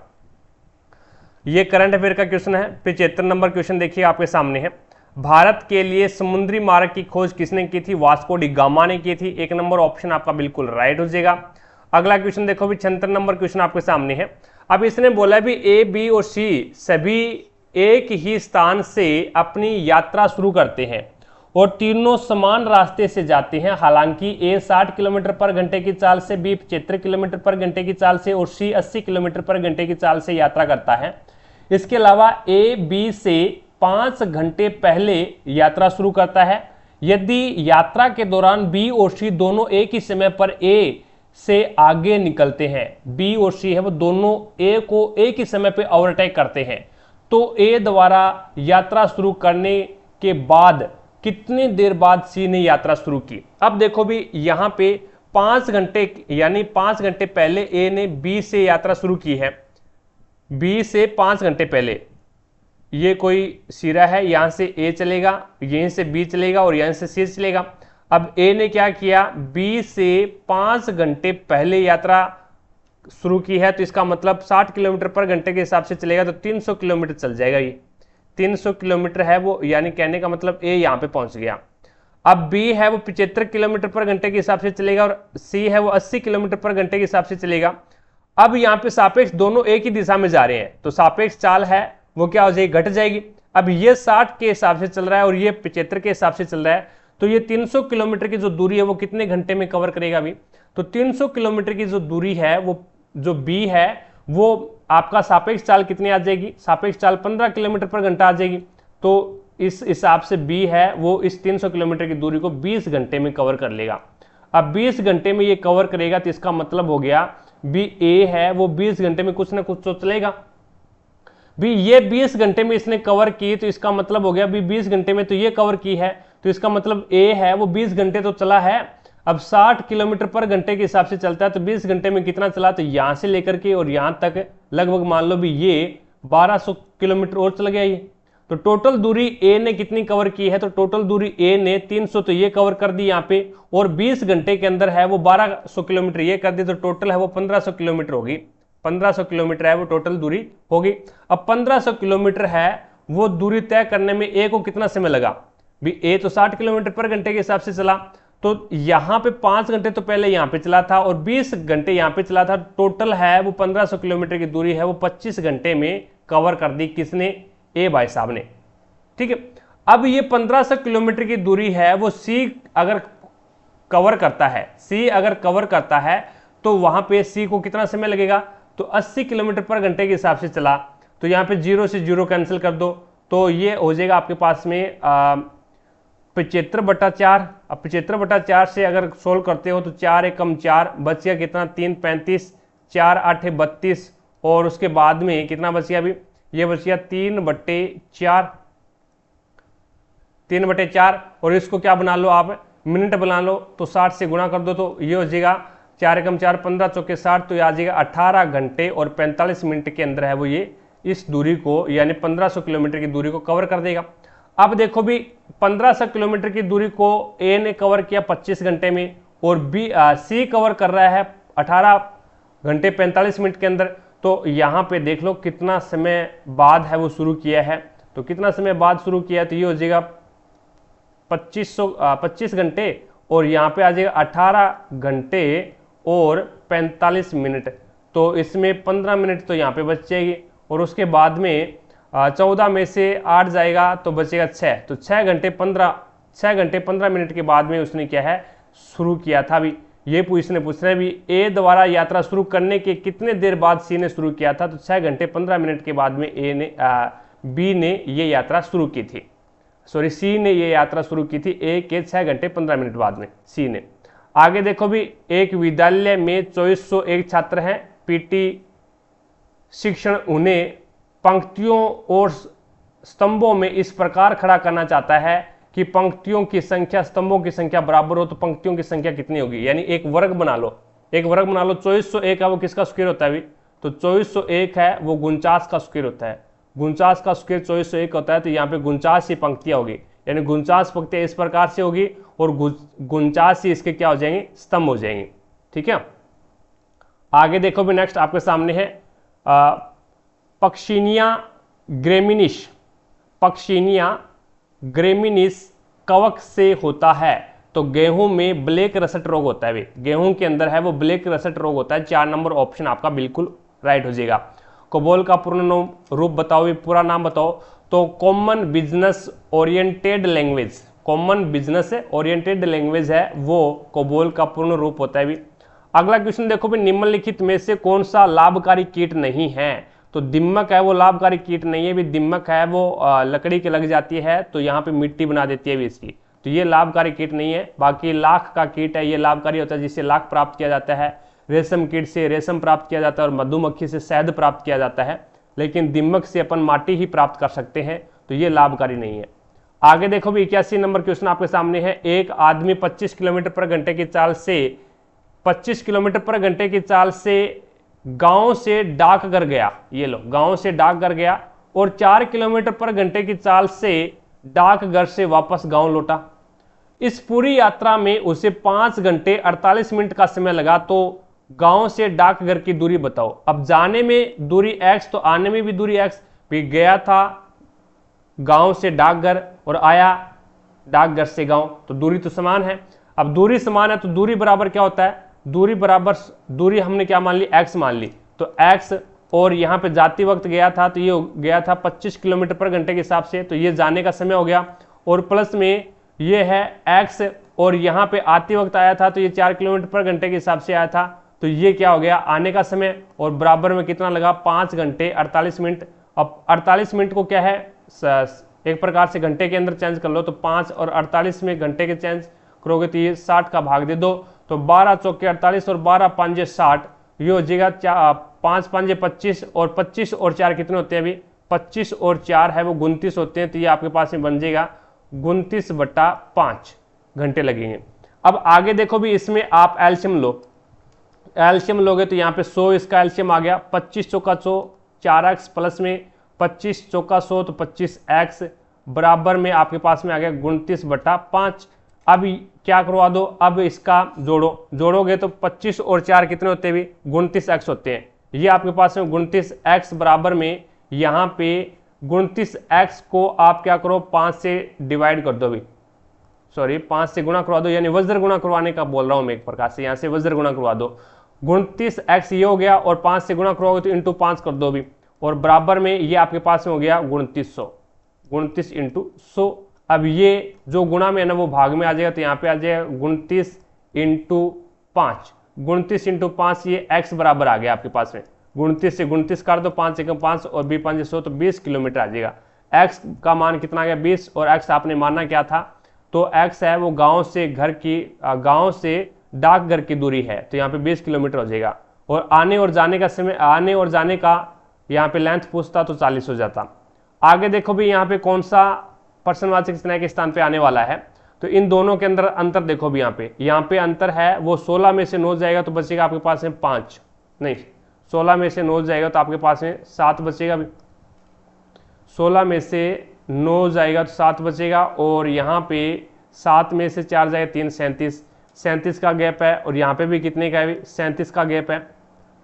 ये करंट अफेयर का क्वेश्चन है। 75 नंबर क्वेश्चन देखिए आपके सामने है, भारत के लिए समुद्री मार्ग की खोज किसने की थी, वास्को डी गामा ने की थी। 1 नंबर ऑप्शन आपका बिल्कुल राइट हो जाएगा। अगला क्वेश्चन देखो भी, 76 नंबर क्वेश्चन आपके सामने है। अब इसने बोला भी A, B और C सभी एक ही स्थान से अपनी यात्रा शुरू करते हैं और तीनों समान रास्ते से जाते हैं। हालांकि A 60 किलोमीटर पर घंटे की चाल से, B 75 किलोमीटर पर घंटे की चाल से और C 80 किलोमीटर पर घंटे की चाल से यात्रा करता है। इसके अलावा A, B से 5 घंटे पहले यात्रा शुरू करता है। यदि यात्रा के दौरान B और C दोनों एक ही समय पर A से आगे निकलते हैं, B और C है वो दोनों A को एक ही समय पे ओवरटेक करते हैं, तो A द्वारा यात्रा शुरू करने के बाद कितनी देर बाद C ने यात्रा शुरू की। अब देखो भी यहाँ पे 5 घंटे, यानी 5 घंटे पहले A ने B से यात्रा शुरू की है। B से 5 घंटे पहले ये कोई सिरा है, यहां से A चलेगा, यहीं से B चलेगा और यहां से C चलेगा। अब A ने क्या किया, B से 5 घंटे पहले यात्रा शुरू की है, तो इसका मतलब 60 किलोमीटर पर घंटे के हिसाब से चलेगा तो 300 किलोमीटर चल जाएगा। ये 300 किलोमीटर है वो, यानी कहने का मतलब A यहाँ पे पहुंच गया। अब B है वो 75 किलोमीटर पर घंटे के हिसाब से चलेगा और C है वो 80 किलोमीटर पर घंटे के हिसाब से चलेगा। अब यहाँ पे सापेक्ष दोनों एक ही दिशा में जा रहे हैं, तो सापेक्ष चाल है वो क्या हो जाएगी, घट जाएगी। अब ये 60 के हिसाब से चल रहा है और ये 75 के हिसाब से चल रहा है, तो ये 300 किलोमीटर की जो दूरी है वो कितने घंटे में कवर करेगा अभी, तो 300 किलोमीटर की जो दूरी है वो जो B है वो आपका सापेक्ष चाल कितनी आ जाएगी, सापेक्ष चाल 15 किलोमीटर पर घंटा आ जाएगी। तो इस हिसाब से B है वो इस 300 किलोमीटर की दूरी को 20 घंटे में कवर कर लेगा। अब 20 घंटे में ये कवर करेगा तो इसका मतलब हो गया भी A है वो 20 घंटे में कुछ ना कुछ तो चलेगा। भी ये 20 घंटे में इसने कवर की, तो इसका मतलब हो गया भी 20 घंटे में तो ये कवर की है, तो इसका मतलब A है वो 20 घंटे तो चला है। अब 60 किलोमीटर पर घंटे के हिसाब से चलता है, तो 20 घंटे में कितना चला, तो यहां से लेकर के और यहां तक लगभग मान लो भी ये 1200 किलोमीटर और चल गया ये। तो टोटल दूरी A ने कितनी कवर की है, तो टोटल दूरी A ने 300 तो ये कवर कर दी यहाँ पे, और 20 घंटे के अंदर है वो 1200 किलोमीटर ये कर दी, तो टोटल है वो 1500 किलोमीटर होगी। 1500 किलोमीटर है वो टोटल दूरी होगी। अब 1500 किलोमीटर है वो दूरी तय करने में A को कितना समय लगा, भी A तो 60 किलोमीटर पर घंटे के हिसाब से चला, तो यहाँ पे 5 घंटे तो पहले यहाँ पे चला था और 20 घंटे यहाँ पे चला था। टोटल है वो 1500 किलोमीटर की दूरी है वो 25 घंटे में कवर कर दी किसने, A भाई साहब ने। ठीक है, अब ये 1500 किलोमीटर की दूरी है वो C अगर कवर करता है, C अगर कवर करता है तो वहां पे C को कितना समय लगेगा, तो 80 किलोमीटर पर घंटे के हिसाब से चला, तो यहाँ पे 0 से 0 कैंसिल कर दो, तो ये हो जाएगा आपके पास में 75/4। अब 75/4 से अगर सोल्व करते हो तो 4 एकम 4 बच गया कितना, 3 35, 4 8 32 और उसके बाद में कितना बच गया, अभी ये बच गया 3/4 और इसको क्या बना लो आप मिनट बना लो तो 60 से गुणा कर दो तो ये हो जाएगा 4 एकम 4 15 चौके 60, तो ये आ जाएगा 18 घंटे और 45 मिनट के अंदर है वो ये इस दूरी को यानी 1500 किलोमीटर की दूरी को कवर कर देगा। अब देखो भी 1500 किलोमीटर की दूरी को ए ने कवर किया 25 घंटे में और सी कवर कर रहा है 18 घंटे 45 मिनट के अंदर। तो यहाँ पे देख लो कितना समय बाद है वो शुरू किया है, तो कितना समय बाद शुरू किया तो ये हो जाएगा 25 घंटे और यहाँ पे आ जाएगा 18 घंटे और 45 मिनट, तो इसमें 15 मिनट तो यहाँ पे बच जाएगी और उसके बाद में 14 में से 8 जाएगा तो बचेगा 6, तो 6 घंटे 15 मिनट के बाद में उसने क्या है शुरू किया था। अभी ये इसने पूछ रहा है भी ए द्वारा यात्रा शुरू करने के कितने देर बाद सी ने शुरू किया था, तो 6 घंटे 15 मिनट के बाद में बी ने ये यात्रा शुरू की थी, सॉरी सी ने ये यात्रा शुरू की थी ए के 6 घंटे 15 मिनट बाद में सी ने। आगे देखो भी एक विद्यालय में 2401 छात्र हैं, पीटी शिक्षण उन्हें पंक्तियों और स्तंभों में इस प्रकार खड़ा करना चाहता है कि पंक्तियों की संख्या स्तंभों की संख्या बराबर हो, तो पंक्तियों की संख्या कितनी होगी, यानी एक वर्ग बना लो 2401 है वो किसका स्क्वायर होता है अभी, तो 2401 है वो 49 का स्क्वायर होता है, 49 का स्क्वायर 2401 होता है, तो यहाँ पे 49 ही पंक्तियां होगी, यानी 49 पंक्तियां इस प्रकार से होगी और 49 ही इसके क्या हो जाएंगे स्तंभ हो जाएंगे। ठीक है, आगे देखो भी नेक्स्ट आपके सामने है पक्शिनिया ग्रेमिनिस कवक से होता है, तो गेहूं में ब्लैक रसट रोग होता है, गेहूं के अंदर है वो ब्लैक रसट रोग होता है। 4 नंबर ऑप्शन आपका बिल्कुल राइट हो जाएगा। कोबोल का पूर्ण रूप बताओ, भी पूरा नाम बताओ, तो common business oriented language, common business oriented language है वो कोबोल का पूर्ण रूप होता है भी। अगला क्वेश्चन देखो भी निम्नलिखित में से कौन सा लाभकारी कीट नहीं है, तो दिमक है वो लाभकारी कीट नहीं है भी, दिमक है वो लकड़ी के लग जाती है तो यहाँ पे मिट्टी बना देती है भी इसकी, तो ये लाभकारी कीट नहीं है। बाकी लाख का कीट है ये लाभकारी होता है, जिससे लाख प्राप्त किया जाता है, रेशम कीट से रेशम प्राप्त किया जाता है और मधुमक्खी से शहद प्राप्त किया जाता है, लेकिन दिमक से अपन माटी ही प्राप्त कर सकते हैं, तो ये लाभकारी नहीं है। आगे देखो भी 81 नंबर क्वेश्चन आपके सामने है, एक आदमी 25 किलोमीटर पर घंटे की चाल से गांव से डाकघर गया, ये लो गांव से डाकघर गया और 4 किलोमीटर पर घंटे की चाल से डाकघर से वापस गांव लौटा। इस पूरी यात्रा में उसे 5 घंटे 48 मिनट का समय लगा, तो गांव से डाकघर की दूरी बताओ। अब जाने में दूरी x तो आने में भी दूरी x, भी गया था गांव से डाकघर और आया डाकघर से गांव, तो दूरी तो समान है। अब दूरी समान है तो दूरी बराबर क्या होता है, दूरी हमने क्या मान ली x मान ली, तो x और यहाँ पे जाती वक्त गया था तो ये गया था 25 किलोमीटर पर घंटे के हिसाब से, तो ये जाने का समय हो गया और प्लस में ये है x और यहाँ पे आते वक्त आया था तो ये 4 किलोमीटर पर घंटे के हिसाब से आया था, तो ये क्या हो गया आने का समय और बराबर में कितना लगा 5 घंटे 48 मिनट। अब 48 मिनट को क्या है एक प्रकार से घंटे के अंदर चेंज कर लो, तो 5 और 48 में घंटे के चेंज करोगे तो ये 60 का भाग दे दो, तो 12 चौके 48 और 12 पंजे 60, ये हो जाएगा 5 पंजे 25 और 25 और 4 कितने होते हैं अभी 25 और 4 है वो 29 होते हैं, तो ये आपके पास में बन जाएगा 29/5 घंटे लगेंगे। अब आगे देखो भी इसमें आप एल्शियम लो, एल्शियम लोगे तो यहाँ पे 100 इसका एल्शियम आ गया, 25 चौका 100 4x प्लस में 25 चौका 100 तो 25x बराबर में आपके पास में आ गया 29/5। अब क्या करवा दो, अब इसका जोड़ोगे तो 25 और 4 कितने होते हैं भी 29x होते हैं, ये आपके पास में 29x बराबर में यहाँ पे 29x को आप क्या करो 5 से डिवाइड कर दो भी, सॉरी 5 से गुणा करवा दो, यानी वज्र गुणा करवाने का बोल रहा हूँ मैं एक प्रकार से, यहाँ से वज्र गुणा करवा दो। 29x ये हो गया और 5 से गुणा करवाओगे तो इंटू 5 कर दो भी और बराबर में ये आपके पास में हो गया 2900, 29 इंटू 100। अब ये जो गुणा में है ना वो भाग में आ जाएगा, तो यहाँ पे आ जाएगा 29 इंटू 5, 29 इंटू 5 ये x बराबर आ गया आपके पास में, 29 से 29 काट दो 5 से 5 और 2 5 100 तो 20 किलोमीटर आ जाएगा। x का मान कितना आ गया 20 और x आपने मानना क्या था, तो x है वो गांव से डाकघर की दूरी है, तो यहाँ पे 20 किलोमीटर हो जाएगा और आने और जाने का समय, आने और जाने का यहाँ पे लेंथ पूछता तो 40 हो जाता। आगे देखो भी यहाँ पे कौन सा प्रश्नवाचक स्नेह के स्थान पे आने वाला है, तो इन दोनों के अंदर अंतर देखो भी, यहाँ पे अंतर है, वो 16 में से 9 जाएगा तो बचेगा आपके पास में 5, नहीं 16 में से 9 जाएगा तो आपके पास में 7 बचेगा भी, 16 में से 9 जाएगा तो 7 बचेगा, और यहाँ पे 7 में से 4 जाएगा 3, 37, 37 का गैप है, और यहाँ पे भी कितने का है, 37 का गैप है,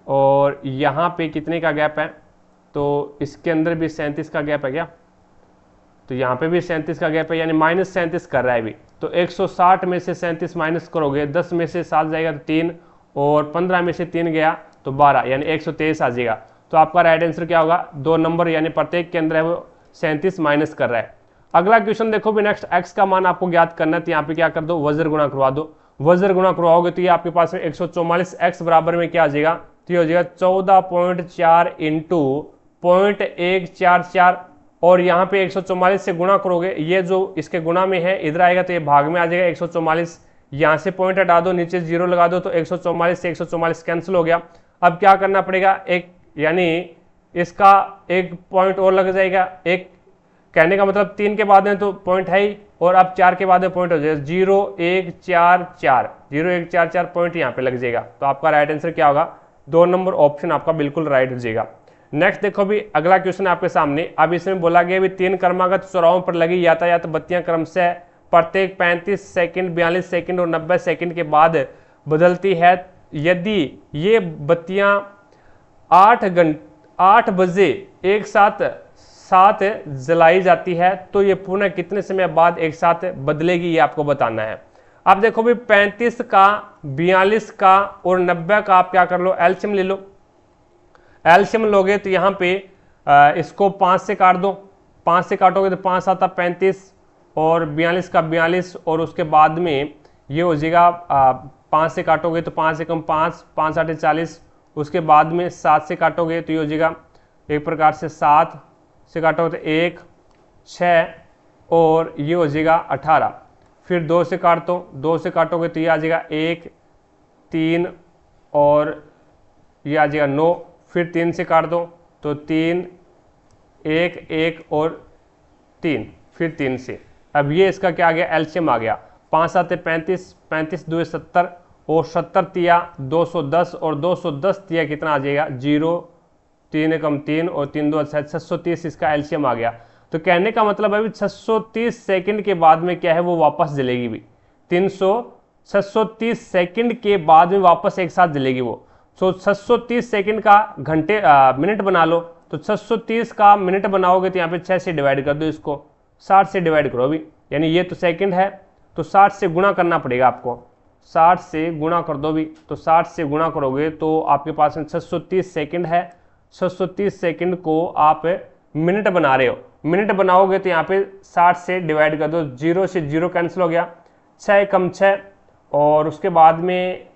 और यहाँ पे कितने का गैप है, तो इसके अंदर भी 37 का गैप है क्या, तो यहाँ पे भी 37 का गैप है, यानी -37 कर रहा है भी। तो 160 में से 37 माइनस करोगे, 10 में से 7 जाएगा तो 3, और 15 में से 3 गया तो 12, यानी 123 आ जाएगा। तो आपका राइट आंसर क्या होगा, 2 नंबर, यानी प्रत्येक के अंदर है वो 37 माइनस कर रहा है। अगला क्वेश्चन देखो भी नेक्स्ट, x का मान आपको ज्ञात करना है, तो यहाँ पे क्या कर दो, वज्र गुणा करवा दो, वज्र गुणा करवाओगे तो ये आपके पास में 144, x बराबर में क्या आ जाएगा, तो ये हो जाएगा 14.4 इंटू 0.144, और यहाँ पे 144 से गुणा करोगे, ये जो इसके गुणा में है इधर आएगा तो ये भाग में आ जाएगा 144, यहाँ से पॉइंट हटा दो, नीचे 0 लगा दो, तो 144 से 144 कैंसिल हो गया। अब क्या करना पड़ेगा, एक यानी इसका एक पॉइंट और लग जाएगा, एक कहने का मतलब 3 के बाद में तो पॉइंट है ही, और अब 4 के बाद में पॉइंट हो जाएगा 0.144, 0.144 पॉइंट यहाँ पे लग जाएगा। तो आपका राइट आंसर क्या होगा, 2 नंबर ऑप्शन आपका बिल्कुल राइट हो जाएगा। नेक्स्ट देखो भी अगला क्वेश्चन आपके सामने, अब इसमें बोला गया भी 3 क्रमागत चौराहों पर लगी यातायात बत्तियां क्रमशः प्रत्येक 35 सेकंड, 42 सेकंड और 90 सेकंड के बाद बदलती है। यदि ये बत्तियां 8 बजे एक साथ जलाई जाती है तो ये पुनः कितने समय बाद एक साथ बदलेगी, ये आपको बताना है। अब देखो भी 35 का, 42 का और 90 का आप क्या कर लो, एलसीएम ले लो। एलसीएम लोगे तो यहाँ पे इसको 5 से काट दो, 5 से काटोगे तो 5 7 35, और 42 का 42, और उसके बाद में ये हो जाएगा 5 से काटोगे तो 5 से कम 5, 5 8 40, उसके बाद में 7 से काटोगे तो ये हो जाएगा एक प्रकार से 7 से काटोगे तो 1 6, और ये हो जाएगा 18, फिर 2 से काट दो, 2 से काटोगे तो ये आ जाएगा 1 3, और ये आ जाएगा 9, फिर 3 से काट दो तो 3 1 1 और 3, फिर 3 से। अब ये इसका क्या आ गया, एलसीएम आ गया, 5 7 35, 35 2 70, और 70 तिया 210, और 210 तिया कितना आ जाएगा 0, 3 कम 3 और 3 2 630, इसका एलसीएम आ गया। तो कहने का मतलब है 630 सेकंड के बाद में क्या है वो वापस जलेगी भी, 630 सेकंड के बाद में वापस एक साथ जलेगी वो। सो 630 सेकंड का मिनट बना लो, तो 630 का मिनट बनाओगे तो यहाँ पे 6 से डिवाइड कर दो, इसको 60 से डिवाइड करो भी, यानी ये तो सेकंड है तो 60 से गुणा करना पड़ेगा आपको, 60 से गुणा कर दो भी, तो 60 से गुणा करोगे तो आपके पास में 630 सेकंड है, 630 सेकंड को आप मिनट बना रहे हो, मिनट बनाओगे तो यहाँ पे 60 से डिवाइड कर दो, 0 से 0 कैंसिल हो गया, 6 कम 6, और उसके बाद में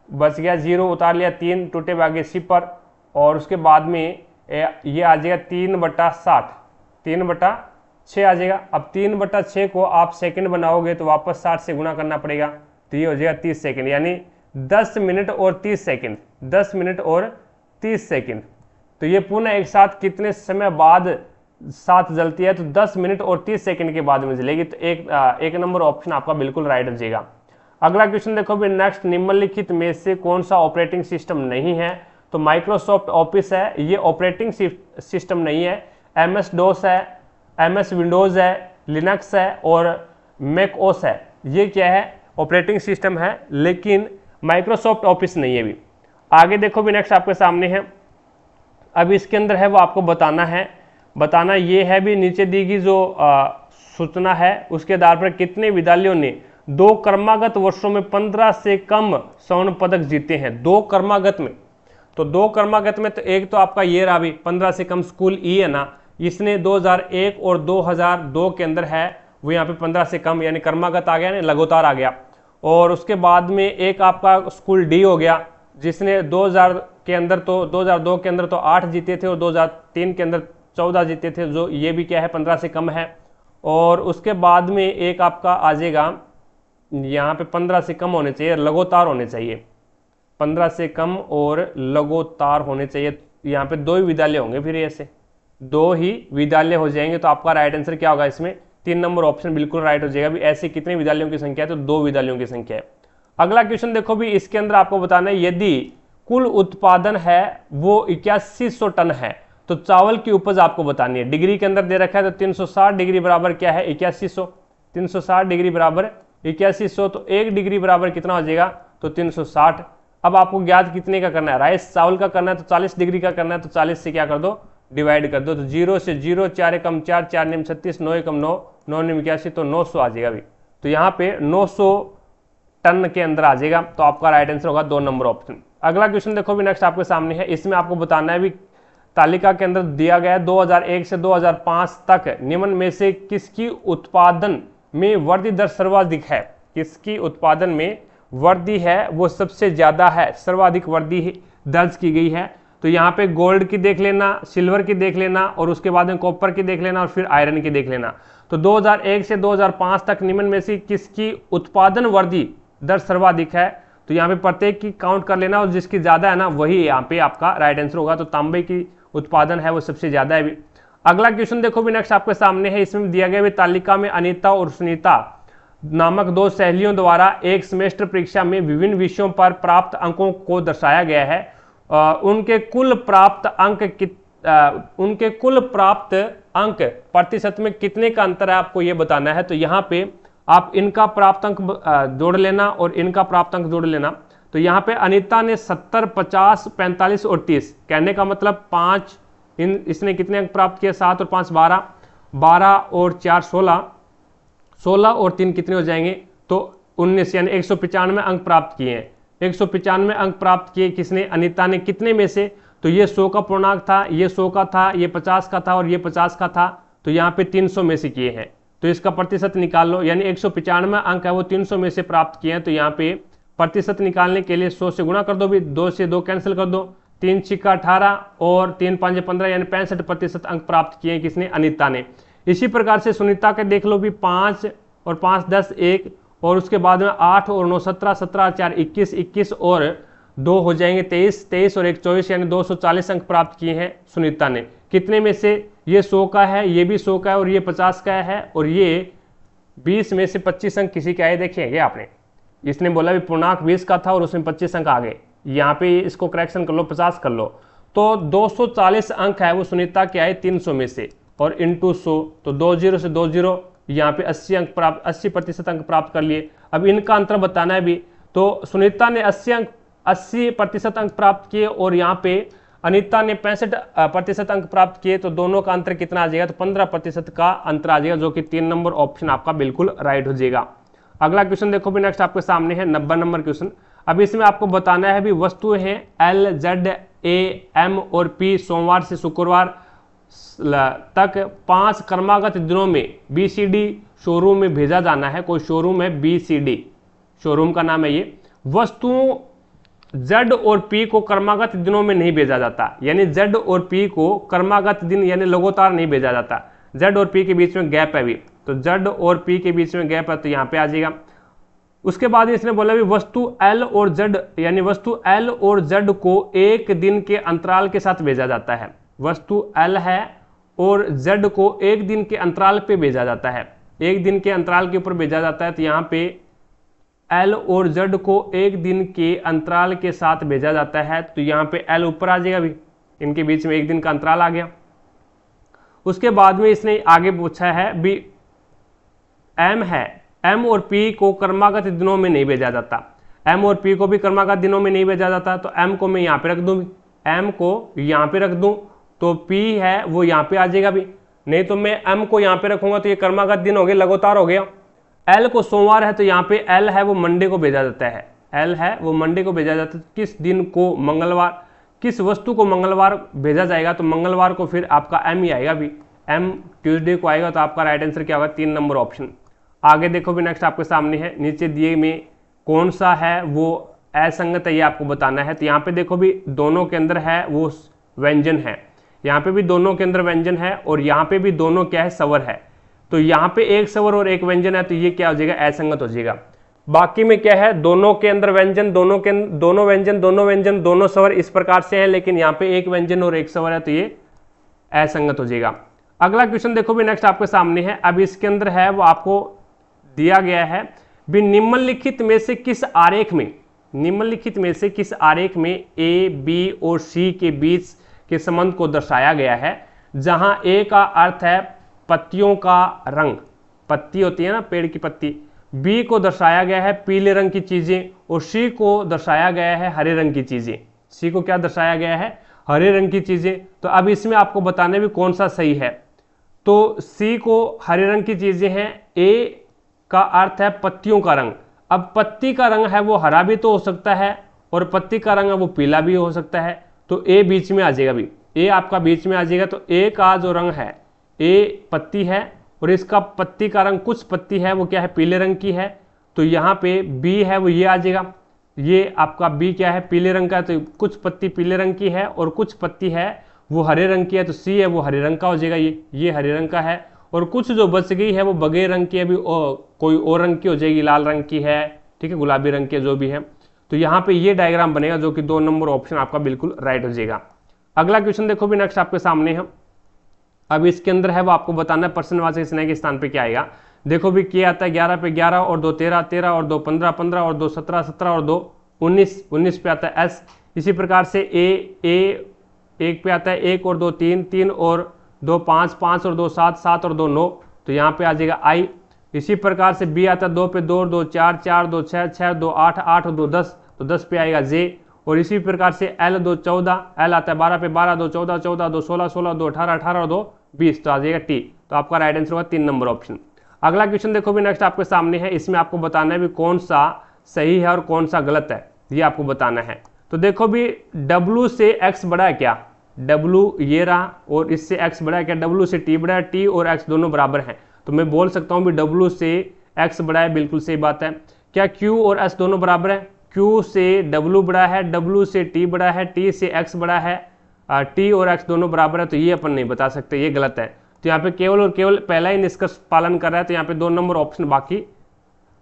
बच गया 0, उतार लिया 3, टूटे भागे 0, और उसके बाद में ये आ जाएगा 3/60, 3/6 आ जाएगा। अब 3/6 को आप सेकंड बनाओगे तो वापस 60 से गुणा करना पड़ेगा, तो ये हो जाएगा 30 सेकंड, यानी 10 मिनट और 30 सेकंड, 10 मिनट और 30 सेकंड। तो ये पुनः एक साथ कितने समय बाद साथ जलती है, तो 10 मिनट और 30 सेकंड के बाद में जलेगी। तो एक नंबर ऑप्शन आपका बिल्कुल राइट हो जाएगा। अगला क्वेश्चन देखो भी नेक्स्ट, निम्नलिखित में से कौन सा ऑपरेटिंग सिस्टम नहीं है, तो माइक्रोसॉफ्ट ऑफिस है, ये ऑपरेटिंग सिस्टम नहीं है, MS DOS है, MS विंडोज़ है, लिनक्स है और मैक ओएस है, ये क्या है ऑपरेटिंग सिस्टम है, लेकिन माइक्रोसॉफ्ट ऑफिस नहीं है। भी आगे देखो भी नेक्स्ट आपके सामने है, अब इसके अंदर है वो आपको बताना ये है भी, नीचे दी गई जो सूचना है उसके आधार पर कितने विद्यालयों ने 2 क्रमागत वर्षों में 15 से कम स्वर्ण पदक जीते हैं। 2 क्रमागत में, तो 2 क्रमागत में तो एक तो आपका ये रहा भी 15 से कम स्कूल ई है ना, इसने 2001 और 2002 के अंदर है वो यहाँ पे 15 से कम, यानी क्रमागत आ गया ना, लगातार आ गया। और उसके बाद में एक आपका स्कूल डी हो गया जिसने 2000 के अंदर तो 2002 के अंदर तो 8 जीते थे और 2003 के अंदर 14 जीते थे, जो ये भी क्या है 15 से कम है। और उसके बाद में एक आपका आ जाएगा यहाँ पे 15 से कम होने चाहिए, लगातार होने चाहिए, 15 से कम और लगातार होने चाहिए। यहाँ पे 2 ही विद्यालय होंगे, फिर ऐसे 2 ही विद्यालय हो जाएंगे, तो आपका राइट आंसर क्या होगा इसमें 3 नंबर ऑप्शन बिल्कुल राइट हो जाएगा भी। ऐसे कितने विद्यालयों की संख्या है, तो 2 विद्यालयों की संख्या है। अगला क्वेश्चन देखो भी, इसके अंदर आपको बताना है यदि कुल उत्पादन है वो 8100 टन है तो चावल की उपज आपको बतानी है। डिग्री के अंदर दे रखा है तो 360 डिग्री बराबर क्या है 8100, 360 डिग्री बराबर 8100, तो 1 डिग्री बराबर कितना हो जाएगा, तो 360। अब आपको ज्ञात कितने का करना है, राइस चावल का करना है तो 40 डिग्री का करना है, तो 40 से क्या कर दो, डिवाइड कर दो। तो 0 से 0, 4 एकम 4, 4 निम 36, 9 एकम 9, 9 निम 81, तो 900 आ जाएगा भी। तो यहाँ पे 900 टन के अंदर आ जाएगा, तो आपका राइट आंसर होगा 2 नंबर ऑप्शन। अगला क्वेश्चन देखो भी, नेक्स्ट आपके सामने है। इसमें आपको बताना है भी तालिका के अंदर दिया गया है 2001 से 2005 तक निम्न में से किसकी उत्पादन में वृद्धि दर सर्वाधिक है। किसकी उत्पादन में वृद्धि है वो सबसे ज्यादा है, सर्वाधिक वृद्धि दर्ज की गई है। तो यहाँ पे गोल्ड की देख लेना, सिल्वर की देख लेना, और उसके बाद में कॉपर की देख लेना, और फिर आयरन की देख लेना। तो 2001 से 2005 तक निम्न में से किसकी उत्पादन वृद्धि दर सर्वाधिक है, तो यहाँ पे प्रत्येक की काउंट कर लेना, और जिसकी ज्यादा है ना वही यहाँ पे आपका राइट आंसर होगा। तो तांबे की उत्पादन है वो सबसे ज्यादा है भी। अगला क्वेश्चन देखो भी, नेक्स्ट आपके सामने है। इसमें दिया गया तालिका में अनीता और सुनीता नामक 2 सहेलियों द्वारा एक सेमेस्टर परीक्षा में विभिन्न विषयों पर प्राप्त अंकों को दर्शाया गया है। उनके कुल प्राप्त अंक प्रतिशत में कितने का अंतर है आपको ये बताना है। तो यहाँ पे आप इनका प्राप्त अंक जोड़ लेना और इनका प्राप्त अंक जोड़ लेना। तो यहाँ पे अनीता ने 70, 50, 45 और 30, कहने का मतलब 5, इसने कितने अंक प्राप्त किए, 7 और 5 12, 12 और 4 16, 16 और 3 कितने हो जाएंगे, तो 19, यानी 195 अंक प्राप्त किए हैं। 195 अंक प्राप्त किए किसने, अनीता ने। कितने में से, तो ये 100 का पूर्णांक था, ये 100 का था, ये 50 का था और ये 50 का था, तो यहाँ पे 300 में से किए हैं। तो इसका प्रतिशत निकाल लो, यानी 195 अंक है वो 300 में से प्राप्त किए हैं। तो यहाँ पे प्रतिशत निकालने के लिए 100 से गुणा कर दो भी, 2 से 2 कैंसिल कर दो, 3 छिक्का 18 और 3 5 15, यानी 65% अंक प्राप्त किए किसने, अनीता ने। इसी प्रकार से सुनीता के देख लो भी, 5 और 5 10 1, और उसके बाद में 8 और 9 17, 17 4 21, 21 और 2 हो जाएंगे 23, 23 और 1 24, यानी 240 अंक प्राप्त किए हैं सुनीता ने। कितने में से, ये 100 का है, ये भी 100 का है, और ये 50 का है, और ये 20 में से 25 अंक किसी के आए देखिए आपने। इसने बोला भी पूर्णांक 20 का था और उसमें 25 अंक आ गए, यहाँ पे इसको करेक्शन कर लो, 50 कर लो, तो 240 अंक है वो सुनीता के आए 300 में से, और इंटू 100, तो 20 से 20, यहाँ पे 80 अंक प्राप्त, 80% अंक प्राप्त कर लिए। अब इनका अंतर बताना है भी, तो सुनीता ने 80% अंक प्राप्त किए और यहाँ पे अनीता ने 65% अंक प्राप्त किए, तो दोनों का अंतर कितना आ जाएगा, तो 15% का अंतर आ जाएगा, जो कि 3 नंबर ऑप्शन आपका बिल्कुल राइट हो जाएगा। अगला क्वेश्चन देखो भी, नेक्स्ट आपके सामने है 90 नंबर क्वेश्चन। अब इसमें आपको बताना है भी वस्तुएं हैं L, Z, A, M और P सोमवार से शुक्रवार तक 5 क्रमागत दिनों में BCD शोरूम में भेजा जाना है। कोई शोरूम है BCD, शोरूम का नाम है ये। वस्तुओं Z और P को क्रमागत दिनों में नहीं भेजा जाता, यानी Z और P को क्रमागत दिन यानी लगातार नहीं भेजा जाता। Z और P के बीच में गैप है भी, तो Z और P के बीच में गैप है, तो यहाँ पे आ जाएगा। उसके बाद इसने बोला भी वस्तु L और Z, यानी वस्तु L और Z को एक दिन के अंतराल के साथ भेजा जाता है। वस्तु L है और Z को एक दिन के अंतराल पे भेजा जाता है, एक दिन के अंतराल के ऊपर भेजा जाता है। तो यहाँ पे L और Z को एक दिन के अंतराल के साथ भेजा जाता है, तो यहाँ पे L ऊपर आ जाएगा भी, इनके बीच में एक दिन का अंतराल आ गया। उसके बाद में इसने आगे पूछा है भी M है, M और P को क्रमागत दिनों में नहीं भेजा जाता। M और P को भी क्रमागत दिनों में नहीं भेजा जाता, तो M को मैं यहाँ पे रख दूँ, M को यहाँ पे रख दूँ, तो P है वो यहाँ पे आ जाएगा भी। नहीं तो मैं M को यहाँ पे रखूंगा तो ये क्रमागत दिन हो गए, लगातार हो गया। L को सोमवार है, तो यहाँ पे L है वो मंडे को भेजा जाता है, L है वो मंडे को भेजा जाता है। किस दिन को, मंगलवार, किस वस्तु को मंगलवार भेजा जाएगा, तो मंगलवार को फिर आपका M ही आएगा भी, M ट्यूसडे को आएगा। तो आपका राइट आंसर क्या होगा, 3 नंबर ऑप्शन। आगे देखो भी, नेक्स्ट आपके सामने है, नीचे दिए में कौन सा है वो असंगत है, ये आपको बताना है। तो यहाँ पे देखो भी दोनों के अंदर है वो व्यंजन है, यहाँ पे भी दोनों के अंदर व्यंजन है, और यहाँ पे भी दोनों क्या है, स्वर है। तो यहाँ पे एक स्वर और एक व्यंजन है, तो ये क्या हो जाएगा, असंगत हो जाएगा। बाकी में क्या है, दोनों के अंदर व्यंजन, दोनों व्यंजन, दोनों स्वर इस प्रकार से है, लेकिन यहाँ पे एक व्यंजन और एक स्वर है, तो ये असंगत हो जाएगा। अगला क्वेश्चन देखो भी नेक्स्ट आपके सामने है। अब इसके अंदर है वो आपको दिया गया है भी निम्नलिखित में से किस आरेख में, निम्नलिखित में से किस आरेख में ए बी और सी के बीच के संबंध को दर्शाया गया है, जहां ए का अर्थ है पत्तियों का रंग, पत्ती होती है ना पेड़ की पत्ती, बी को दर्शाया गया है पीले रंग की चीजें और सी को दर्शाया गया है हरे रंग की चीजें। सी को क्या दर्शाया गया है, हरे रंग की चीजें। तो अब इसमें आपको बताने भी कौन सा सही है। तो सी को हरे रंग की चीजें हैं, ए का अर्थ है पत्तियों का रंग। अब पत्ती का रंग है वो हरा भी तो हो सकता है और पत्ती का रंग है वो पीला भी हो सकता है, तो ए बीच में आ जाएगा भी, ए आपका बीच में आ जाएगा। तो ए का जो रंग है, ए पत्ती है और इसका पत्ती का रंग, कुछ पत्ती है वो क्या है पीले रंग की है, तो यहाँ पे बी है वो ये आ जाएगा। ये आपका बी क्या है पीले रंग का, तो कुछ पत्ती पीले रंग की है और कुछ पत्ती है वो हरे रंग की है, तो सी है वो हरे रंग का हो जाएगा, ये हरे रंग का है। और कुछ जो बच गई है वो बगे रंग की है, भी कोई और रंग की हो जाएगी, लाल रंग की है, ठीक है, गुलाबी रंग की जो भी है। तो यहाँ पे ये डायग्राम बनेगा जो कि 2 नंबर ऑप्शन आपका बिल्कुल राइट हो जाएगा। अगला क्वेश्चन देखो भी नेक्स्ट आपके सामने है। अब इसके अंदर है वो आपको बताना है पर्सनवाचक स्नेह के स्थान पे क्या आएगा। देखो भी क्या आता है, 11 पे 11 और 2 13, 13 और 2 15, 15 और 2 17, 17 और 2 19, 19 पे आता है एस। इसी प्रकार से ए 1 पे आता है 1 और 2 3, 3 और 2 5, 5 और 2 7, 7 और 2 9, तो यहाँ पे आ जाएगा आई। इसी प्रकार से बी आता है 2 पे 2 और 2 4, 4 2 6, 6 2 8, 8 और 2 10, तो 10 पे आएगा जे। और इसी प्रकार से एल 2 14, एल आता है 12 पे 12, 2 14, 14 2 16, 16 2 18, 18 और 2 20, तो आ जाएगा टी। तो आपका राइट आंसर होगा 3 नंबर ऑप्शन। अगला क्वेश्चन देखो भी नेक्स्ट आपके सामने है। इसमें आपको बताना है भी कौन सा सही है और कौन सा गलत है, ये आपको बताना है। तो देखो भी W से X बड़ा है क्या, W ये रहा और इससे X बड़ा है क्या, W से T बड़ा है, T और X दोनों बराबर हैं, तो मैं बोल सकता हूँ भी W से X बड़ा है, बिल्कुल सही बात है। क्या Q और S दोनों बराबर है, Q से W बड़ा है, W से T बड़ा है, T से X बड़ा है, T और X दोनों बराबर है, तो ये अपन नहीं बता सकते, ये गलत है। तो यहाँ पे केवल और केवल पहला ही निष्कर्ष पालन कर रहा है, तो यहाँ पे 2 नंबर ऑप्शन, बाकी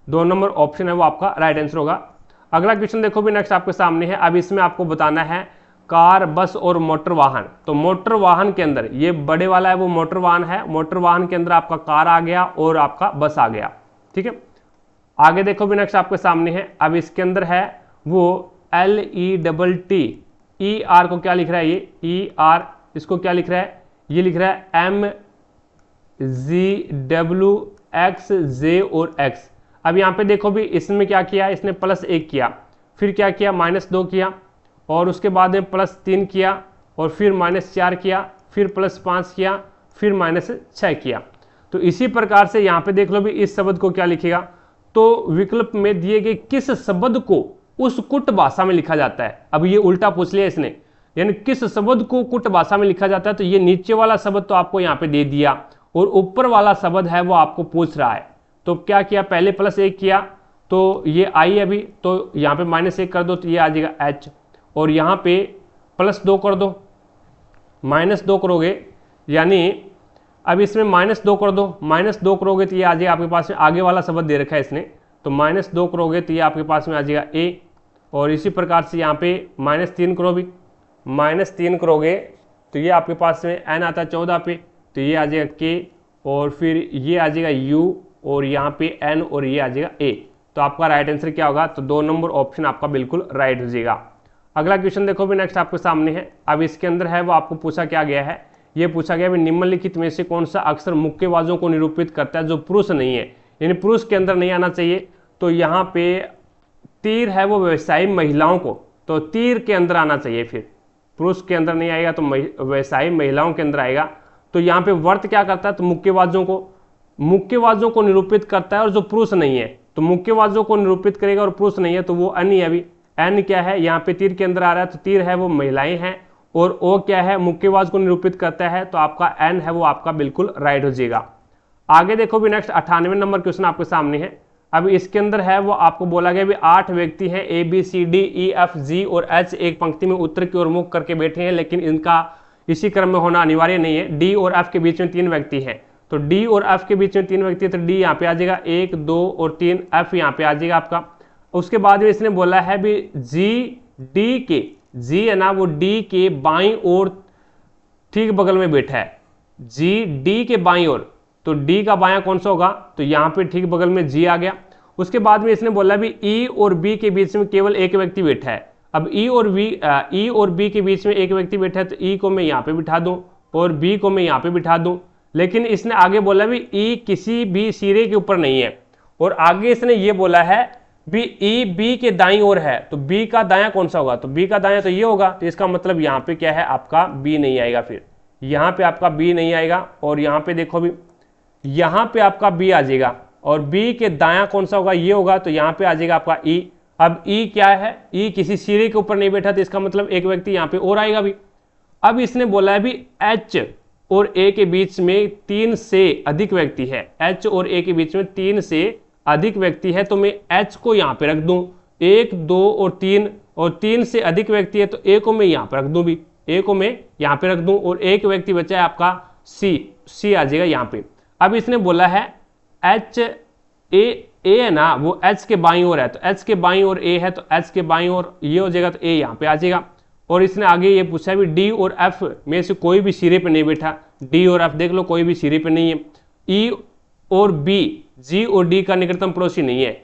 2 नंबर ऑप्शन है वो आपका राइट आंसर होगा। अगला क्वेश्चन देखो भी नेक्स्ट आपके सामने है। अब इसमें आपको बताना है कार, बस और मोटर वाहन। तो मोटर वाहन के अंदर ये बड़े वाला है वो मोटर वाहन है, मोटर वाहन के अंदर आपका कार आ गया और आपका बस आ गया, ठीक है। आगे देखो भी नेक्स्ट आपके सामने है। अब इसके अंदर है वो LETT, ER को क्या लिख रहा है, ये ER, इसको क्या लिख रहा है, ये लिख रहा है MGW X J और X। अब यहाँ पे देखो भी इसमें क्या किया, इसने +1 किया, फिर क्या किया -2 किया, और उसके बाद में +3 किया, और फिर -4 किया, फिर +5 किया, फिर -6 किया। तो इसी प्रकार से यहाँ पे देख लो भी इस शब्द को क्या लिखेगा, तो विकल्प में दिए गए किस शब्द को उस कुट भाषा में लिखा जाता है। अब ये उल्टा पूछ लिया इसने, यानी किस शब्द को कुट भाषा में लिखा जाता है, तो ये नीचे वाला शब्द तो आपको यहाँ पे दे दिया और ऊपर वाला शब्द है वो आपको पूछ रहा है। तो क्या किया, पहले +1 किया तो ये आई अभी, तो यहाँ पे -1 कर दो तो ये आ जाएगा H, और यहाँ पे +2 कर दो, -2 करोगे, यानी अब इसमें -2 कर दो, -2 करोगे तो ये आ जाएगा आपके पास में, आगे वाला शब्द दे रखा है इसने, तो -2 करोगे तो ये आपके पास में आ जाएगा A। और इसी प्रकार से यहाँ पे -3 करो भी, -3 करोगे तो ये आपके पास में N आता है 14 पे, तो ये आ जाएगा K, और फिर ये आ जाएगा U, और यहाँ पे N, और ये आ जाएगा A। तो आपका राइट आंसर क्या होगा, तो 2 नंबर ऑप्शन आपका बिल्कुल राइट हो जाएगा। अगला क्वेश्चन देखो भी नेक्स्ट आपके सामने है। अब इसके अंदर है वो आपको पूछा क्या गया है, ये पूछा गया भी निम्नलिखित में से कौन सा अक्षर मुक्केबाजों को निरूपित करता है जो पुरुष नहीं है, यानी पुरुष के अंदर नहीं आना चाहिए। तो यहाँ पे तीर है वो व्यवसायी महिलाओं को, तो तीर के अंदर आना चाहिए, फिर पुरुष के अंदर नहीं आएगा तो व्यवसायी महिलाओं के अंदर आएगा। तो यहाँ पे वर्त क्या करता है, तो मुक्केबाजों को निरूपित करता है, और जो पुरुष नहीं है तो मुक्केबाजों को निरूपित करेगा और पुरुष नहीं है तो वो अन्य है। अभी एन क्या है, यहाँ पे तीर के अंदर आ रहा है, तो तीर है वो महिलाएं हैं, और ओ क्या है, मुक्केबाज को निरूपित करता है, तो आपका एन है वो आपका बिल्कुल राइट हो जाएगा। आगे देखो भी नेक्स्ट 98 नंबर क्वेश्चन आपके सामने है। अब इसके अंदर है वो आपको बोला गया भी 8 व्यक्ति हैं, ABCDEFG और H एक पंक्ति में उत्तर की ओर मुख करके बैठे हैं, लेकिन इनका इसी क्रम में होना अनिवार्य नहीं है। D और F के बीच में 3 व्यक्ति हैं, तो D और F के बीच में 3 व्यक्ति, तो D यहाँ पे आ जाएगा 1 2 और 3, F यहाँ पे आ जाएगा आपका। उसके बाद में इसने बोला है भी G है ना, वो D के बाईं ओर ठीक बगल में बैठा है, जी डी के बाईं ओर, तो डी का बायां कौन सा होगा, तो यहाँ पे ठीक बगल में जी आ गया। उसके बाद में इसने बोला भी ई और बी के बीच में केवल एक व्यक्ति बैठा है। अब ई और बी के बीच में एक व्यक्ति बैठा है, तो ई को मैं यहाँ पे बिठा दूं और बी को मैं यहाँ पे बिठा दूं। लेकिन इसने आगे बोला भी ई किसी भी सिरे के ऊपर नहीं है, और आगे इसने ये बोला है भी ई बी के दाईं ओर है, तो बी का दायां कौन सा होगा, तो बी का दायां तो ये होगा। तो इसका मतलब यहाँ पे क्या है, आपका बी नहीं आएगा, फिर यहाँ पे आपका बी नहीं आएगा। और यहाँ पे देखो भी यहाँ पे आपका बी आ जाएगा, और बी के दायां कौन सा होगा, ये होगा, तो यहाँ पे आ जाएगा आपका ई। अब ई क्या है, ई किसी सिरे के ऊपर नहीं बैठा, तो इसका मतलब एक व्यक्ति यहाँ पे और आएगा भी। अब इसने बोला है भी एच और ए के बीच में 3 से अधिक व्यक्ति है, एच और ए के बीच में 3 से अधिक व्यक्ति है, तो मैं एच को यहाँ पे रख दूं, 1 2 और 3, और 3 से अधिक व्यक्ति है तो ए को मैं यहाँ पे रख दूं भी, ए को मैं यहाँ पे रख दूं, और एक व्यक्ति बचा है आपका सी आ जाएगा यहाँ पे। अब इसने बोला है एच ए है ना, वो एच के बाईं ओर है, तो एच के बाईं ओर ए है, तो एच के बाईं ओर ये हो जाएगा, तो ए यहाँ पे आ जाएगा। और इसने आगे ये पूछा है भी डी और एफ में से कोई भी सिरे पे नहीं बैठा, डी और एफ देख लो कोई भी सिरे पे नहीं है। ई और बी, जी और डी का निकटतम पड़ोसी नहीं है,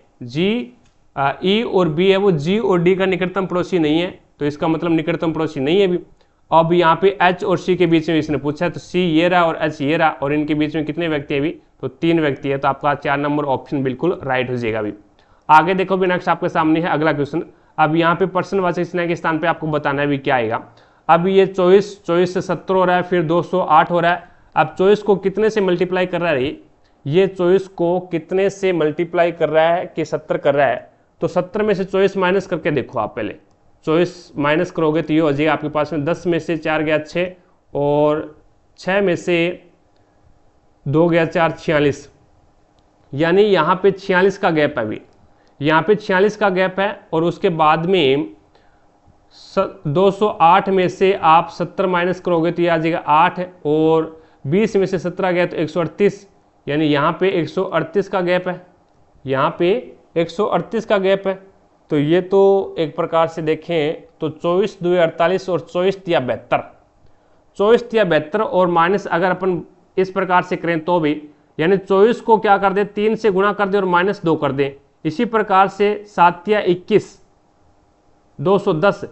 ई और बी है वो जी और डी का निकटतम पड़ोसी नहीं है, तो इसका मतलब निकटतम पड़ोसी नहीं है भी। अब यहाँ पे एच और सी के बीच में इसने पूछा है, तो सी ये रहा और एच ये रहा, और इनके बीच में कितने व्यक्ति है भी, तो 3 व्यक्ति है, तो आपका 4 नंबर ऑप्शन बिल्कुल राइट हो जाएगा भी। आगे देखो भी नेक्स्ट आपके सामने है अगला क्वेश्चन। अब यहाँ पे पर्सनवाचक चिन्ह के स्थान पे आपको बताना है भी क्या आएगा। अब ये 24 से 70 हो रहा है, फिर 208 हो रहा है। अब 24 को कितने से मल्टीप्लाई कर रहा है, ये 24 को कितने से मल्टीप्लाई कर रहा है कि 70 कर रहा है, तो 70 में से 24 माइनस करके देखो आप पहले, 24 माइनस करोगे तो ये हो जाएगा आपके पास में 10 में से 4 गया 6, और 6 में से 2 गया 4 46, यानी यहाँ पे 46 का गैप है अभी, यहाँ पे 46 का गैप है। और उसके बाद में 208 में से आप 70 माइनस करोगे तो ये आ जाएगा 8, और 20 में से 17 गया तो 138, यानी यहाँ पे 138 का गैप है, यहाँ पे 138 का गैप है। तो ये तो एक प्रकार से देखें तो 24 2 48 और 24 या 72, 24 या 72 और माइनस अगर अपन इस प्रकार से करें तो भी, यानी 24 को क्या कर दे 3 से गुणा कर दे और -2 कर दे। इसी प्रकार से 7 या 21 210,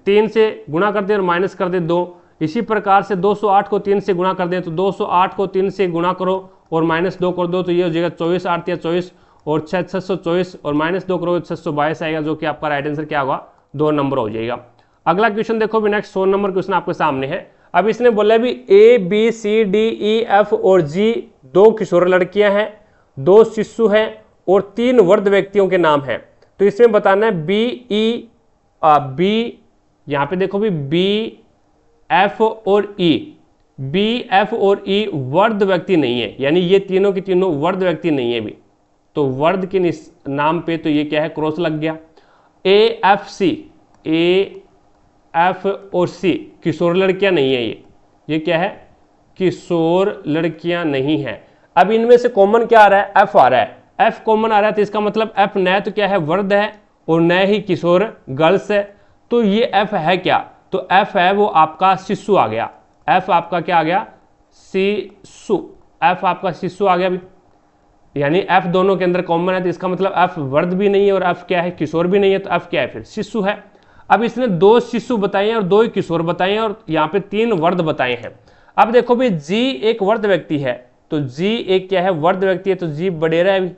3 से गुणा कर दे और माइनस कर दे 2। इसी प्रकार से 208 को 3 से गुणा कर दें, तो 208 को 3 से गुणा करो और -2 कर दो, तो ये हो जाएगा 24 8 या 24 और 6 624 और -2 करोगे 622 आएगा, जो कि आपका राइट आंसर क्या होगा 2 नंबर हो जाएगा। अगला क्वेश्चन देखो भी नेक्स्ट 100 नंबर क्वेश्चन आपके सामने है। अब इसने बोला भी A B C D E F और जी 2 किशोर लड़कियां हैं, 2 शिशु हैं और 3 वृद्ध व्यक्तियों के नाम हैं। तो इसमें बताना है बी यहाँ पे देखो भी बी एफ और ई, बी एफ और ई वृद्ध व्यक्ति नहीं है, यानी ये तीनों की तीनों वृद्ध व्यक्ति नहीं है भी, तो वृद्ध के नाम पे तो ये क्या है क्रॉस लग गया। ए एफ और सी किशोर लड़कियां नहीं है, ये क्या है किशोर लड़कियां नहीं है। अब इनमें से कॉमन क्या आ रहा है, एफ आ रहा है, एफ कॉमन आ रहा है, तो इसका मतलब एफ न तो क्या है वृद्ध है और न ही किशोर गर्ल्स है। तो ये एफ है क्या, तो एफ है वो आपका शिशु आ गया, एफ आपका क्या आ गया शिशु, एफ आपका शिशु आ गया भी, यानी एफ दोनों के अंदर कॉमन है, तो इसका मतलब एफ वृद्ध भी नहीं है और एफ क्या है किशोर भी नहीं है, तो एफ क्या है फिर शिशु है। अब इसने 2 शिशु बताए हैं और 2 किशोर बताए हैं और यहाँ पे 3 वृद्ध बताए हैं। अब देखो भी जी एक वृद्ध व्यक्ति है, तो जी एक क्या है वृद्ध व्यक्ति है, तो जी बडेरा है भी।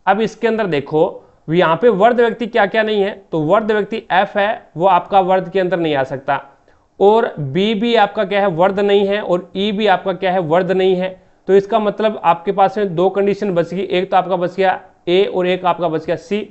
अब इसके अंदर देखो यहाँ पे वृद्ध व्यक्ति क्या क्या नहीं है, तो वृद्ध व्यक्ति एफ है वो आपका वृद्ध के अंदर नहीं आ सकता, और बी भी आपका क्या है वृद्ध नहीं है, और ई भी आपका क्या है वृद्ध नहीं है। तो इसका मतलब आपके पास में 2 कंडीशन बच गई, एक तो आपका बच गया ए और एक आपका बच गया सी,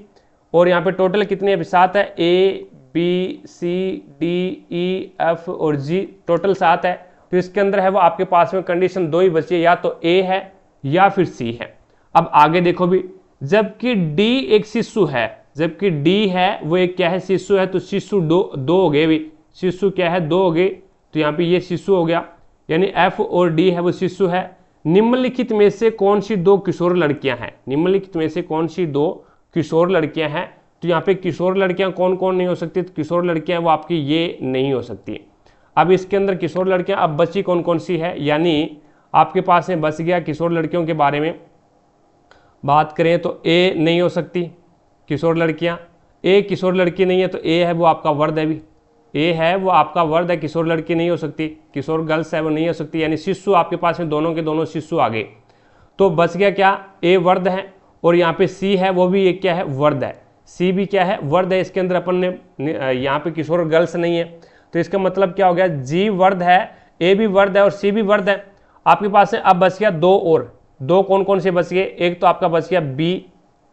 और यहाँ पे टोटल कितने है 7 है, A B C D E F और जी टोटल 7 है। तो इसके अंदर है वो आपके पास में कंडीशन 2 ही बची है, या तो ए है या फिर सी है। अब आगे देखो भी जबकि डी एक शिशु है, जबकि डी है वो एक क्या है शिशु है, तो शिशु 2 हो गए भी, शिशु क्या है 2 हो गए, तो यहाँ पे ये शिशु हो गया, यानी एफ और डी है वो शिशु है। निम्नलिखित में से कौन सी 2 किशोर लड़कियां हैं, निम्नलिखित में से कौन सी 2 किशोर लड़कियां हैं, तो यहाँ पे किशोर लड़कियां कौन कौन नहीं हो सकती, तो किशोर लड़कियां वो आपकी ये नहीं हो सकती। अब इसके अंदर किशोर लड़कियां अब बची कौन कौन सी है, यानी आपके पास में बच गया किशोर लड़कियों के बारे में बात करें तो ए नहीं हो सकती किशोर लड़कियां, ए किशोर लड़की नहीं है तो ए है वो आपका वर्ड है, भी ए है वो आपका वर्ड है, किशोर लड़की नहीं हो सकती, किशोर गर्ल्स है वो नहीं हो सकती, यानी शिशु आपके पास में दोनों के दोनों शिशु आ गए। तो बच गया क्या, ए वर्ड है और यहाँ पे सी है वो भी एक क्या है वर्ड है, सी भी क्या है वर्ड है, इसके अंदर अपन ने यहाँ पे किशोर गर्ल्स नहीं है, तो इसका मतलब क्या हो गया, जी वर्ड है, ए भी वर्ड है और सी भी वर्ड है। आपके पास है अब बच गया दो, और दो कौन कौन से बच गए, एक तो आपका बच गया बी,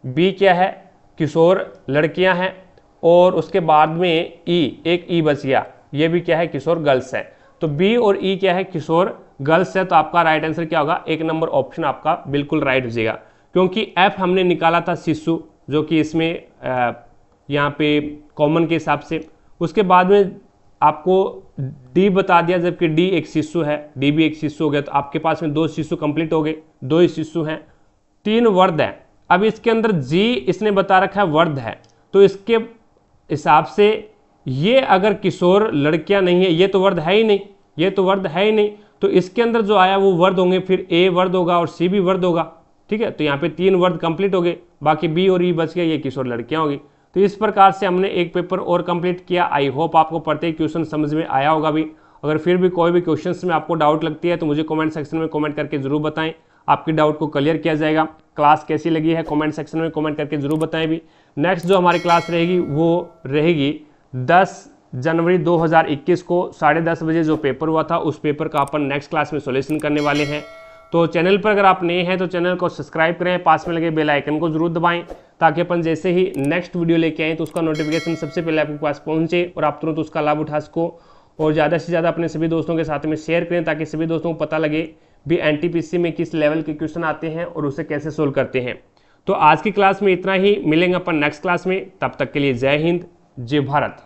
बी क्या है किशोर लड़कियां हैं, और उसके बाद में ई, एक ई बच गया, ये भी क्या है किशोर गर्ल्स है। तो बी और ई क्या है किशोर गर्ल्स है, तो आपका राइट आंसर क्या होगा, एक नंबर ऑप्शन आपका बिल्कुल राइट हो जाएगा, क्योंकि एफ हमने निकाला था शिशु, जो कि इसमें यहाँ पे कॉमन के हिसाब से, उसके बाद में आपको डी बता दिया, जबकि डी एक शिशु है, डी भी एक शिशु हो गया, तो आपके पास में दो शिशु कंप्लीट हो गए, दो ही शिशु हैं, तीन वर्ड है। अब इसके अंदर जी इसने बता रखा है वर्ड है, तो इसके हिसाब से ये अगर किशोर लड़कियां नहीं है, ये तो वर्ड है ही नहीं, ये तो वर्ड है ही नहीं, तो इसके अंदर जो आया वो वर्ड होंगे, फिर ए वर्ड होगा और सी भी वर्ड होगा, ठीक है। तो यहाँ पे तीन वर्ड कंप्लीट हो गए, बाकी बी और ई बच गया, ये किशोर लड़कियां होगी। तो इस प्रकार से हमने एक पेपर और कंप्लीट किया। आई होप आपको प्रत्येक क्वेश्चन समझ में आया होगा भी। अगर फिर भी कोई भी क्वेश्चंस में आपको डाउट लगती है तो मुझे कमेंट सेक्शन में कमेंट करके जरूर बताएं, आपकी डाउट को क्लियर किया जाएगा। क्लास कैसी लगी है कमेंट सेक्शन में कमेंट करके जरूर बताएं भी। नेक्स्ट जो हमारी क्लास रहेगी वो रहेगी 10 जनवरी 2021 को 10:30 बजे जो पेपर हुआ था उस पेपर का अपन नेक्स्ट क्लास में सॉल्यूशन करने वाले हैं। तो चैनल पर अगर आप नए हैं तो चैनल को सब्सक्राइब करें, पास में लगे बेल आइकन को जरूर दबाएं, ताकि अपन जैसे ही नेक्स्ट वीडियो लेके आएँ तो उसका नोटिफिकेशन सबसे पहले आपके पास पहुंचे और आप तुरंत उसका लाभ उठा सको। और ज़्यादा से ज़्यादा अपने सभी दोस्तों के साथ में शेयर करें, ताकि सभी दोस्तों को पता लगे भी एनटीपीसी में किस लेवल के क्वेश्चन आते हैं और उसे कैसे सोल्व करते हैं। तो आज की क्लास में इतना ही, मिलेंगे अपन नेक्स्ट क्लास में, तब तक के लिए जय हिंद, जय भारत।